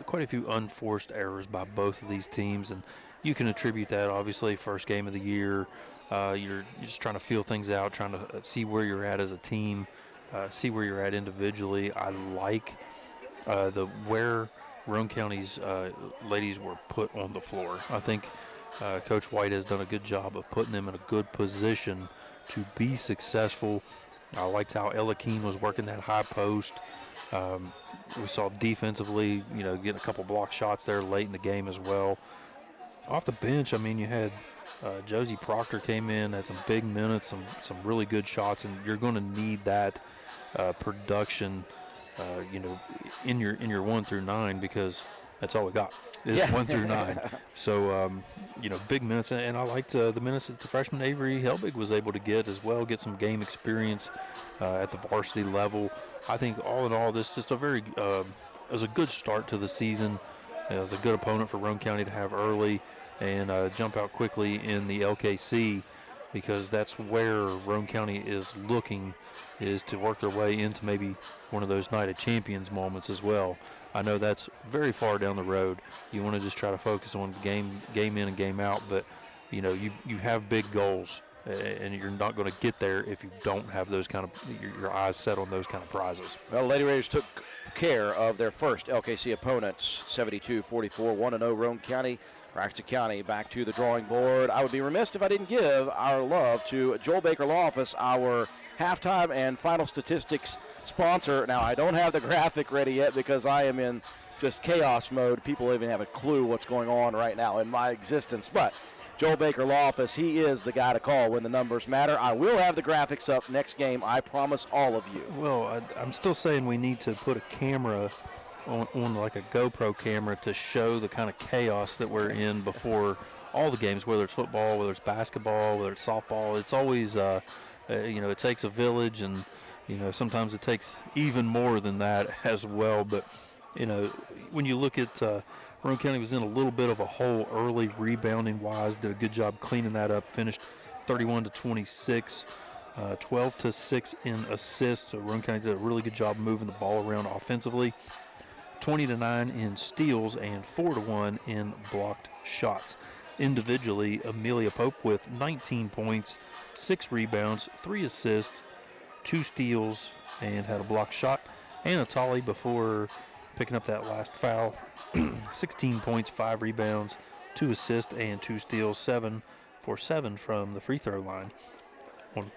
quite a few unforced errors by both of these teams, and you can attribute that, obviously, first game of the year. You're just trying to feel things out, trying to see where you're at as a team, see where you're at individually. I like where Roane County's ladies were put on the floor. I think Coach White has done a good job of putting them in a good position to be successful. I liked how Ella Keene was working that high post. We saw defensively, getting a couple block shots there late in the game as well. Off the bench, you had Josie Proctor came in, had some big minutes, some really good shots, and you're going to need that production, in your 1 through 9, because that's all we got is 1 through 9. So, big minutes, and I liked the minutes that the freshman Avery Helbig was able to get as well, get some game experience at the varsity level. I think all in all, this just a very was a good start to the season. It was a good opponent for Roane County to have early and jump out quickly in the LKC, because that's where Roane County is looking, is to work their way into maybe one of those Night of Champions moments as well. I know that's very far down the road. You want to just try to focus on game in and game out, but you have big goals, and you're not going to get there if you don't have those kind of your eyes set on those kind of prizes. Well, Lady Raiders took care of their first LKC opponents, 72-44, 1-0 Roane County. Braxton County back to the drawing board. I would be remiss if I didn't give our love to Joel Baker Law Office, our halftime and final statistics sponsor. Now, I don't have the graphic ready yet because I am in just chaos mode. People even have a clue what's going on right now in my existence. But Joel Baker Law Office, he is the guy to call when the numbers matter. I will have the graphics up next game. I promise all of you. Well, I'm still saying we need to put a camera on like a GoPro camera to show the kind of chaos that we're in before all the games, whether it's football, whether it's basketball, whether it's softball. It's always, it takes a village, and, sometimes it takes even more than that as well. But, when you look at Roane County was in a little bit of a hole early rebounding-wise, did a good job cleaning that up, finished 31-26. 12-6 in assists, so Roane County did a really good job moving the ball around offensively. 20-9 in steals and 4-1 in blocked shots. Individually, Amelia Pope with 19 points, 6 rebounds, 3 assists, 2 steals, and had a blocked shot. Anna Tolley, before picking up that last foul, 16 points, 5 rebounds, 2 assists, and 2 steals, 7 for 7 from the free throw line. On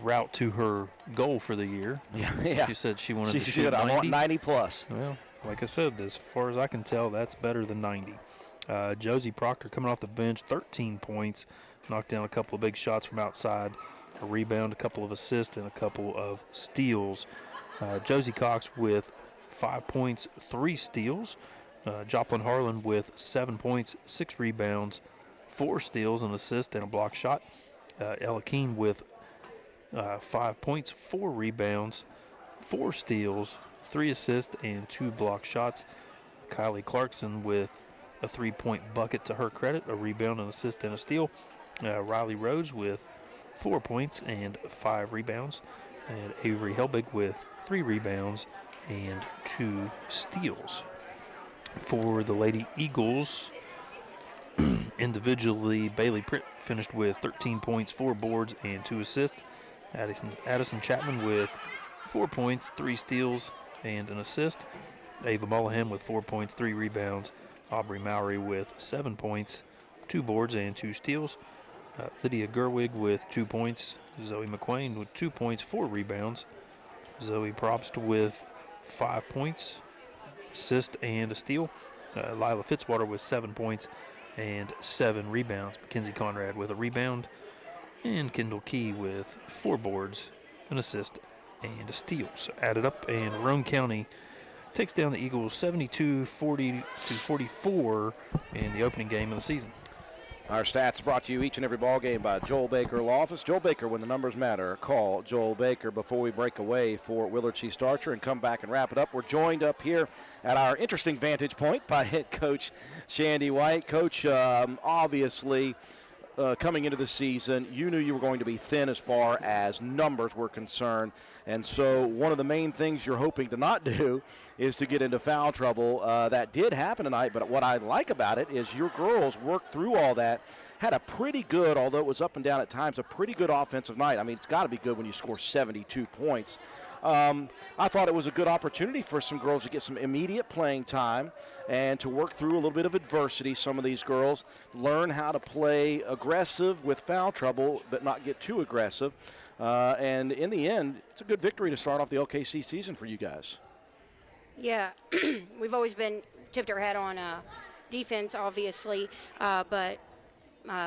route to her goal for the year. Yeah. She said she wanted to shoot 90. I want 90 plus. Well, like I said, as far as I can tell, that's better than 90. Josie Proctor coming off the bench, 13 points, knocked down a couple of big shots from outside, a rebound, a couple of assists, and a couple of steals. Josie Cox with 5 points, 3 steals. Joplin Harlan with 7 points, 6 rebounds, 4 steals, an assist, and a block shot. Ella Keene with 5 points, 4 rebounds, 4 steals, 3 assists, and 2 block shots. Kylie Clarkson with a 3-point bucket to her credit, a rebound, an assist, and a steal. Riley Rhodes with 4 points and 5 rebounds. And Avery Helbig with 3 rebounds and 2 steals. For the Lady Eagles, individually, Bailey Pritt finished with 13 points, 4 boards, and 2 assists. Addison Chapman with 4 points, 3 steals, and an assist. Ava Mullahan with 4 points, 3 rebounds. Aubrey Mowry with 7 points, 2 boards, and 2 steals. Lydia Gerwig with 2 points. Zoe McQuain with 2 points, 4 rebounds. Zoe Probst with 5 points, assist, and a steal. Lila Fitzwater with 7 points and 7 rebounds. Mackenzie Conrad with a rebound. And Kendall Key with 4 boards, an assist, and a steal. So added up, and Roane County takes down the Eagles 72-44 in the opening game of the season. Our stats brought to you each and every ball game by Joel Baker Law Office. Joel Baker, when the numbers matter, call Joel Baker. Before we break away for Willard C. Starcher and come back and wrap it up, we're joined up here at our interesting vantage point by head coach Shandy White. Coach, obviously, coming into the season, you knew you were going to be thin as far as numbers were concerned. And so one of the main things you're hoping to not do is to get into foul trouble. That did happen tonight, but what I like about it is your girls worked through all that, had a pretty good, although it was up and down at times, a pretty good offensive night. I mean, it's got to be good when you score 72 points. I thought it was a good opportunity for some girls to get some immediate playing time and to work through a little bit of adversity. Some of these girls learn how to play aggressive with foul trouble but not get too aggressive. And in the end, it's a good victory to start off the LKC season for you guys. Yeah, we've always been tipped our hat on defense, obviously, but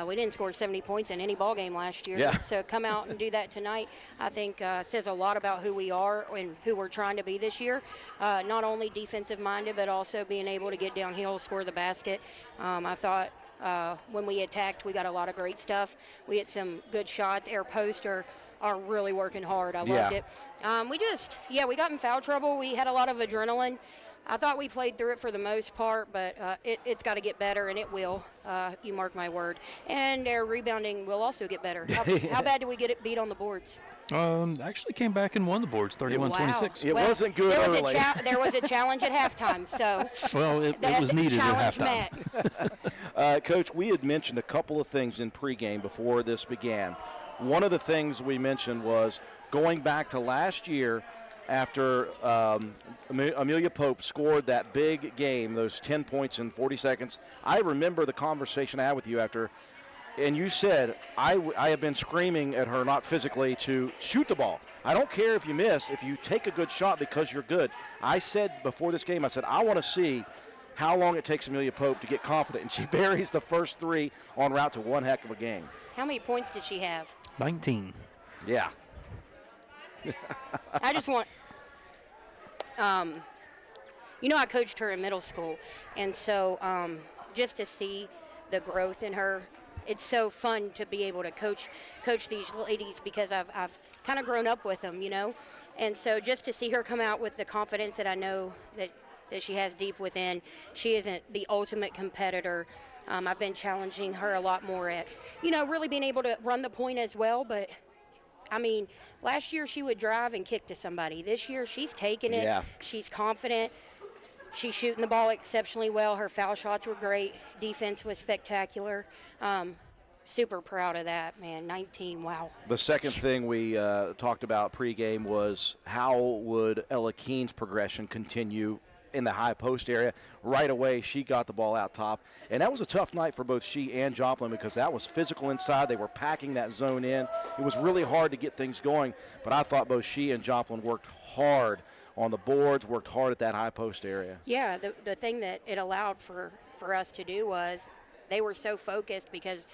we didn't score 70 points in any ball game last year. Yeah. So come out and do that tonight, I think says a lot about who we are and who we're trying to be this year. Not only defensive-minded, but also being able to get downhill, score the basket. I thought when we attacked, we got a lot of great stuff. We had some good shots. Air post are really working hard. I loved it. We got in foul trouble. We had a lot of adrenaline. I thought we played through it for the most part, but it's got to get better, and it will. You mark my word. And our rebounding will also get better. How bad did we get it beat on the boards? Actually came back and won the boards, 31-26. It wasn't good early. There was a challenge at halftime, so. Well, it was needed at halftime. Coach, we had mentioned a couple of things in pregame before this began. One of the things we mentioned was going back to last year after Amelia Pope scored that big game, those 10 points in 40 seconds. I remember the conversation I had with you after, and you said, I have been screaming at her, not physically, to shoot the ball. I don't care if you miss, if you take a good shot because you're good. I said before this game, I want to see how long it takes Amelia Pope to get confident, and she buries the first three en route to one heck of a game. How many points did she have? 19. Yeah. I just want, I coached her in middle school, and so just to see the growth in her, it's so fun to be able to coach these ladies because I've kind of grown up with them, and so just to see her come out with the confidence that I know that she has deep within. She isn't the ultimate competitor. I've been challenging her a lot more at, really being able to run the point as well, but last year she would drive and kick to somebody. This year she's taking it. Yeah. She's confident. She's shooting the ball exceptionally well. Her foul shots were great. Defense was spectacular. Super proud of that, man. 19, wow. The second thing we talked about pregame was how would Ella Keene's progression continue in the high post area. Right away, she got the ball out top. And that was a tough night for both she and Joplin because that was physical inside. They were packing that zone in. It was really hard to get things going. But I thought both she and Joplin worked hard on the boards, worked hard at that high post area. Yeah, the thing that it allowed for us to do was they were so focused because,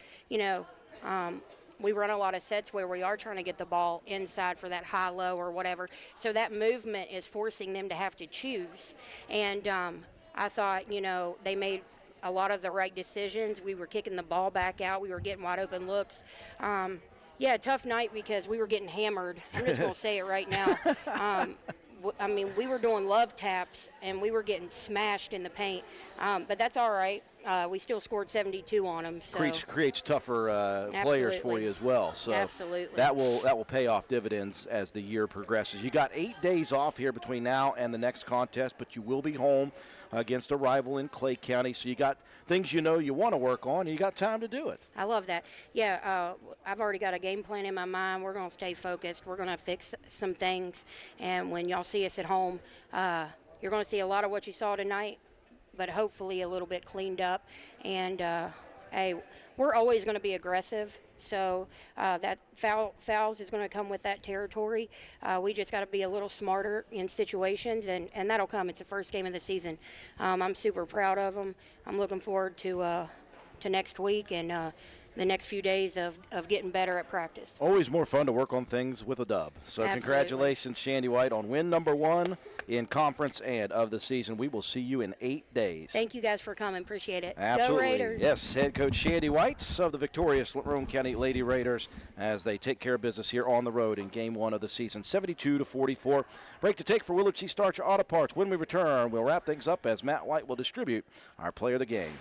we run a lot of sets where we are trying to get the ball inside for that high-low or whatever. So that movement is forcing them to have to choose. And I thought, they made a lot of the right decisions. We were kicking the ball back out. We were getting wide-open looks. Tough night because we were getting hammered. I'm just going to say it right now. We were doing love taps, and we were getting smashed in the paint. But that's all right. We still scored 72 on them. So. Creates tougher players for you as well. So absolutely. That will pay off dividends as the year progresses. You got 8 days off here between now and the next contest, but you will be home against a rival in Clay County. So you got things you want to work on, and you got time to do it. I love that. Yeah, I've already got a game plan in my mind. We're going to stay focused. We're going to fix some things. And when y'all see us at home, you're going to see a lot of what you saw tonight, but hopefully a little bit cleaned up. And, hey, we're always going to be aggressive. So that fouls is going to come with that territory. We just got to be a little smarter in situations, and that'll come. It's the first game of the season. I'm super proud of them. I'm looking forward to next week and the next few days of getting better at practice. Always more fun to work on things with a dub. So Absolutely. Congratulations, Shandy White, on win number 1 in conference and of the season. We will see you in 8 days. Thank you guys for coming. Appreciate it. Absolutely. Go Raiders. Yes, head coach Shandy White of the victorious Roane County Lady Raiders as they take care of business here on the road in game 1 of the season, 72-44. Break to take for Willard C. Starcher Auto Parts. When we return, we'll wrap things up as Matt White will distribute our player of the game.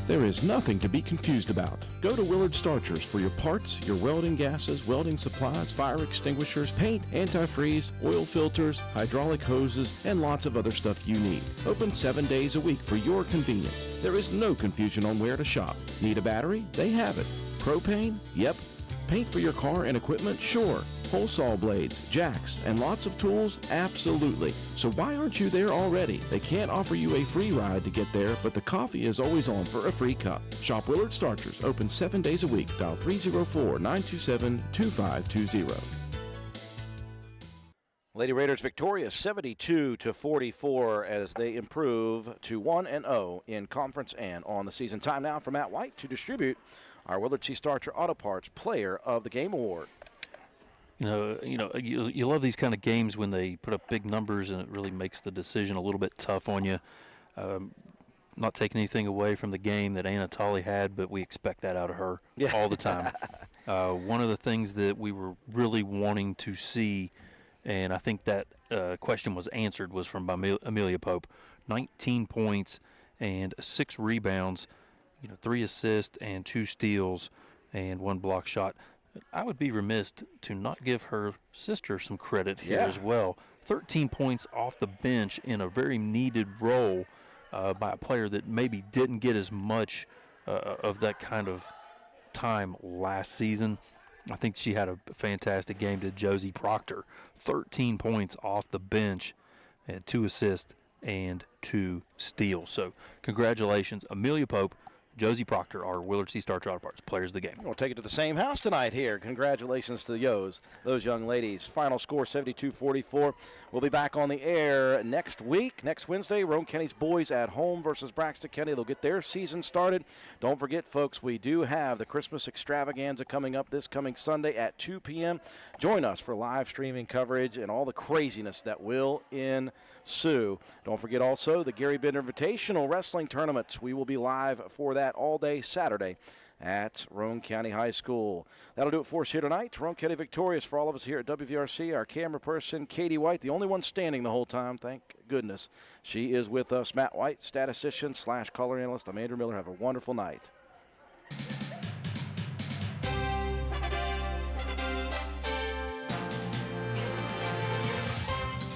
There is nothing to be confused about. Go to Willard Starchers for your parts, your welding gases, welding supplies, fire extinguishers, paint, antifreeze, oil filters, hydraulic hoses, and lots of other stuff you need. Open 7 days a week for your convenience. There is no confusion on where to shop. Need a battery? They have it. Propane? Yep. Paint for your car and equipment? Sure. Hole saw blades, jacks, and lots of tools? Absolutely. So why aren't you there already? They can't offer you a free ride to get there, but the coffee is always on for a free cup. Shop Willard Starchers, open 7 days a week. Dial 304-927-2520. Lady Raiders victorious 72-44 as they improve to 1-0 in conference and on the season. Time now for Matt White to distribute our Willard C. Starcher Auto Parts Player of the Game Award. You love these kind of games when they put up big numbers and it really makes the decision a little bit tough on you. Not taking anything away from the game that Anatoly had, but we expect that out of her all the time. One of the things that we were really wanting to see, and I think that question was answered, was from Amelia Pope. 19 points and 6 rebounds, 3 assists and 2 steals and 1 block shot. I would be remiss to not give her sister some credit here as well. 13 points off the bench in a very needed role by a player that maybe didn't get as much of that kind of time last season. I think she had a fantastic game to Josie Proctor. 13 points off the bench and 2 assists and 2 steals. So congratulations, Amelia Pope, Josie Proctor, our Willard C. Starcher Auto Parts Players of the Game. We'll take it to the same house tonight here. Congratulations to those young ladies. Final score 72-44. We'll be back on the air next week, next Wednesday. Roane County's boys at home versus Braxton County. They'll get their season started. Don't forget, folks, we do have the Christmas extravaganza coming up this coming Sunday at 2 p.m. Join us for live streaming coverage and all the craziness that will ensue. Don't forget also the Gary Bender Invitational Wrestling Tournament. We will be live for that all day Saturday at Roane County High School. That'll do it for us here tonight. Roane County victorious for all of us here at WVRC. Our camera person, Katie White, the only one standing the whole time. Thank goodness she is with us. Matt White, statistician / color analyst. I'm Andrew Miller. Have a wonderful night.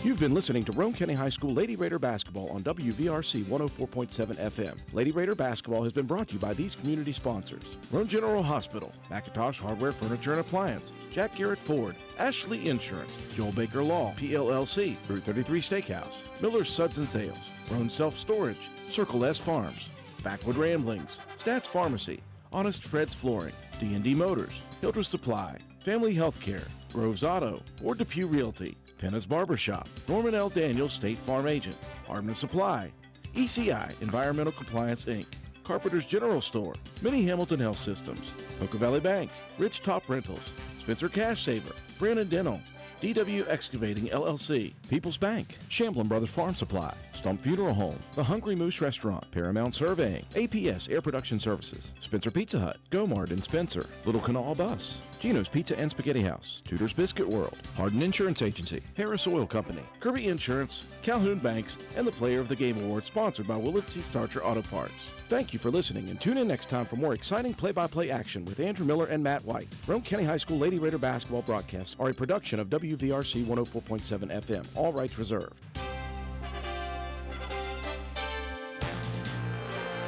You've been listening to Roane County High School Lady Raider Basketball on WVRC 104.7 FM. Lady Raider Basketball has been brought to you by these community sponsors: Roane General Hospital, McIntosh Hardware, Furniture and Appliance, Jack Garrett Ford, Ashley Insurance, Joel Baker Law, PLLC, Route 33 Steakhouse, Miller's Suds and Sales, Roane Self Storage, Circle S Farms, Backwood Ramblings, Stats Pharmacy, Honest Fred's Flooring, D&D Motors, Hildreth Supply, Family Healthcare, Groves Auto, Ward Depew Realty, Penna's Barbershop, Norman L. Daniels State Farm Agent, Hardman Supply, ECI Environmental Compliance Inc., Carpenter's General Store, Mini Hamilton Health Systems, Poca Valley Bank, Rich Top Rentals, Spencer Cash Saver, Brandon Dental, DW Excavating LLC, People's Bank, Shamblin Brothers Farm Supply, Stump Funeral Home, The Hungry Moose Restaurant, Paramount Surveying, APS Air Production Services, Spencer Pizza Hut, Gomard and Spencer, Little Canal Bus, Gino's Pizza and Spaghetti House, Tudor's Biscuit World, Hardin Insurance Agency, Harris Oil Company, Kirby Insurance, Calhoun Banks, and the Player of the Game Award sponsored by Willard C. Starcher Auto Parts. Thank you for listening, and tune in next time for more exciting play-by-play action with Andrew Miller and Matt White. Roane County High School Lady Raider basketball broadcasts are a production of WVRC 104.7 FM. All rights reserved.